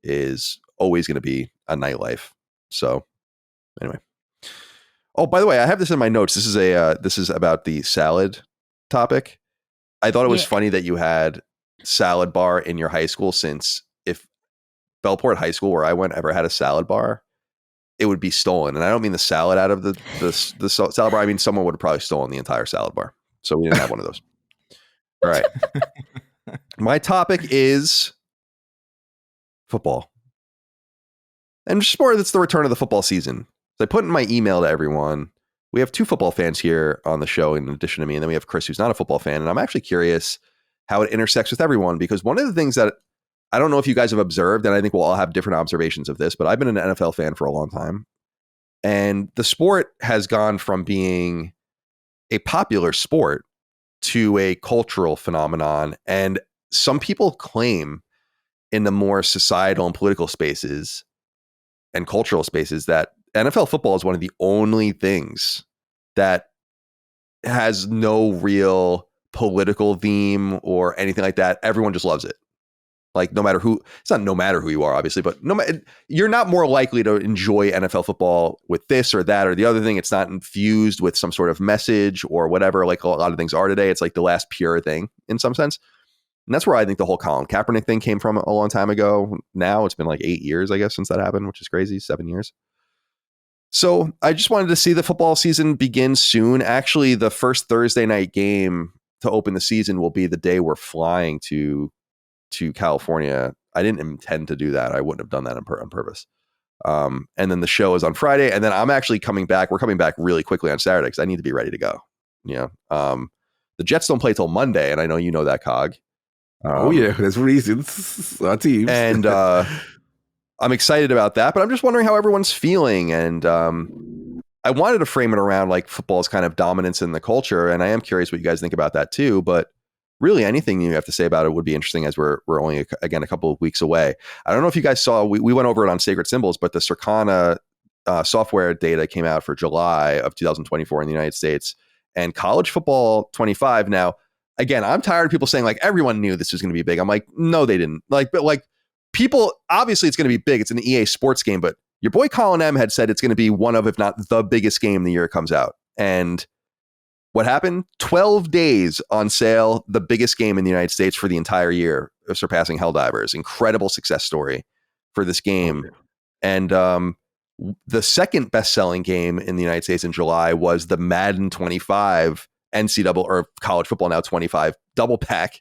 is always going to be a nightlife. So anyway. Oh, by the way, I have this in my notes. This is about the salad topic. I thought it was funny that you had salad bar in your high school, since if Bellport High School, where I went, ever had a salad bar, it would be stolen. And I don't mean the salad out of the salad bar. I mean, someone would have probably stolen the entire salad bar. So we didn't have one of those. All right. My topic is football. And just more, that's the return of the football season. So I put in my email to everyone. We have 2 football fans here on the show in addition to me. And then we have Chris, who's not a football fan. And I'm actually curious how it intersects with everyone, because one of the things that I don't know if you guys have observed, and I think we'll all have different observations of this, but I've been an NFL fan for a long time. And the sport has gone from being a popular sport to a cultural phenomenon. And some people claim in the more societal and political spaces and cultural spaces that NFL football is one of the only things that has no real political theme or anything like that. Everyone just loves it. Like no matter who, it's not no matter who you are, obviously, but you're not more likely to enjoy NFL football with this or that or the other thing. It's not infused with some sort of message or whatever, like a lot of things are today. It's like the last pure thing in some sense. And that's where I think the whole Colin Kaepernick thing came from a long time ago. Now it's been like 8 years, I guess, since that happened, which is crazy. 7 years. So I just wanted to see the football season begin soon. Actually, the first Thursday night game to open the season will be the day we're flying to California. I didn't intend to do that. I wouldn't have done that on purpose. And then the show is on Friday, and then I'm actually coming back. We're coming back really quickly on Saturday because I need to be ready to go. The Jets don't play till Monday, and I know you know that, Cog. There's reasons. Our teams. And I'm excited about that, but I'm just wondering how everyone's feeling. And I wanted to frame it around like football's kind of dominance in the culture, and I am curious what you guys think about that too. But really, anything you have to say about it would be interesting, as we're only, again, a couple of weeks away. I don't know if you guys saw, we went over it on Sacred Symbols, but the Circana software data came out for July of 2024 in the United States, and college football 25. Now, again, I'm tired of people saying like everyone knew this was going to be big. I'm like, no, they didn't. But people, obviously it's going to be big. It's an EA Sports game, but your boy Colin M had said it's going to be one of, if not the biggest game the year it comes out. And what happened? 12 days on sale, the biggest game in the United States for the entire year, surpassing Helldivers. Incredible success story for this game. And the second best-selling game in the United States in July was the Madden 25 NCAA, or college football now 25 double pack.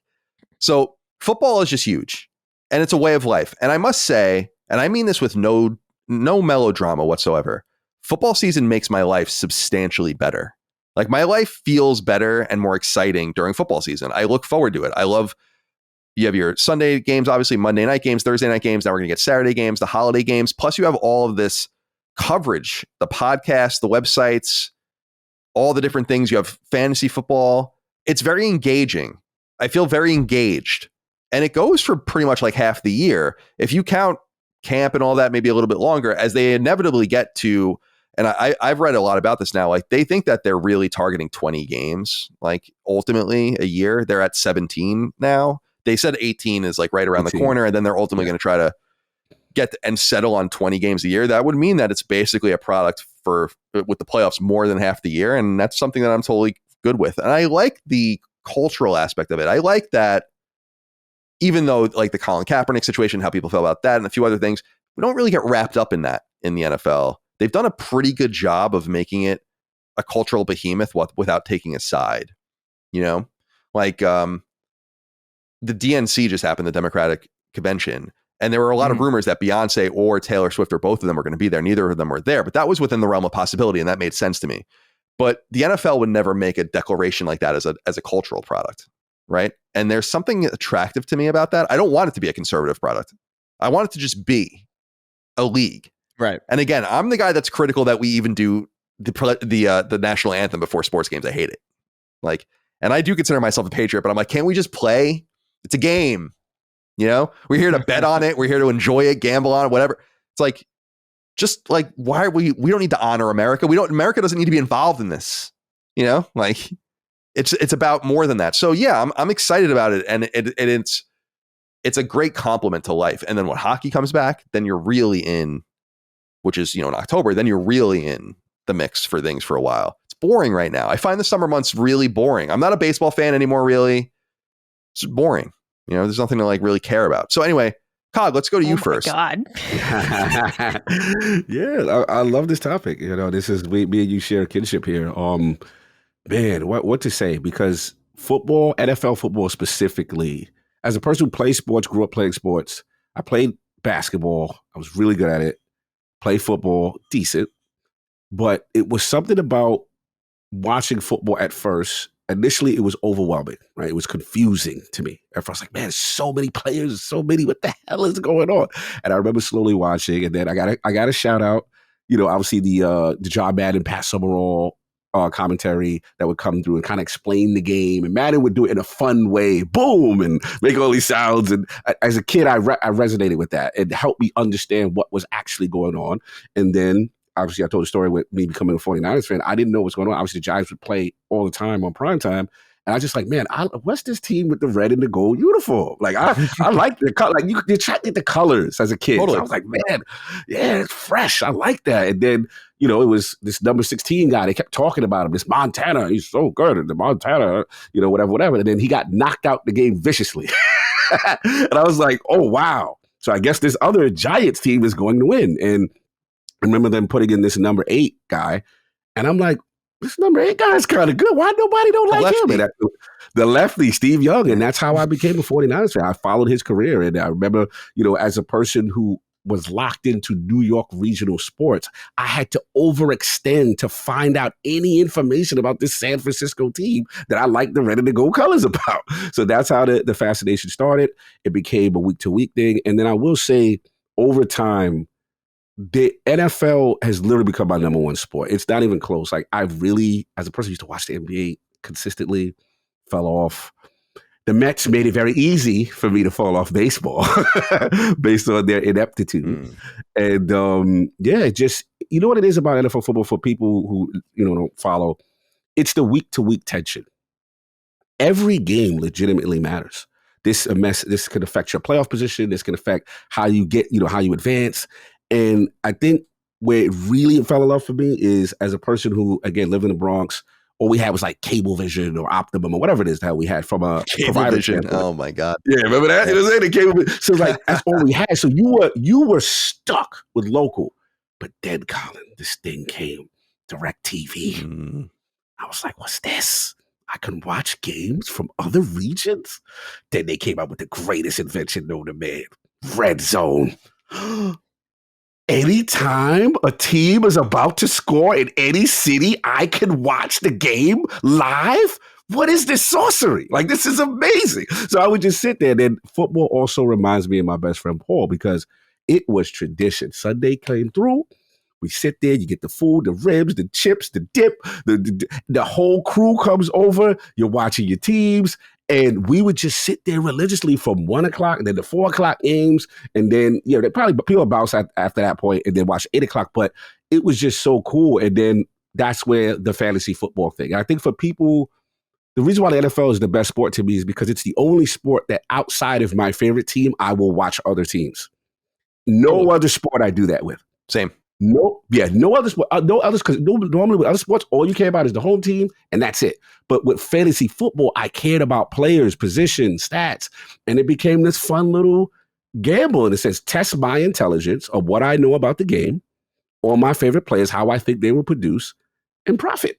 So football is just huge, and it's a way of life. And I must say, and I mean this with no melodrama whatsoever, football season makes my life substantially better. Like my life feels better and more exciting during football season. I look forward to it. You have your Sunday games, obviously Monday night games, Thursday night games. Now we're going to get Saturday games, the holiday games. Plus you have all of this coverage, the podcasts, the websites, all the different things. You have fantasy football. It's very engaging. I feel very engaged. And it goes for pretty much like half the year. If you count camp and all that, maybe a little bit longer, as they inevitably get to. And I've read a lot about this now. Like they think that they're really targeting 20 games, like ultimately a year. They're at 17 now. They said 18 is like right around 18. The corner. And then they're ultimately going to try to get and settle on 20 games a year. That would mean that it's basically a product with the playoffs more than half the year. And that's something that I'm totally good with. And I like the cultural aspect of it. I like that, even though like the Colin Kaepernick situation, how people feel about that and a few other things, we don't really get wrapped up in that in the NFL. They've done a pretty good job of making it a cultural behemoth without taking a side, like the DNC just happened, the Democratic Convention. And there were a lot of rumors that Beyonce or Taylor Swift or both of them were going to be there. Neither of them were there, but that was within the realm of possibility. And that made sense to me. But the NFL would never make a declaration like that as a cultural product, right? And there's something attractive to me about that. I don't want it to be a conservative product. I want it to just be a league. Right. And again, I'm the guy that's critical that we even do the national anthem before sports games. I hate it. Like, and I do consider myself a patriot, but I'm like, can't we just play? It's a game. You know, we're here to bet on it. We're here to enjoy it, gamble on it, whatever. It's like, just like, why are we don't need to honor America. America doesn't need to be involved in this, you know, like it's about more than that. So yeah, I'm excited about it. And it's a great compliment to life. And then when hockey comes back, then you're really in, which is, you know, in October, then you're really in the mix for things for a while. It's boring right now. I find the summer months really boring. I'm not a baseball fan anymore, really. It's boring. You know, there's nothing to like really care about. So anyway, Cog, let's go to you first. God. Yeah, I love this topic. You know, this is me and you share kinship here. Man, what to say? Because football, NFL football specifically, as a person who plays sports, grew up playing sports. I played basketball. I was really good at it. Played football, decent. But it was something about watching football at first. Initially, it was overwhelming, right? It was confusing to me. At first, like, man, so many players, so many. What the hell is going on? And I remember slowly watching, and then I got a shout out. You know, obviously the John Madden, Pat Summerall commentary that would come through and kind of explain the game. And Madden would do it in a fun way, boom, and make all these sounds. And as a kid, I resonated with that. It helped me understand what was actually going on. And then, obviously, I told the story with me becoming a 49ers fan. I didn't know what's going on. Obviously, the Giants would play all the time on primetime. And I was just like, man, what's this team with the red and the gold uniform? Like, I like the color. Like, you attracted the colors as a kid. Totally. So I was like, man, yeah, it's fresh. I like that. And then, you know, it was this number 16 guy. They kept talking about him. This Montana, he's so good. And the Montana, you know, whatever. And then he got knocked out the game viciously. And I was like, oh, wow. So I guess this other Giants team is going to win. And I remember them putting in this number 8 guy. And I'm like, this number 8 guy is kind of good. Why nobody don't like him? And the lefty, Steve Young. And that's how I became a 49ers fan. I followed his career. And I remember, you know, as a person who was locked into New York regional sports, I had to overextend to find out any information about this San Francisco team that I liked the red and the gold colors about. So that's how the fascination started. It became a week-to-week thing. And then I will say, over time, the NFL has literally become my number one sport. It's not even close. Like, I really, as a person who used to watch the NBA consistently, fell off. The Mets made it very easy for me to fall off baseball based on their ineptitude. And yeah, just, you know what it is about NFL football for people who, you know, don't follow? It's the week-to-week tension. Every game legitimately matters. This could affect your playoff position. This can affect how you get, you know, how you advance. And I think where it really fell in love for me is, as a person who, again, lived in the Bronx, all we had was like Cablevision or Optimum or whatever it is that we had from a provider standpoint. Oh my God. Yeah, remember that? Yeah. It was the Cablevision. So like, that's all we had. So you were stuck with local. But then, Colin, this thing came, DirecTV. I was like, what's this? I can watch games from other regions? Then they came out with the greatest invention known to man, Red Zone. Anytime a team is about to score in any city, I can watch the game live? What is this sorcery? Like, this is amazing. So I would just sit there. And then football also reminds me of my best friend, Paul, because it was tradition. Sunday came through. We sit there, you get the food, the ribs, the chips, the dip, the whole crew comes over. You're watching your teams. And we would just sit there religiously from 1 o'clock and then the 4 o'clock games. And then, you know, people bounce after that point and then watch 8 o'clock. But it was just so cool. And then that's where the fantasy football thing. And I think for people, the reason why the NFL is the best sport to me is because it's the only sport that outside of my favorite team, I will watch other teams. No other sport I do that with. Same. No other sport, no others, because normally with other sports, all you care about is the home team, and that's it. But with fantasy football, I cared about players, positions, stats, and it became this fun little gamble in a sense. Test my intelligence of what I know about the game, or my favorite players, how I think they will produce, and profit.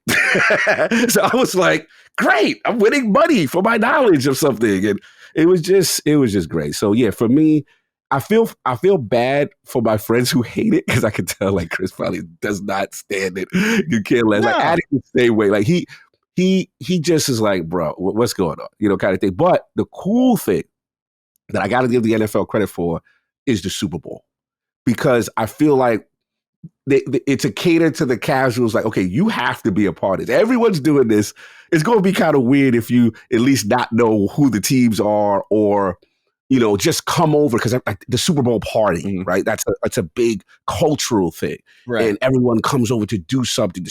So I was like, great, I'm winning money for my knowledge of something, and it was just great. So yeah, for me, I feel bad for my friends who hate it because I can tell like Chris probably does not stand it. You can't let like Addy the same way. Like he just is like, bro, what's going on? Kind of thing. But the cool thing that I got to give the NFL credit for is the Super Bowl, because I feel like it's a cater to the casuals. Like, okay, you have to be a part of this. Everyone's doing this. It's going to be kind of weird if you at least not know who the teams are, or just come over because like the Super Bowl party, right? That's a big cultural thing, right? And everyone comes over to do something.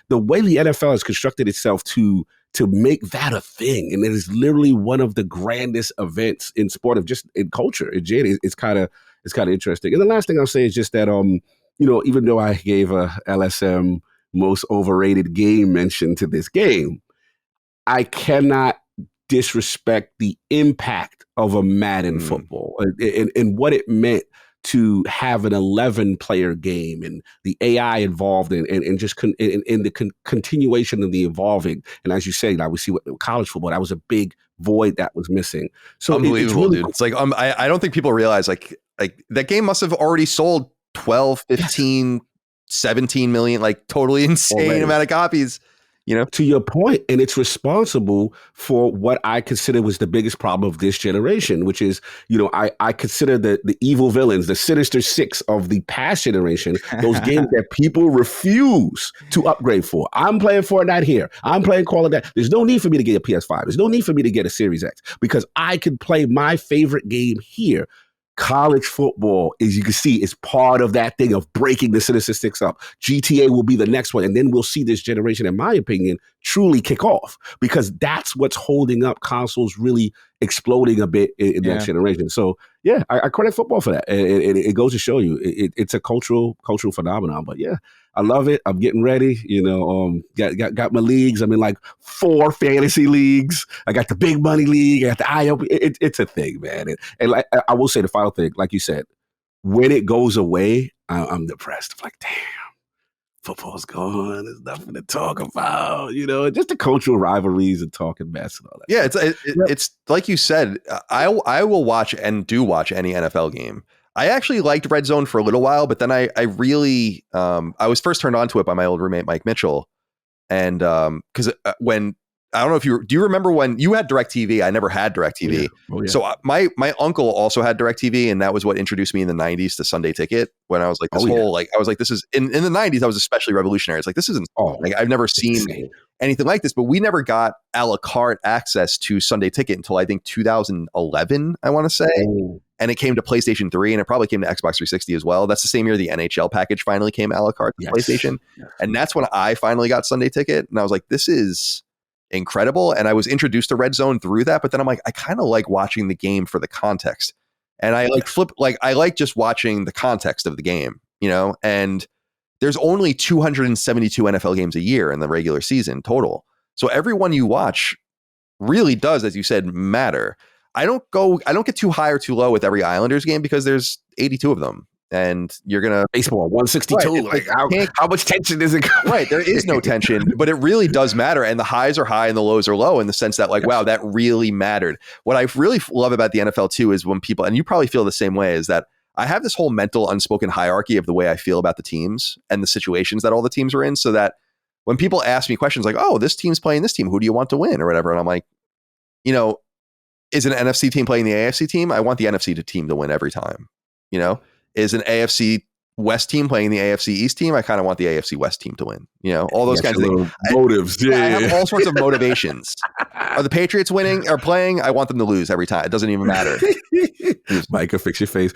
The way the NFL has constructed itself to make that a thing, and it is literally one of the grandest events in sport of just in culture. It's kind of interesting. And the last thing I'll say is just that even though I gave a LSM most overrated game mention to this game, I cannot disrespect the impact of a Madden football and what it meant to have an 11-player game and the AI involved in just in the continuation of the evolving. And as you say, now we see what college football, that was a big void that was missing. So unbelievable, it's really dude. Cool. It's like I don't think people realize like that game must have already sold 12, 15, 17 million, like totally insane amount of copies. To your point, and it's responsible for what I consider was the biggest problem of this generation, which is, I consider the evil villains, the Sinister Six of the past generation, those games that people refuse to upgrade for. I'm playing Fortnite here. I'm playing Call of Duty. There's no need for me to get a PS5. There's no need for me to get a Series X because I can play my favorite game here. College football, as you can see, is part of that thing of breaking the Sinister Six up. GTA will be the next one. And then we'll see this generation, in my opinion, truly kick off, because that's what's holding up consoles really exploding a bit in that generation. So, yeah, I credit football for that. And it goes to show you it's a cultural phenomenon. But, yeah, I love it. I'm getting ready. Got my leagues. I'm in like 4 fantasy leagues. I got the big money league. I got the IOP. It's a thing, man. And like, I will say the final thing, like you said, when it goes away, I'm depressed. I'm like, damn, football's gone. There's nothing to talk about. Just the cultural rivalries and talking mess and all that. Yeah, it's like you said. I will watch and do watch any NFL game. I actually liked Red Zone for a little while, but then I really I was first turned on to it by my old roommate Mike Mitchell, and because when I don't know if do you remember when you had DirecTV? I never had DirecTV. Oh, yeah. So my uncle also had DirecTV, and that was what introduced me in the 90s to Sunday Ticket. When I was like I was like, this is in the 90s. I was especially revolutionary. It's like, this isn't like I've never seen anything like this. But we never got a la carte access to Sunday Ticket until I think 2011. I want to say. Oh. And it came to PlayStation 3, and it probably came to Xbox 360 as well. That's the same year the NHL package finally came a la carte to PlayStation. Yes. And that's when I finally got Sunday Ticket. And I was like, this is incredible. And I was introduced to Red Zone through that. But then I'm like, I kind of like watching the game for the context. And I I like just watching the context of the game, and there's only 272 NFL games a year in the regular season total. So every one you watch really does, as you said, matter. I don't get too high or too low with every Islanders game because there's 82 of them, and you're gonna baseball 162. Right, like how much tension is it? Right, there is no tension, but it really does matter, and the highs are high and the lows are low in the sense that wow, that really mattered. What I really love about the NFL too is when people, and you probably feel the same way, is that I have this whole mental unspoken hierarchy of the way I feel about the teams and the situations that all the teams are in, so that when people ask me questions like, "Oh, this team's playing this team, who do you want to win?" or whatever, and I'm like, is an NFC team playing the AFC team? I want the NFC team to win every time. Is an AFC West team playing the AFC East team? I kind of want the AFC West team to win. All those kinds of things. Motives. I have all sorts of motivations. Are the Patriots winning or playing? I want them to lose every time. It doesn't even matter. Micah, fix your face.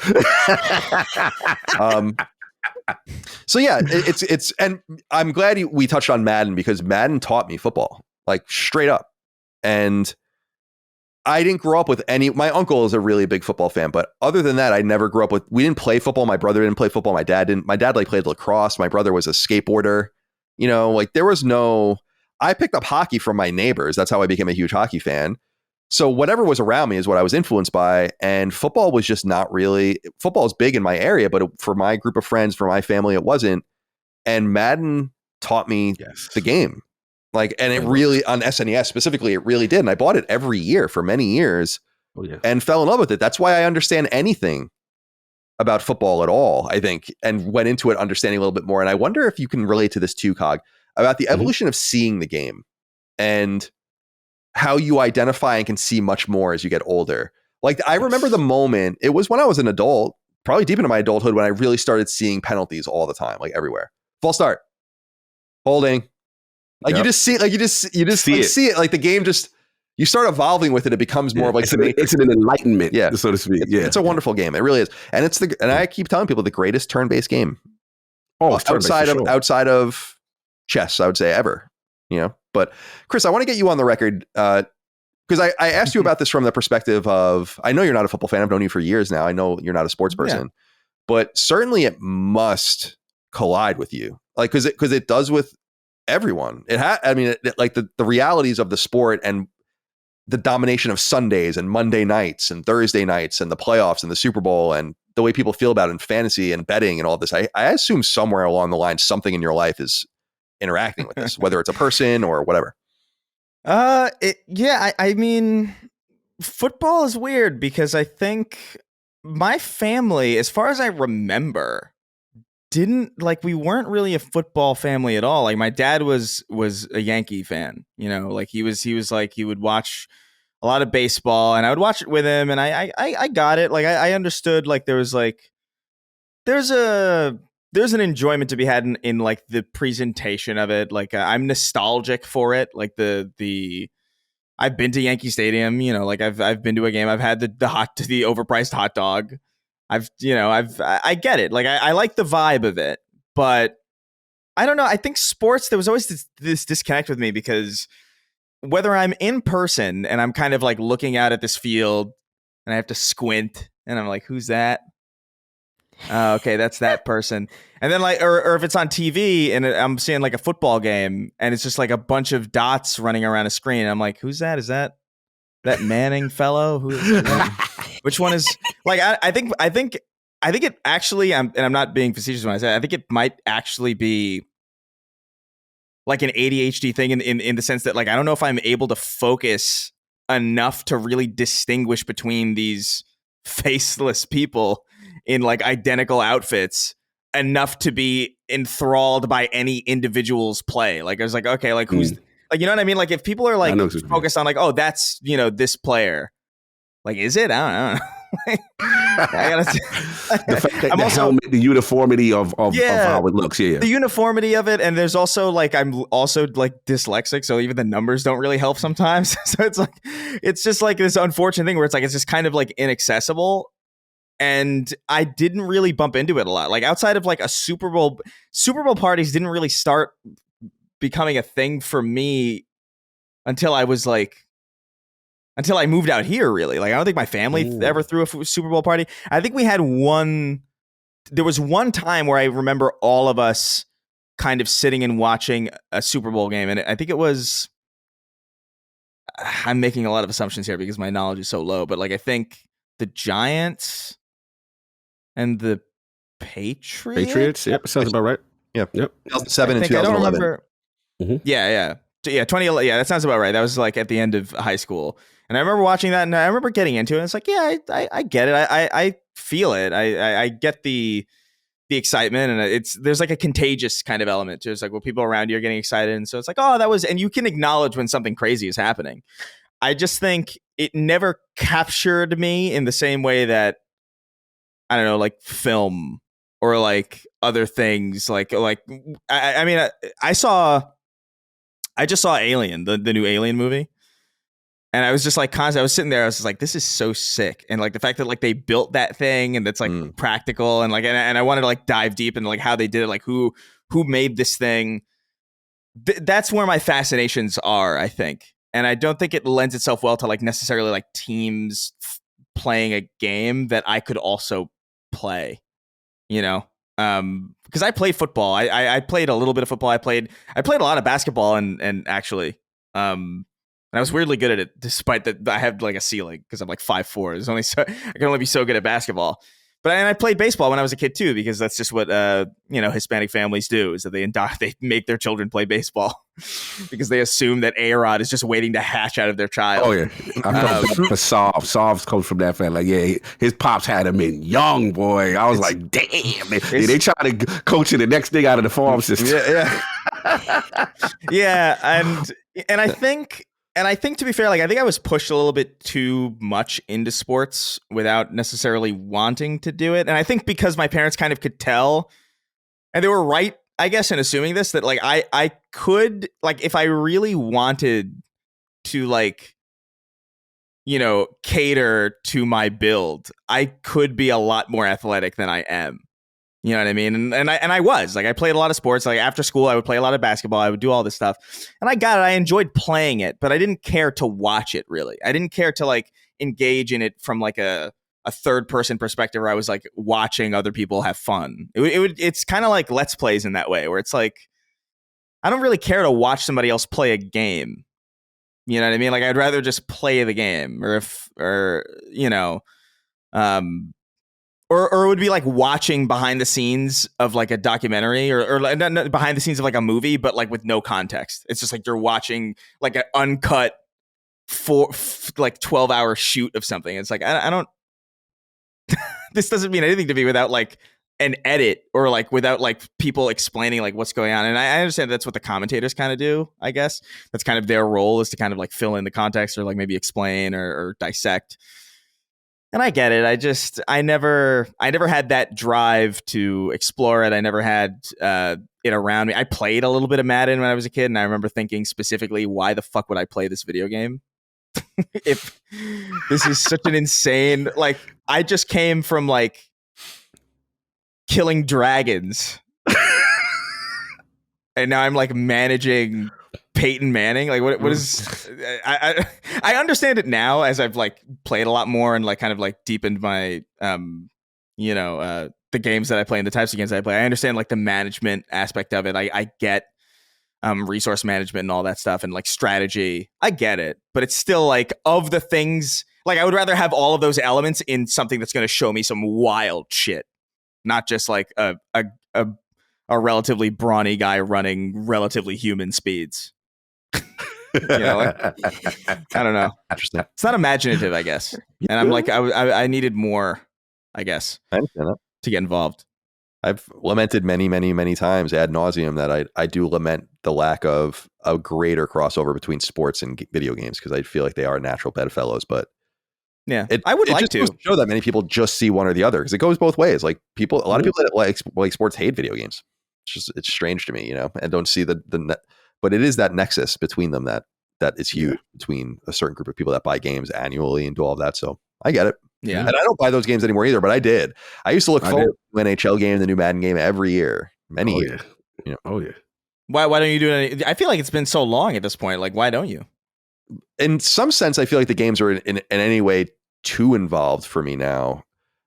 So yeah, it's and I'm glad we touched on Madden, because Madden taught me football, like straight up. And I didn't grow up with my uncle is a really big football fan, but other than that, I never grew up with, we didn't play football. My brother didn't play football. My dad didn't. My dad played lacrosse. My brother was a skateboarder. There was I picked up hockey from my neighbors. That's how I became a huge hockey fan. So whatever was around me is what I was influenced by. And football was just not really, football is big in my area, but for my group of friends, for my family, it wasn't. And Madden taught me the game. And it really, on SNES specifically, it really did. And I bought it every year for many years and fell in love with it. That's why I understand anything about football at all, I think, and went into it understanding a little bit more. And I wonder if you can relate to this too, Cog, about the evolution of seeing the game and how you identify and can see much more as you get older. Like, I remember the moment, it was when I was an adult, probably deep into my adulthood, when I really started seeing penalties all the time, like everywhere. False start, holding. Like you just see, like you just see it. Like the game just, you start evolving with it. It becomes more of like it's an enlightenment, so to speak. It's a wonderful game. It really is, and and I keep telling people the greatest turn-based game. Outside of chess, I would say ever. But Chris, I want to get you on the record because I asked you about this from the perspective of, I know you're not a football fan. I've known you for years now. I know you're not a sports person, but certainly it must collide with you, like because it does with everyone. Like the realities of the sport and the domination of Sundays and Monday nights and Thursday nights and the playoffs and the Super Bowl and the way people feel about it in fantasy and betting and all this. I assume somewhere along the line, something in your life is interacting with this, whether it's a person or whatever. I mean, football is weird because I think my family, as far as I remember, we weren't really a football family at all. Like my dad was a Yankee fan, like he would watch a lot of baseball and I would watch it with him and I got it. Like I understood, like there's an enjoyment to be had in like the presentation of it. Like I'm nostalgic for it. Like I've been to Yankee Stadium, like I've been to a game. I've had the overpriced hot dog. I get it. Like I like the vibe of it, but I don't know. I think sports, there was always this disconnect with me because whether I'm in person and I'm kind of like looking out at this field and I have to squint and I'm like, who's that? Okay, that's that person. And then like, or if it's on TV and I'm seeing like a football game and it's just like a bunch of dots running around a screen. I'm like, who's that? Is that Manning fellow? Who is that? Which one is like, I think it actually, I'm not being facetious when I say it, I think it might actually be like an ADHD thing in the sense that like, I don't know if I'm able to focus enough to really distinguish between these faceless people in like identical outfits enough to be enthralled by any individual's play. Like I was like, okay, like who's like, you know what I mean? Like if people are like focused on like, oh, that's, this player, like, is it? I don't know. I gotta say, the fact that helmet, the uniformity of how it looks. The uniformity of it. And there's also like, I'm also like dyslexic. So even the numbers don't really help sometimes. So it's just like this unfortunate thing where it's like, it's just kind of like inaccessible. And I didn't really bump into it a lot. Like outside of like a Super Bowl parties didn't really start becoming a thing for me until I moved out here, really. Like I don't think my family ever threw a Super Bowl party. I think we had there was one time where I remember all of us kind of sitting and watching a Super Bowl game. And I think it was, I'm making a lot of assumptions here because my knowledge is so low, but like I think the Giants and the Patriots. Yep, sounds about right. Yep. 2007 and 2011. Yeah, 2011. Yeah, that sounds about right. That was like at the end of high school, and I remember watching that, and I remember getting into it. And it's like, yeah, I get it. I feel it. I get the excitement, and there's like a contagious kind of element to it. It's like, well, people around you are getting excited, and so it's like, oh, and you can acknowledge when something crazy is happening. I just think it never captured me in the same way that, I don't know, like film or like other things. I just saw Alien, the new Alien movie. And I was just like, I was sitting there, I was just like, this is so sick. And like the fact that like they built that thing and it's like practical and like, and I wanted to like dive deep into like how they did it, like who made this thing. That's where my fascinations are, I think. And I don't think it lends itself well to like necessarily like teams playing a game that I could also play, because I played football. I played a little bit of football. I played a lot of basketball and actually, and I was weirdly good at it, despite that I have like a ceiling because I'm like 5'4". I can only be so good at basketball. and I played baseball when I was a kid too, because that's just what Hispanic families do, is that they make their children play baseball because they assume that A-Rod is just waiting to hatch out of their child. Oh yeah, I felt for Sov comes from that family. Like, yeah, his pops had him in young, boy. I was like, damn, they try to coach the next thing out of the farm system. Yeah, and I think to be fair, like I think I was pushed a little bit too much into sports without necessarily wanting to do it. And I think because my parents kind of could tell, and they were right, I guess, in assuming this, that like I could, like, if I really wanted to, like, cater to my build, I could be a lot more athletic than I am. You know what I mean? And I was like, I played a lot of sports. Like after school, I would play a lot of basketball. I would do all this stuff, and I got it. I enjoyed playing it, but I didn't care to watch it. Really, I didn't care to like engage in it from like a third person perspective, where I was like watching other people have fun. It's kind of like Let's Plays in that way, where it's like I don't really care to watch somebody else play a game. You know what I mean? Like I'd rather just play the game, Or it would be like watching behind the scenes of like a documentary or not behind the scenes of like a movie, but like with no context. It's just like you're watching like an uncut 12-hour shoot of something. It's like, I don't, this doesn't mean anything to me without like an edit or like without like people explaining like what's going on. And I understand that's what the commentators kind of do, I guess. That's kind of their role, is to kind of like fill in the context or like maybe explain or dissect. And I get it. I never had that drive to explore it. I never had it around me. I played a little bit of Madden when I was a kid, and I remember thinking specifically, why the fuck would I play this video game? If this is such an insane, like, I just came from like killing dragons, and now I'm like managing Peyton Manning. Like what is I understand it now as I've like played a lot more and like kind of like deepened my the games that I play and the types of games that I play. I understand like the management aspect of it. I get resource management and all that stuff and like strategy. I get it, but it's still like, of the things, like I would rather have all of those elements in something that's going to show me some wild shit, not just like a relatively brawny guy running relatively human speeds. Like, I don't know. Interesting. It's not imaginative, I guess. And I'm like, I needed more, I guess, to get involved. I've lamented many, many, many times ad nauseum that I do lament the lack of a greater crossover between sports and video games, because I feel like they are natural bedfellows. But yeah, I would like to show that many people just see one or the other, because it goes both ways. Like a lot of people that like sports hate video games. It's strange to me, and don't see but it is that nexus between them that is huge, between a certain group of people that buy games annually and do all of that. So I get it. Yeah. And I don't buy those games anymore either, but I did. I used to look forward to the NHL game, the new Madden game every year, many years. Yeah. Oh yeah. Why don't you do it? I feel like it's been so long at this point. Like, why don't you? In some sense, I feel like the games are in any way too involved for me now.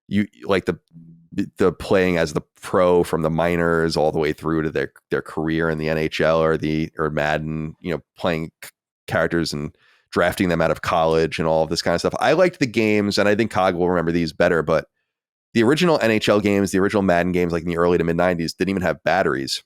You like the playing as the pro from the minors all the way through to their career in the NHL or Madden, playing characters and drafting them out of college and all of this kind of stuff. I liked the games, and I think Cog will remember these better, but the original NHL games, the original Madden games, like in the early to mid 90s, didn't even have batteries.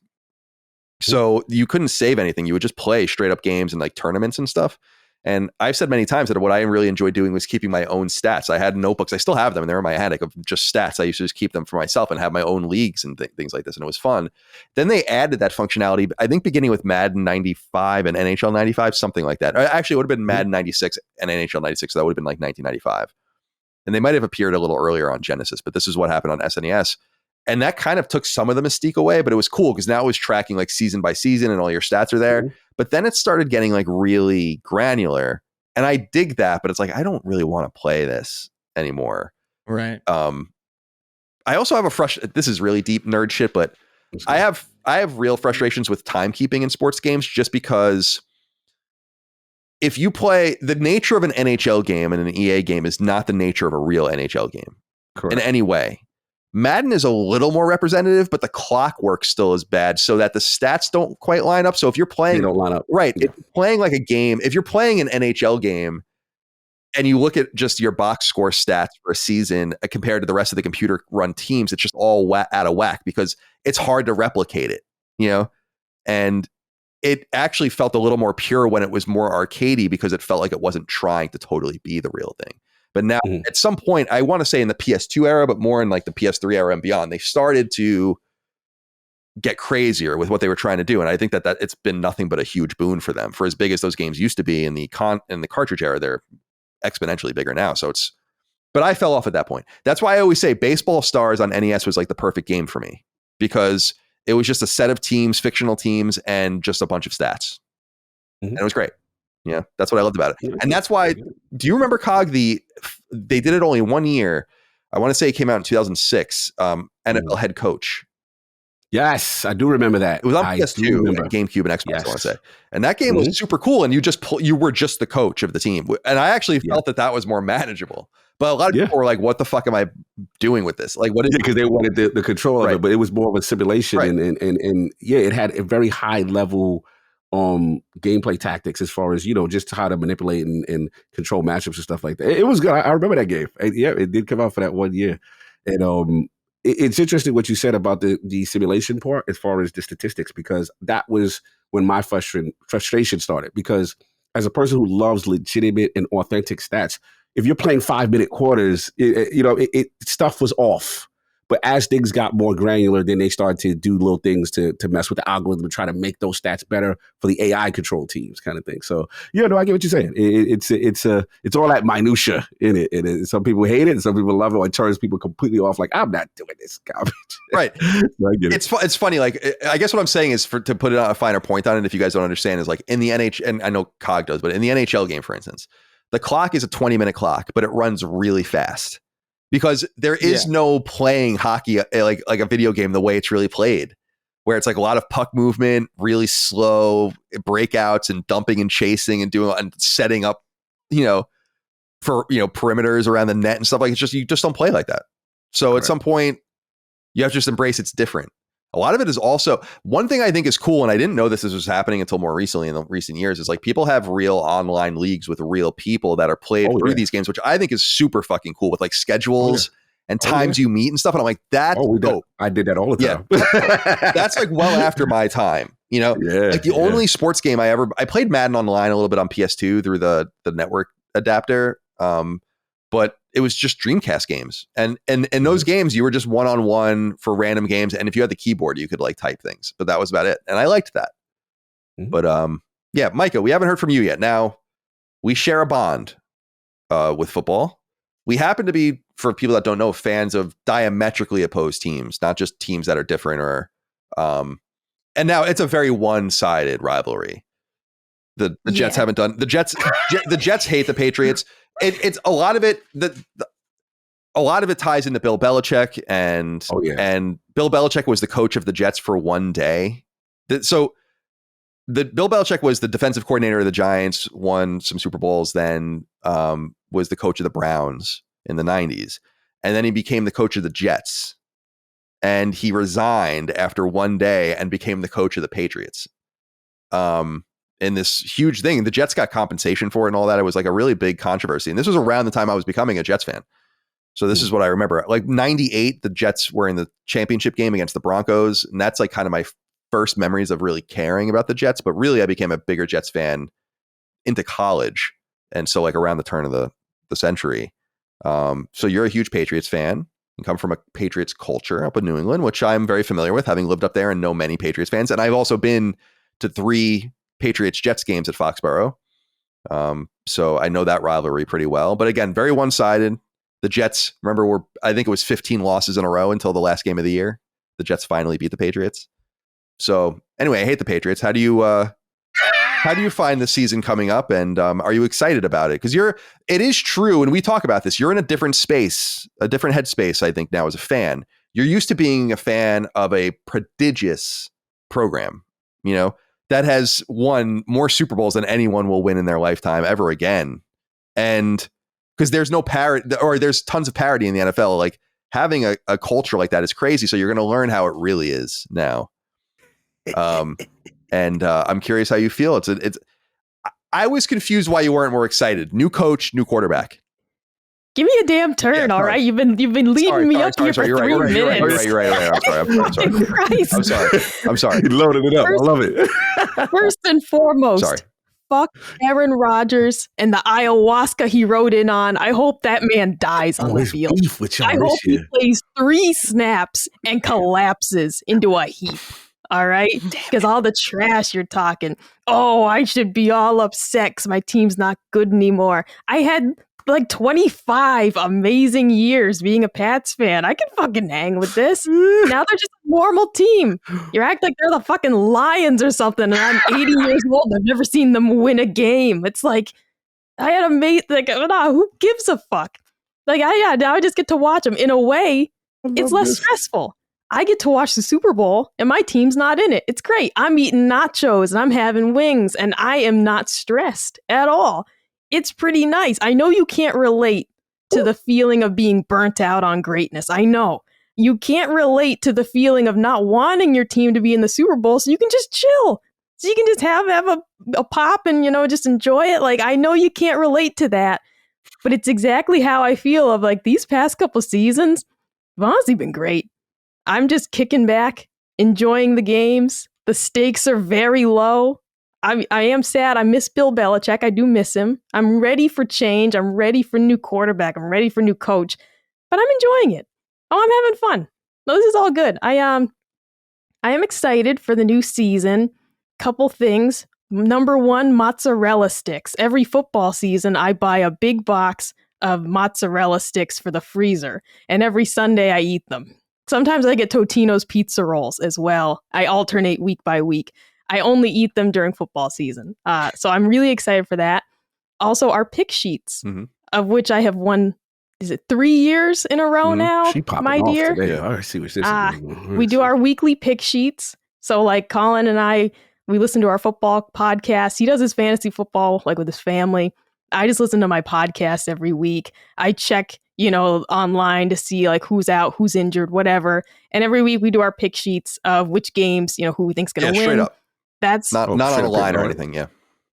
So you couldn't save anything. You would just play straight up games and like tournaments and stuff. And I've said many times that what I really enjoyed doing was keeping my own stats. I had notebooks. I still have them. And they're in my attic of just stats. I used to just keep them for myself and have my own leagues and things like this. And it was fun. Then they added that functionality, I think beginning with Madden 95 and NHL 95, something like that. Actually, it would have been Madden 96 and NHL 96. So that would have been like 1995. And they might have appeared a little earlier on Genesis, but this is what happened on SNES. And that kind of took some of the mystique away, but it was cool because now it was tracking like season by season and all your stats are there. Mm-hmm. But then it started getting like really granular. And I dig that, but it's like, I don't really want to play this anymore. Right. I also have this is really deep nerd shit, but I have real frustrations with timekeeping in sports games, just because if you play, the nature of an NHL game and an EA game is not the nature of a real NHL game. Correct. In any way. Madden is a little more representative, but the clockwork still is bad, so that the stats don't quite line up. So if you're playing, they don't line up. Right. Yeah. If you're playing like a game, if you're playing an NHL game, and you look at just your box score stats for a season compared to the rest of the computer run teams, it's just all out of whack because it's hard to replicate it, and it actually felt a little more pure when it was more arcadey because it felt like it wasn't trying to totally be the real thing. But now at some point, I want to say in the PS2 era, but more in like the PS3 era and beyond, they started to get crazier with what they were trying to do. And I think that it's been nothing but a huge boon for them. For as big as those games used to be in the cartridge era, they're exponentially bigger now. But I fell off at that point. That's why I always say Baseball Stars on NES was like the perfect game for me because it was just a set of teams, fictional teams, and just a bunch of stats. And it was great. Yeah, that's what I loved about it. And that's why, do you remember Cog? They did it only 1 year. I want to say it came out in 2006, NFL head coach. Yes, I do remember that. It was on PS2, and GameCube, and Xbox, I want to say. And that game was super cool, and you were just the coach of the team. And I actually felt that was more manageable. But a lot of people were like, what the fuck am I doing with this? Like, what is it? Because they wanted the control of it, but it was more of a simulation. And it had a very high level gameplay tactics as far as, just how to manipulate and control matchups and stuff like that. It was good. I remember that game. And it did come out for that 1 year. And it's interesting what you said about the simulation part as far as the statistics, because that was when my frustration started. Because as a person who loves legitimate and authentic stats, if you're playing 5-minute quarters, stuff was off. But as things got more granular, then they started to do little things to mess with the algorithm and try to make those stats better for the AI control teams, kind of thing. So, I get what you're saying. It's all that minutia in it. And some people hate it, and some people love it. It turns people completely off. Like, I'm not doing this garbage. Right. So it's funny. Like, I guess what I'm saying is to put a finer point on it, if you guys don't understand, is like in the NHL, and I know Cog does, but in the NHL game, for instance, the clock is a 20-minute clock, but it runs really fast. Because there is no playing hockey like a video game the way it's really played, where it's like a lot of puck movement, really slow breakouts and dumping and chasing and doing and setting up, for perimeters around the net and stuff like you just don't play like that. So At some point, you have to just embrace it's different. A lot of it is also one thing I think is cool, and I didn't know this was happening until more recently in the recent years, is like people have real online leagues with real people that are played through these games, which I think is super fucking cool with like schedules and times you meet and stuff. And I'm like, that's dope. I did that all the time. Yeah. That's like well after my time, like the only sports game I played Madden Online a little bit on PS2 through the network adapter. But it was just Dreamcast games. And in those games, you were just one-on-one for random games. And if you had the keyboard, you could like type things. But that was about it. And I liked that. But Micah, we haven't heard from you yet. Now, we share a bond with football. We happen to be, for people that don't know, fans of diametrically opposed teams, not just teams that are different or and now it's a very one-sided rivalry. The Jets haven't done the Jets hate the Patriots. It's a lot of it. A lot of it ties into Bill Belichick and Bill Belichick was the coach of the Jets for one day. So Bill Belichick was the defensive coordinator of the Giants, won some Super Bowls, then was the coach of the Browns in the 90s. And then he became the coach of the Jets. And he resigned after one day and became the coach of the Patriots. In this huge thing, the Jets got compensation for it and all that. It was like a really big controversy. And this was around the time I was becoming a Jets fan. So this is what I remember. Like 98, the Jets were in the championship game against the Broncos. And that's like kind of my first memories of really caring about the Jets. But really, I became a bigger Jets fan into college. And so like around the turn of the century. So you're a huge Patriots fan. You come from a Patriots culture up in New England, which I'm very familiar with, having lived up there and know many Patriots fans. And I've also been to 3 Patriots Jets games at Foxborough. So I know that rivalry pretty well. But again, very one-sided. The Jets, remember, I think it was 15 losses in a row until the last game of the year. The Jets finally beat the Patriots. So anyway, I hate the Patriots. How do you find the season coming up? And are you excited about it? Because it is true, and we talk about this, you're in a different space, a different headspace, I think, now as a fan. You're used to being a fan of a prodigious program, that has won more Super Bowls than anyone will win in their lifetime ever again. And because there's no parity, or there's tons of parity in the NFL, like having a culture like that is crazy. So you're going to learn how it really is now. And I'm curious how you feel. I was confused why you weren't more excited. New coach, new quarterback. Give me a damn turn, all right? You've been leading me up here for 3 minutes. You're right. I'm sorry. He loaded it up. I love it. First and foremost, fuck Aaron Rodgers and the ayahuasca he rode in on. I hope that man dies on the field. I hope he plays 3 snaps and collapses into a heap. All right? Because all the trash you're talking, I should be all upset because my team's not good anymore. I had like 25 amazing years being a Pats fan. I can fucking hang with this. Now they're just a normal team. You act like they're the fucking Lions or something, and I'm 80 years old. I've never seen them win a game. It's like, I had a mate, like, who gives a fuck? Like, now I just get to watch them. In a way, it's less stressful. I get to watch the Super Bowl, and my team's not in it. It's great. I'm eating nachos, and I'm having wings, and I am not stressed at all. It's pretty nice. I know you can't relate to the feeling of being burnt out on greatness. I know. You can't relate to the feeling of not wanting your team to be in the Super Bowl, so you can just chill. So you can just have a pop and, just enjoy it. Like, I know you can't relate to that, but it's exactly how I feel of, like, these past couple seasons have honestly been great. I'm just kicking back, enjoying the games. The stakes are very low. I am sad. I miss Bill Belichick. I do miss him. I'm ready for change. I'm ready for new quarterback. I'm ready for new coach. But I'm enjoying it. I'm having fun. No, this is all good. I am excited for the new season. Couple things. Number 1, mozzarella sticks. Every football season, I buy a big box of mozzarella sticks for the freezer. And every Sunday, I eat them. Sometimes I get Totino's pizza rolls as well. I alternate week by week. I only eat them during football season. So I'm really excited for that. Also, our pick sheets, of which I have won, is it 3 years in a row now, my dear? Yeah, I see what this is. We do our weekly pick sheets. So like Colin and I, we listen to our football podcast. He does his fantasy football like with his family. I just listen to my podcast every week. I check, online to see like who's out, who's injured, whatever. And every week we do our pick sheets of which games, who we think's going to win. Straight up. That's not on a line or anything. Yeah.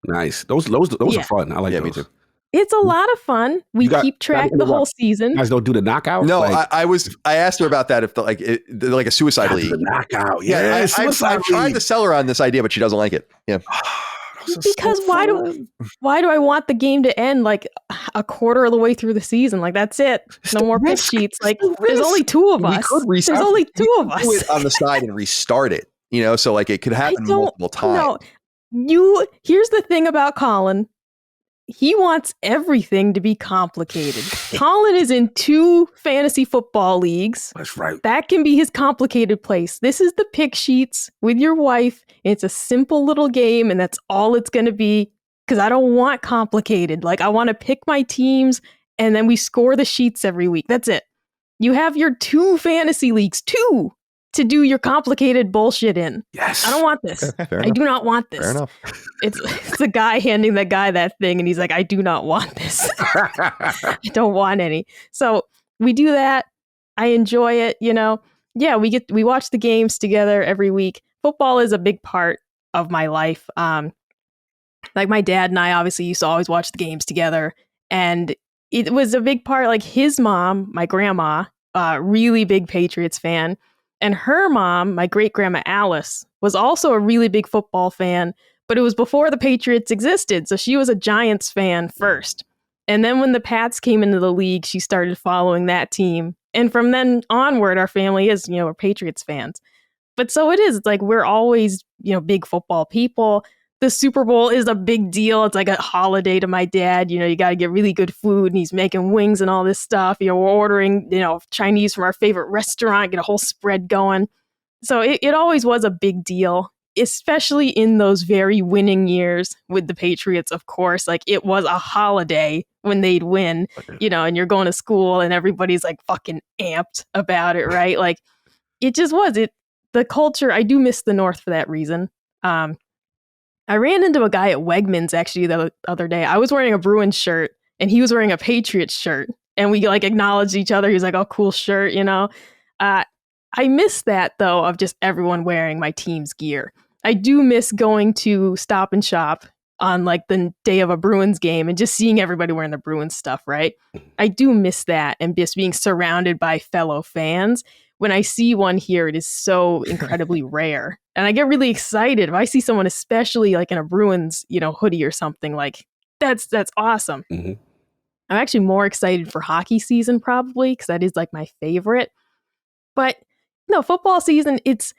Nice. Those are fun. I like those. Me too. It's a lot of fun. We keep track the whole season. You guys don't do the knockout? No, I asked her about that. If like a suicide league. The knockout. Yeah. I've tried to sell her on this idea, but she doesn't like it. Yeah. Because why do I want the game to end like a quarter of the way through the season? Like, that's it. No more pick sheets. Like, there's only 2 of us. There's only 2 of us. Do it on the side and restart it. So like it could happen multiple times. No, here's the thing about Colin. He wants everything to be complicated. Colin is in 2 fantasy football leagues. That's right. That can be his complicated place. This is the pick sheets with your wife. It's a simple little game, and that's all it's going to be, because I don't want complicated. Like, I want to pick my teams, and then we score the sheets every week. That's it. You have your 2 fantasy leagues, 2, to do your complicated bullshit in. Yes. I don't want this. I do not want this. Fair enough. It's a guy handing that guy that thing, and he's like, I do not want this. I don't want any. So we do that. I enjoy it, Yeah, we watch the games together every week. Football is a big part of my life. Like my dad and I obviously used to always watch the games together, and it was a big part. Like his mom, my grandma, really big Patriots fan. And her mom, my great-grandma Alice, was also a really big football fan, but it was before the Patriots existed, so she was a Giants fan first. And then when the Pats came into the league, she started following that team. And from then onward, our family is, we're Patriots fans. But so it is. It's like we're always, big football people. The Super Bowl is a big deal. It's like a holiday to my dad. You got to get really good food, and he's making wings and all this stuff. We're ordering, Chinese from our favorite restaurant, get a whole spread going. So it always was a big deal, especially in those very winning years with the Patriots, of course. Like, it was a holiday when they'd win, and you're going to school and everybody's like fucking amped about it, right? Like, it just was. The culture, I do miss the North for that reason. I ran into a guy at Wegmans actually the other day. I was wearing a Bruins shirt and he was wearing a Patriots shirt, and we like acknowledged each other. He's like, oh, cool shirt, I miss that though, of just everyone wearing my team's gear. I do miss going to Stop and Shop on like the day of a Bruins game and just seeing everybody wearing the Bruins stuff, right? I do miss that, and just being surrounded by fellow fans. When I see one here, it is so incredibly rare. And I get really excited if I see someone, especially like in a Bruins, hoodie or something. Like that's awesome. Mm-hmm. I'm actually more excited for hockey season probably, because that is like my favorite. But no, football season, it's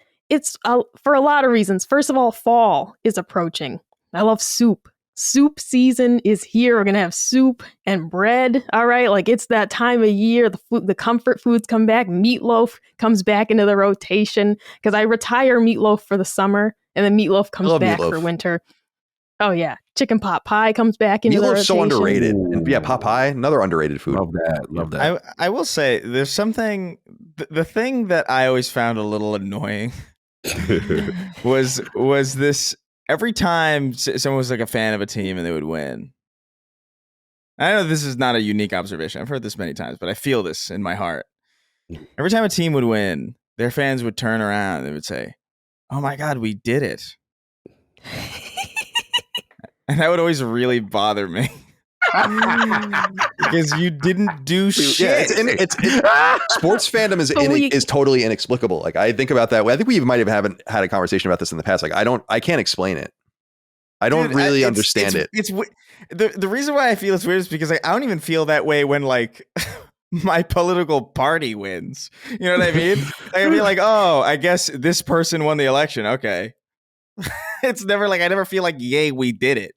for a lot of reasons. First of all, fall is approaching. I love soup. Soup season is here. We're going to have soup and bread. All right. Like it's that time of year. The comfort foods come back. Meatloaf comes back into the rotation, because I retire meatloaf for the summer and then meatloaf comes back for winter. Oh yeah. Chicken pot pie comes back into the rotation. Meatloaf's so underrated. And yeah, pot pie, another underrated food. Love that. I will say there's something, the thing that I always found a little annoying was this. Every time someone was like a fan of a team and they would win, I know this is not a unique observation. I've heard this many times, but I feel this in my heart. Every time a team would win, their fans would turn around and they would say, "Oh my God, we did it." And that would always really bother me. Because you didn't do shit. Sports fandom is totally inexplicable. Like I think about that. I think we might have haven't had a conversation about this in the past. Like I can't explain it. I don't really understand it. It's the reason why I feel it's weird is because I don't even feel that way when like my political party wins. You know what I mean? I'd be like, oh, I guess this person won the election. Okay. It's never like, I never feel like, yay, we did it.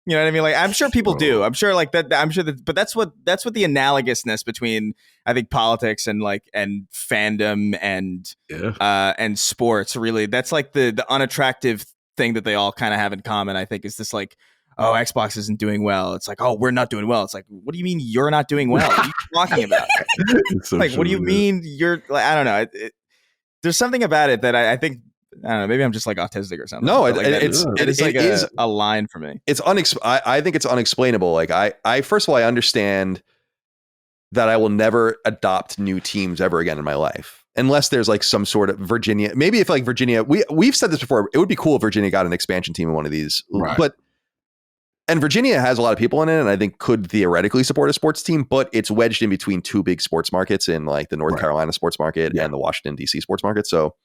You know what I mean? Like, I'm sure people do. I'm sure like that. I'm sure that, but that's what the analogousness between, I think, politics and fandom and sports really. That's like the unattractive thing that they all kind of have in common. I think is this like, oh, Xbox isn't doing well. It's like, oh, we're not doing well. It's like, what do you mean you're not doing well? What are you talking about? So like, what do you mean you're like? I don't know. There's something about it that I think. I don't know, maybe I'm just like autistic or something. No, it is a line for me. I think it's unexplainable. Like I first of all, I understand that I will never adopt new teams ever again in my life, unless there's like some sort of Virginia. Maybe if like Virginia, we've said this before. It would be cool if Virginia got an expansion team in one of these, right. And Virginia has a lot of people in it, and I think could theoretically support a sports team, but it's wedged in between two big sports markets in like the North Carolina sports market and the Washington DC sports market. So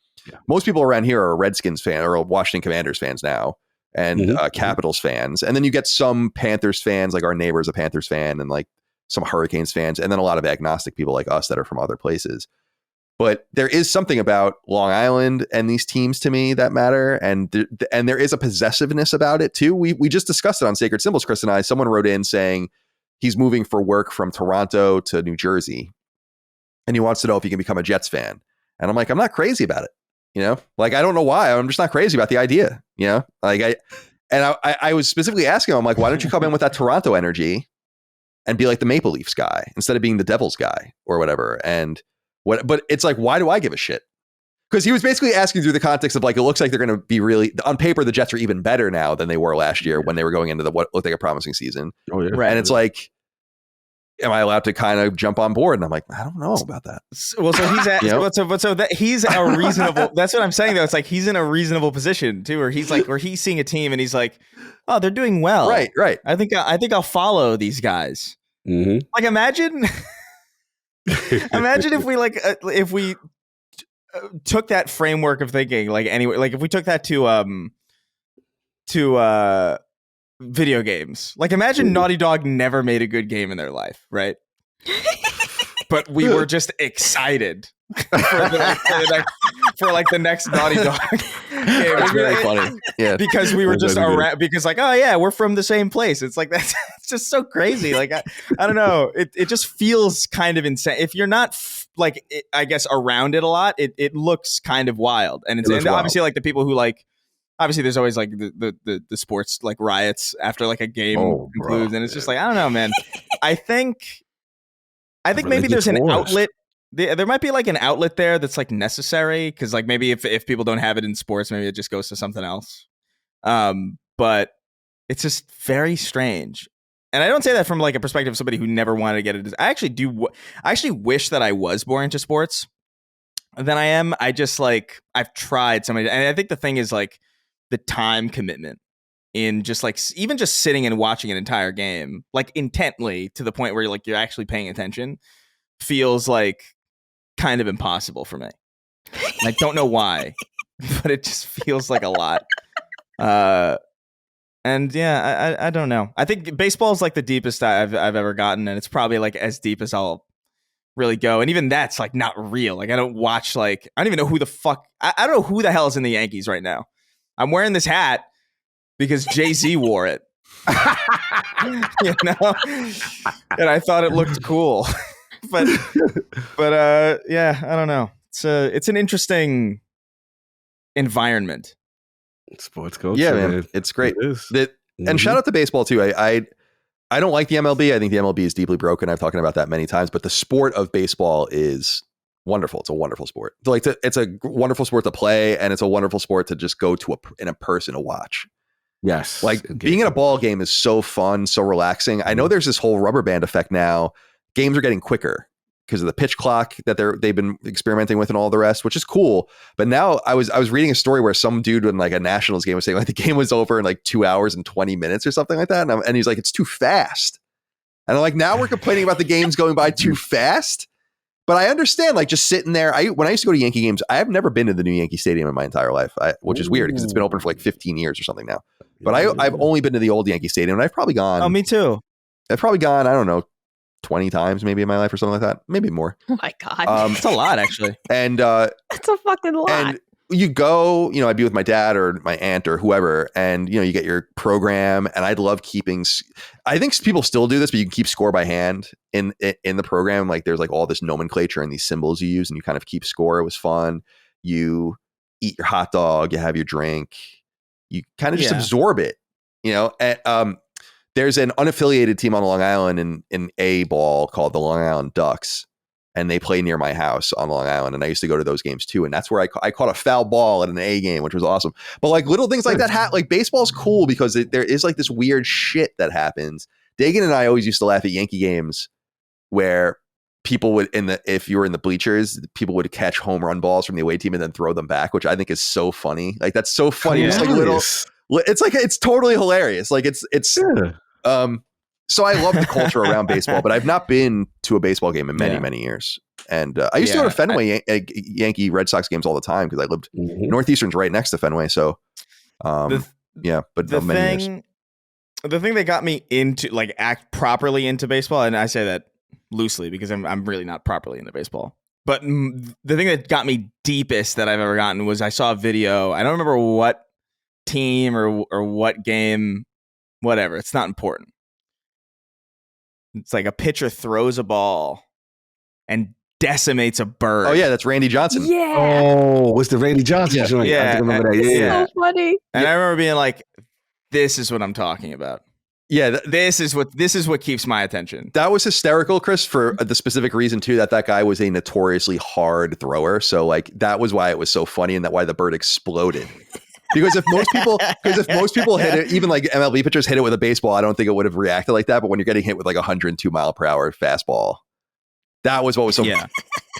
most people around here are Redskins fan or Washington Commanders fans now, and Capitals fans. And then you get some Panthers fans, like our neighbor's a Panthers fan, and like some Hurricanes fans, and then a lot of agnostic people like us that are from other places. But there is something about Long Island and these teams to me that matter. And there is a possessiveness about it too. We just discussed it on Sacred Symbols, Chris and I. Someone wrote in saying he's moving for work from Toronto to New Jersey, and he wants to know if he can become a Jets fan. And I'm like, I'm not crazy about it. You know, like, I don't know why. I'm just not crazy about the idea, you know, like I was specifically asking him, I'm like, why don't you come in with that Toronto energy and be like the Maple Leafs guy instead of being the Devils guy or whatever? But it's like, why do I give a shit? Because he was basically asking through the context of like, it looks like they're going to be really, on paper, the Jets are even better now than they were last year when they were going into what looked like a promising season. Oh, yeah. Right. And it's like, am I allowed to kind of jump on board? And I'm like, I don't know about that. Well, so he's a reasonable. That's what I'm saying though. It's like he's in a reasonable position too, where he's seeing a team and he's like, oh, they're doing well. Right. I think I'll follow these guys. Mm-hmm. Like imagine if we took that framework of thinking like anyway, like if we took that to video games. Like imagine Naughty Dog never made a good game in their life, right? But we were just excited for the next Naughty Dog game. It's very funny. Yeah. Because we were just around, because like, oh yeah, we're from the same place. It's like it's just so crazy. Like I don't know. It just feels kind of insane. If you're not I guess around it a lot, it looks kind of wild. And obviously like the people who like, obviously there's always like the sports like riots after like a game concludes, and it's just like, I don't know, man. I think maybe there's an outlet. There might be like an outlet there that's like necessary, because like maybe if people don't have it in sports, maybe it just goes to something else. But it's just very strange. And I don't say that from like a perspective of somebody who never wanted to get it. I actually wish that I was more into sports than I am. I just like, I've tried so many, and I think the thing is like the time commitment in just like even just sitting and watching an entire game like intently to the point where you're actually paying attention feels like kind of impossible for me. I don't know why, but it just feels like a lot. And yeah, I don't know. I think baseball is like the deepest I've ever gotten, and it's probably like as deep as I'll really go. And even that's like not real. Like I don't watch I don't even know who the fuck I don't know who the hell is in the Yankees right now. I'm wearing this hat because Jay-Z wore it. You know? And I thought it looked cool. but yeah, I don't know. It's an interesting environment. Sports culture. Yeah, man. It's great. And shout out to baseball too. I don't like the MLB. I think the MLB is deeply broken. I've talked about that many times, but the sport of baseball is wonderful. It's a wonderful sport. It's a wonderful sport to play, and it's a wonderful sport to just go to in a person to watch. Yes. Like being in a ball game is so fun, so relaxing. I know there's this whole rubber band effect now. Games are getting quicker because of the pitch clock that they've been experimenting with and all the rest, which is cool. But now I was reading a story where some dude in like a Nationals game was saying like the game was over in like 2 hours and 20 minutes or something like that. And he's like, it's too fast. And I'm like, now we're complaining about the games going by too fast. But I understand, like, just sitting there. When I used to go to Yankee games, I have never been to the new Yankee Stadium in my entire life, which is weird because it's been open for like 15 years or something now. But I've only been to the old Yankee Stadium, and I've probably gone. Oh, me too. I've probably gone, I don't know, 20 times maybe in my life or something like that. Maybe more. Oh my God. It's a lot, actually. And that's a fucking lot. And you go, I'd be with my dad or my aunt or whoever, and you get your program. And I'd love keeping. I think people still do this, but you can keep score by hand in the program. Like there's like all this nomenclature and these symbols you use, and you kind of keep score. It was fun. You eat your hot dog, you have your drink, you kind of just absorb it. And, there's an unaffiliated team on Long Island in A ball called the Long Island Ducks. And they play near my house on Long Island. And I used to go to those games too. And that's where I caught a foul ball at an A game, which was awesome. But like little things like that, like baseball's cool because there is like this weird shit that happens. Dagan and I always used to laugh at Yankee games where people would, if you were in the bleachers, people would catch home run balls from the away team and then throw them back, which I think is so funny. Like that's so funny. Just like it's totally hilarious. Like so I love the culture around baseball, but I've not been to a baseball game in many years. And I used to go to Fenway Yankee Red Sox games all the time because I lived Northeastern's right next to Fenway. So, but the thing that got me into act properly into baseball, and I say that loosely because I'm really not properly into baseball. But the thing that got me deepest that I've ever gotten was I saw a video. I don't remember what team or what game, whatever. It's not important. It's like a pitcher throws a ball and decimates a bird. Oh yeah, that's Randy Johnson. Yeah. Oh, what's the Randy Johnson joint? Yeah. I remember that. Yeah. So funny. And I remember being like, "This is what I'm talking about." Yeah, this is what keeps my attention. That was hysterical, Chris, for the specific reason too that guy was a notoriously hard thrower. So like that was why it was so funny and that why the bird exploded. Because if most people hit it, even like MLB pitchers hit it with a baseball, I don't think it would have reacted like that. But when you're getting hit with like 102 mile per hour fastball, that was what was so. Yeah.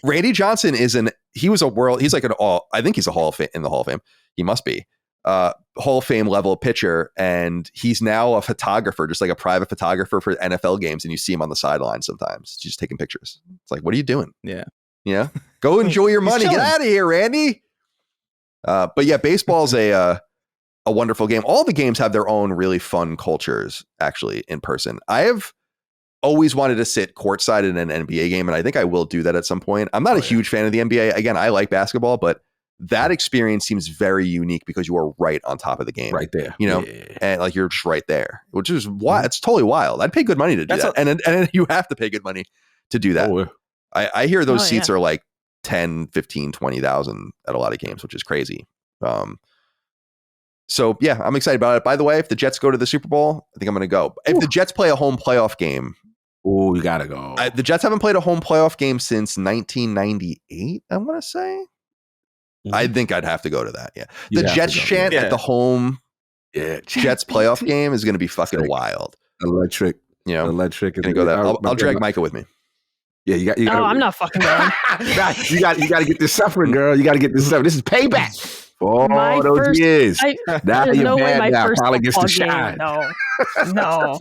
Randy Johnson he's like I think he's in the Hall of Fame. He must be Hall of Fame level pitcher, and he's now a photographer, just like a private photographer for NFL games. And you see him on the sideline sometimes, just taking pictures. It's like, what are you doing? Yeah, go enjoy your money. Get out of here, Randy. But yeah, baseball's a wonderful game. All the games have their own really fun cultures, actually, in person. I have always wanted to sit courtside in an NBA game, and I think I will do that at some point. I'm not a huge fan of the NBA. Again, I like basketball, but that experience seems very unique because you are right on top of the game. Right there. And like you're just right there, which is why it's totally wild. I'd pay good money to do that. And you have to pay good money to do that. Oh, I hear those seats are like 10, 15, 20,000 at a lot of games, which is crazy. So yeah, I'm excited about it. By the way, if the Jets go to the Super Bowl, I think I'm going to go. If the Jets play a home playoff game, you got to go. The Jets haven't played a home playoff game since 1998. I want to say. I think I'd have to go to that. Yeah, the Jets chant at the home Jets playoff game is going to be fucking wild. Electric. Electric. Gonna go that. I'll drag Micah with me. Yeah, you got. I'm not fucking going. You got to get this suffering, girl. You got to get this suffering. This is payback. For all those years. Now there's you're no way my now. first Colin gets to football shine. game. No.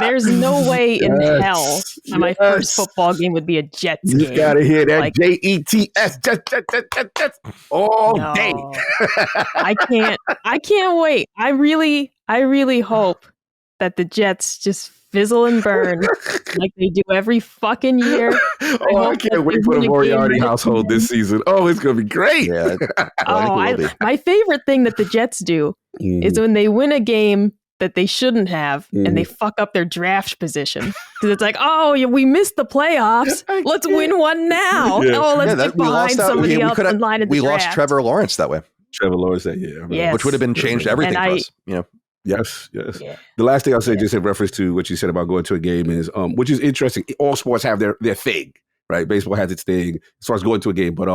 There's no way in hell that my first football game would be a Jets game. You gotta hear that Jets, Jets, all day. I can't wait. I really hope that the Jets just fizzle and burn like they do every fucking year. I can't wait for the Moriarty household this season. Oh, it's gonna be great. Yeah. My favorite thing that the Jets do is when they win a game that they shouldn't have and they fuck up their draft position. Because it's like, we missed the playoffs. Let's win one now. Yeah. Let's get behind somebody else in line of the draft. We lost Trevor Lawrence that way. Trevor Lawrence, which would have been changed everything for us. Yes. Yeah. The last thing I'll say, just in reference to what you said about going to a game, is which is interesting. All sports have their thing, right? Baseball has its thing as far as going to a game, but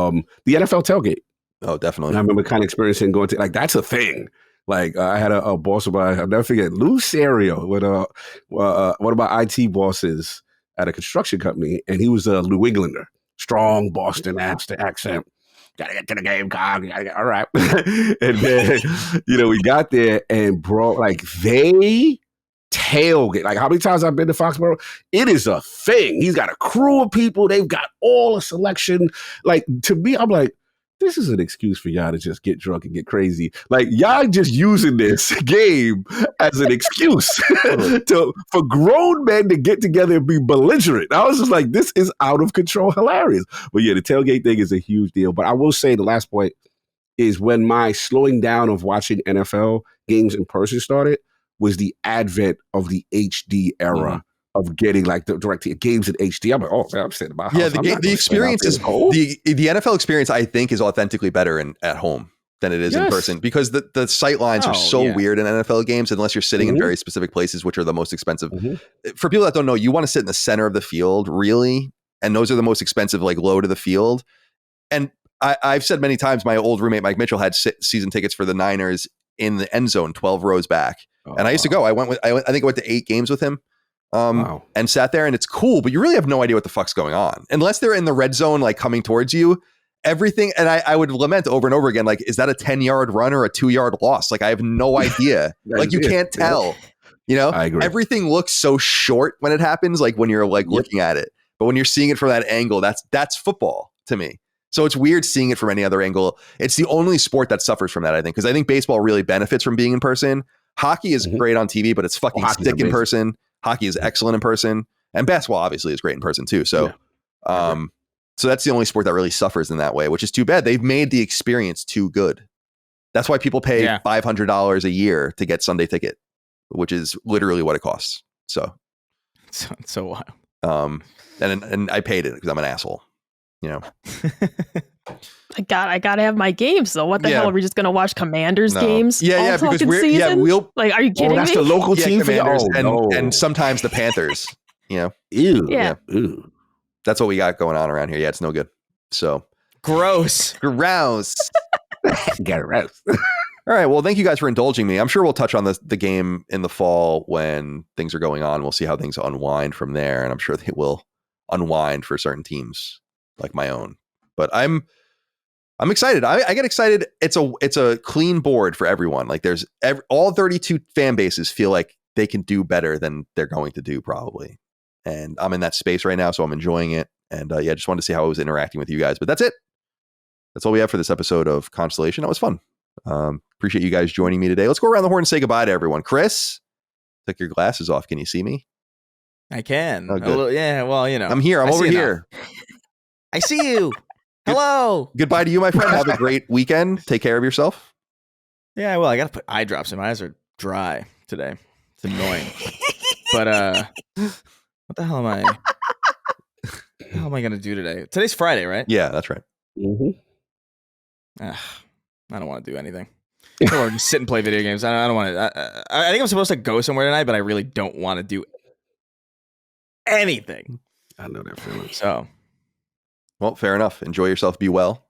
the NFL tailgate. Oh, definitely. And I remember kind of experiencing going to that's a thing. Like I had a boss of mine, I'll never forget, Lou Serio, with one of my IT bosses at a construction company, and he was a New Englander, strong Boston accent. Gotta get to the game, Cog. All right. And then, we got there and they tailgate. Like, how many times I've been to Foxborough? It is a thing. He's got a crew of people. They've got all a selection. Like, to me, I'm like, this is an excuse for y'all to just get drunk and get crazy. Like, y'all just using this game as an excuse for grown men to get together and be belligerent. I was just like, this is out of control, hilarious. But yeah, the tailgate thing is a huge deal. But I will say the last point is when my slowing down of watching NFL games in person started was the advent of the HD era. Of getting the direct games in HD. I'm like, I'm sitting in my house. Yeah, the experience is the NFL experience. I think is authentically better at home than it is in person, because the sight lines are so weird in NFL games unless you're sitting in very specific places, which are the most expensive. For people that don't know, you want to sit in the center of the field, really, and those are the most expensive, low to the field. And I've said many times, my old roommate Mike Mitchell had season tickets for the Niners in the end zone, 12 rows back, and I used to go. I think I went to 8 games with him. And sat there, and it's cool, but you really have no idea what the fuck's going on unless they're in the red zone, coming towards you. Everything, and I would lament over and over again, is that a 10-yard run or a 2-yard loss? I have no idea. You can't tell. I agree. Everything looks so short when it happens. When you're looking at it, but when you're seeing it from that angle, that's football to me. So it's weird seeing it from any other angle. It's the only sport that suffers from that, I think, because I think baseball really benefits from being in person. Hockey is great on TV, but it's fucking sick in person. Hockey is excellent in person, and basketball obviously is great in person too. So, so that's the only sport that really suffers in that way, which is too bad. They've made the experience too good. That's why people pay $500 a year to get Sunday ticket, which is literally what it costs. So wild. And I paid it because I'm an asshole. I gotta have my games though. What the hell are we just gonna watch Commanders games? Yeah, because are you kidding me? That's the local team for Commanders and sometimes the Panthers. Ew. Yeah. Ew. That's what we got going on around here. Yeah, it's no good. So gross. Get it. All right. Well, thank you guys for indulging me. I'm sure we'll touch on the game in the fall when things are going on. We'll see how things unwind from there, and I'm sure they will unwind for certain teams like my own. But I'm excited. I get excited. It's a clean board for everyone. There's all 32 fan bases feel like they can do better than they're going to do probably. And I'm in that space right now, so I'm enjoying it. And just wanted to see how I was interacting with you guys. But that's it. That's all we have for this episode of Constellation. That was fun. Appreciate you guys joining me today. Let's go around the horn and say goodbye to everyone. Chris, take your glasses off. Can you see me? I can. Oh, good. Well, I'm here. I'm over here. I see you. Hello. Goodbye to you, my friend. Have a great weekend. Take care of yourself. Yeah, well, I got to put eye drops in. My eyes are dry today. It's annoying. But what the hell am I? What the hell am I going to do today? Today's Friday, right? Yeah, that's right. I don't want to do anything. Or just sit and play video games. I don't want to. I think I'm supposed to go somewhere tonight, but I really don't want to do anything. I know that feeling. So. Well, fair enough. Enjoy yourself. Be well.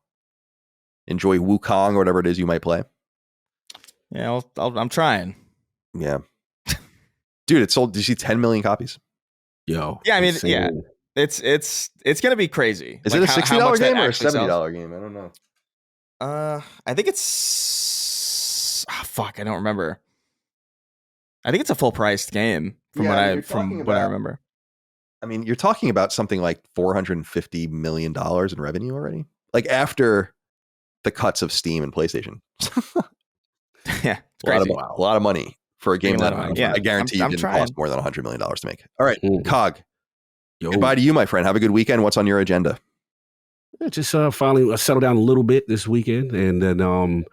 Enjoy Wukong or whatever it is you might play. Yeah, I'm trying. Yeah. Dude, it sold, did you see 10 million copies? Yo. Yeah, I mean, yeah. It's going to be crazy. Is it a $60 game or a $70 game? I don't know. I think it's fuck. I don't remember. I think it's a full priced game from what I remember. I mean, you're talking about something like $450 million in revenue already, like after the cuts of Steam and PlayStation. Yeah, it's crazy. A lot of money for a game that I guarantee you didn't cost more than $100 million to make. All right, Cog. Goodbye to you, my friend. Have a good weekend. What's on your agenda? Just finally settle down a little bit this weekend, and then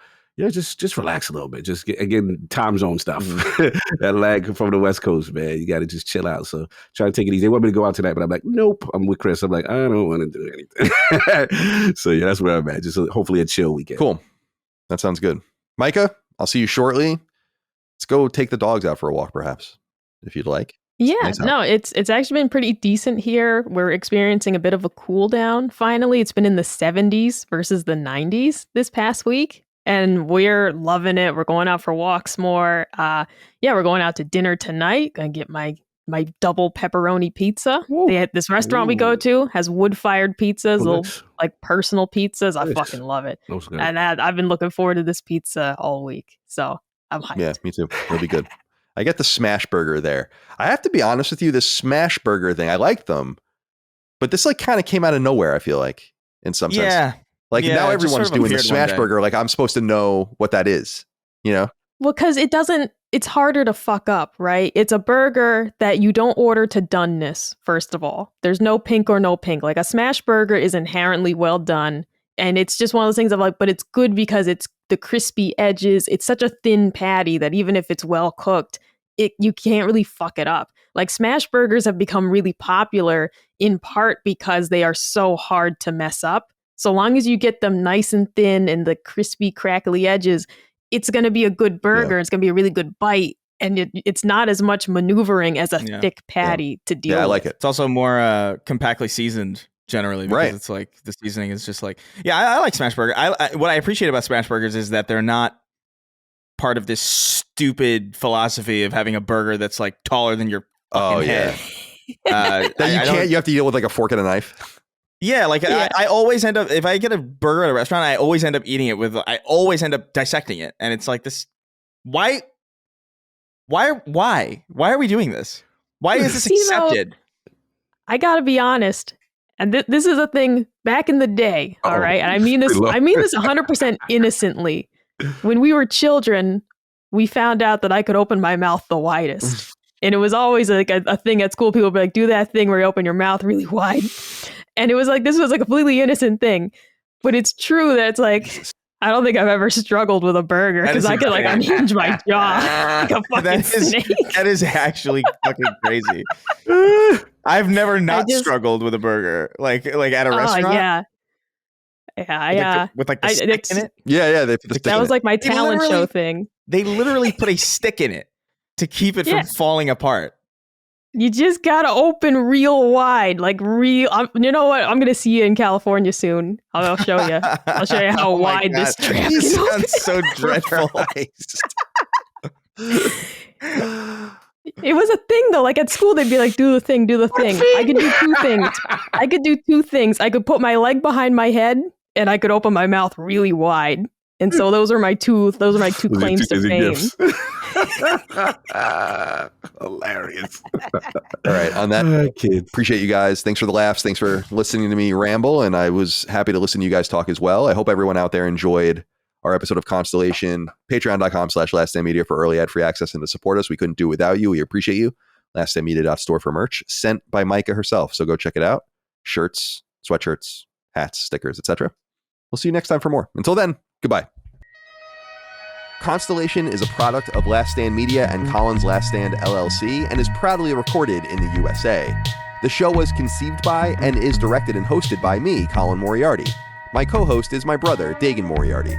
just relax a little bit. Just again, time zone stuff. That lag from the West Coast, man. You got to just chill out. So try to take it easy. They want me to go out tonight, but I'm like, nope. I'm with Chris. I'm like, I don't want to do anything. So yeah, that's where I'm at. Just hopefully a chill weekend. Cool. That sounds good. Micah, I'll see you shortly. Let's go take the dogs out for a walk, perhaps, if you'd like. Yeah, no, it's actually been pretty decent here. We're experiencing a bit of a cool down. Finally, it's been in the 70s versus the 90s this past week, and we're loving it. We're going out for walks more. We're going out to dinner tonight. Gonna get my double pepperoni pizza. They had this restaurant we go to has wood-fired pizzas, little like personal pizzas. I fucking love it. And I've been looking forward to this pizza all week, so I'm hyped. Yeah, me too. It'll be good. I get the smash burger there. I have to be honest with you, this smash burger thing, I like them, but this like kind of came out of nowhere, I feel like, in some sense. Now everyone's doing the smash burger. Like I'm supposed to know what that is, you know? Well, because it's harder to fuck up, right? It's a burger that you don't order to doneness, first of all. There's no pink or no pink. Like a smash burger is inherently well done. And it's just one of those things of like, but it's good because it's the crispy edges. It's such a thin patty that even if it's well cooked, you can't really fuck it up. Like smash burgers have become really popular in part because they are so hard to mess up. So long as you get them nice and thin and the crispy, crackly edges, it's going to be a good burger. Yeah. It's going to be a really good bite. And it's not as much maneuvering as a thick patty to deal with. Yeah, I like it. It's also more compactly seasoned generally because it's like the seasoning is just like, I like smash burger. What I appreciate about smash burgers is that they're not part of this stupid philosophy of having a burger that's like taller than your fucking head. You have to deal with like a fork and a knife. Yeah, like I always end up, if I get a burger at a restaurant, I always end up end up dissecting it. And it's like this, why are we doing this? Why is this accepted? I gotta be honest. And this is a thing back in the day. All right. And I mean this 100% innocently. When we were children, we found out that I could open my mouth the widest. And it was always like a thing at school. People would be like, do that thing where you open your mouth really wide. And it was like, this was like a completely innocent thing. But it's true that it's like, I don't think I've ever struggled with a burger because I could like unhinge my jaw like a fucking snake. That is actually fucking crazy. I've never struggled with a burger. Like at a restaurant. Yeah. With like the stick in it? Yeah. That was like my talent show thing. They literally put a stick in it to keep it from falling apart. You just gotta open real wide, like real. You know what? I'm gonna see you in California soon. I'll show you. I'll show you how wide this trap is. Sounds so dreadful. It was a thing though. Like at school, they'd be like, "Do the thing, do the thing." I could do two things. I could put my leg behind my head, and I could open my mouth really wide. And so those are my two claims to fame. Hilarious. All right. On that, appreciate you guys. Thanks for the laughs. Thanks for listening to me ramble. And I was happy to listen to you guys talk as well. I hope everyone out there enjoyed our episode of Constellation. Patreon.com/laststandmedia for early ad-free access and to support us. We couldn't do it without you. We appreciate you. Laststandmedia.store for merch sent by Micah herself. So go check it out. Shirts, sweatshirts, hats, stickers, etc. We'll see you next time for more. Until then, goodbye. Constellation is a product of Last Stand Media and Colin's Last Stand LLC and is proudly recorded in the USA. The show was conceived by and is directed and hosted by me, Colin Moriarty. My co-host is my brother, Dagan Moriarty.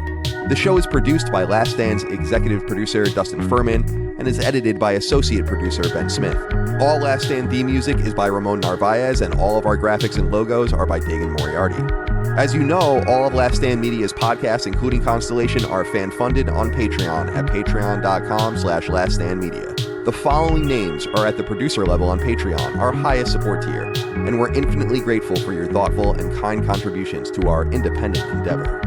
The show is produced by Last Stand's executive producer, Dustin Furman, and is edited by associate producer, Ben Smith. All Last Stand theme music is by Ramon Narvaez, and all of our graphics and logos are by Dagan Moriarty. As you know, all of Last Stand Media's podcasts, including Constellation, are fan-funded on Patreon at patreon.com/laststandmedia. The following names are at the producer level on Patreon, our highest support tier, and we're infinitely grateful for your thoughtful and kind contributions to our independent endeavor.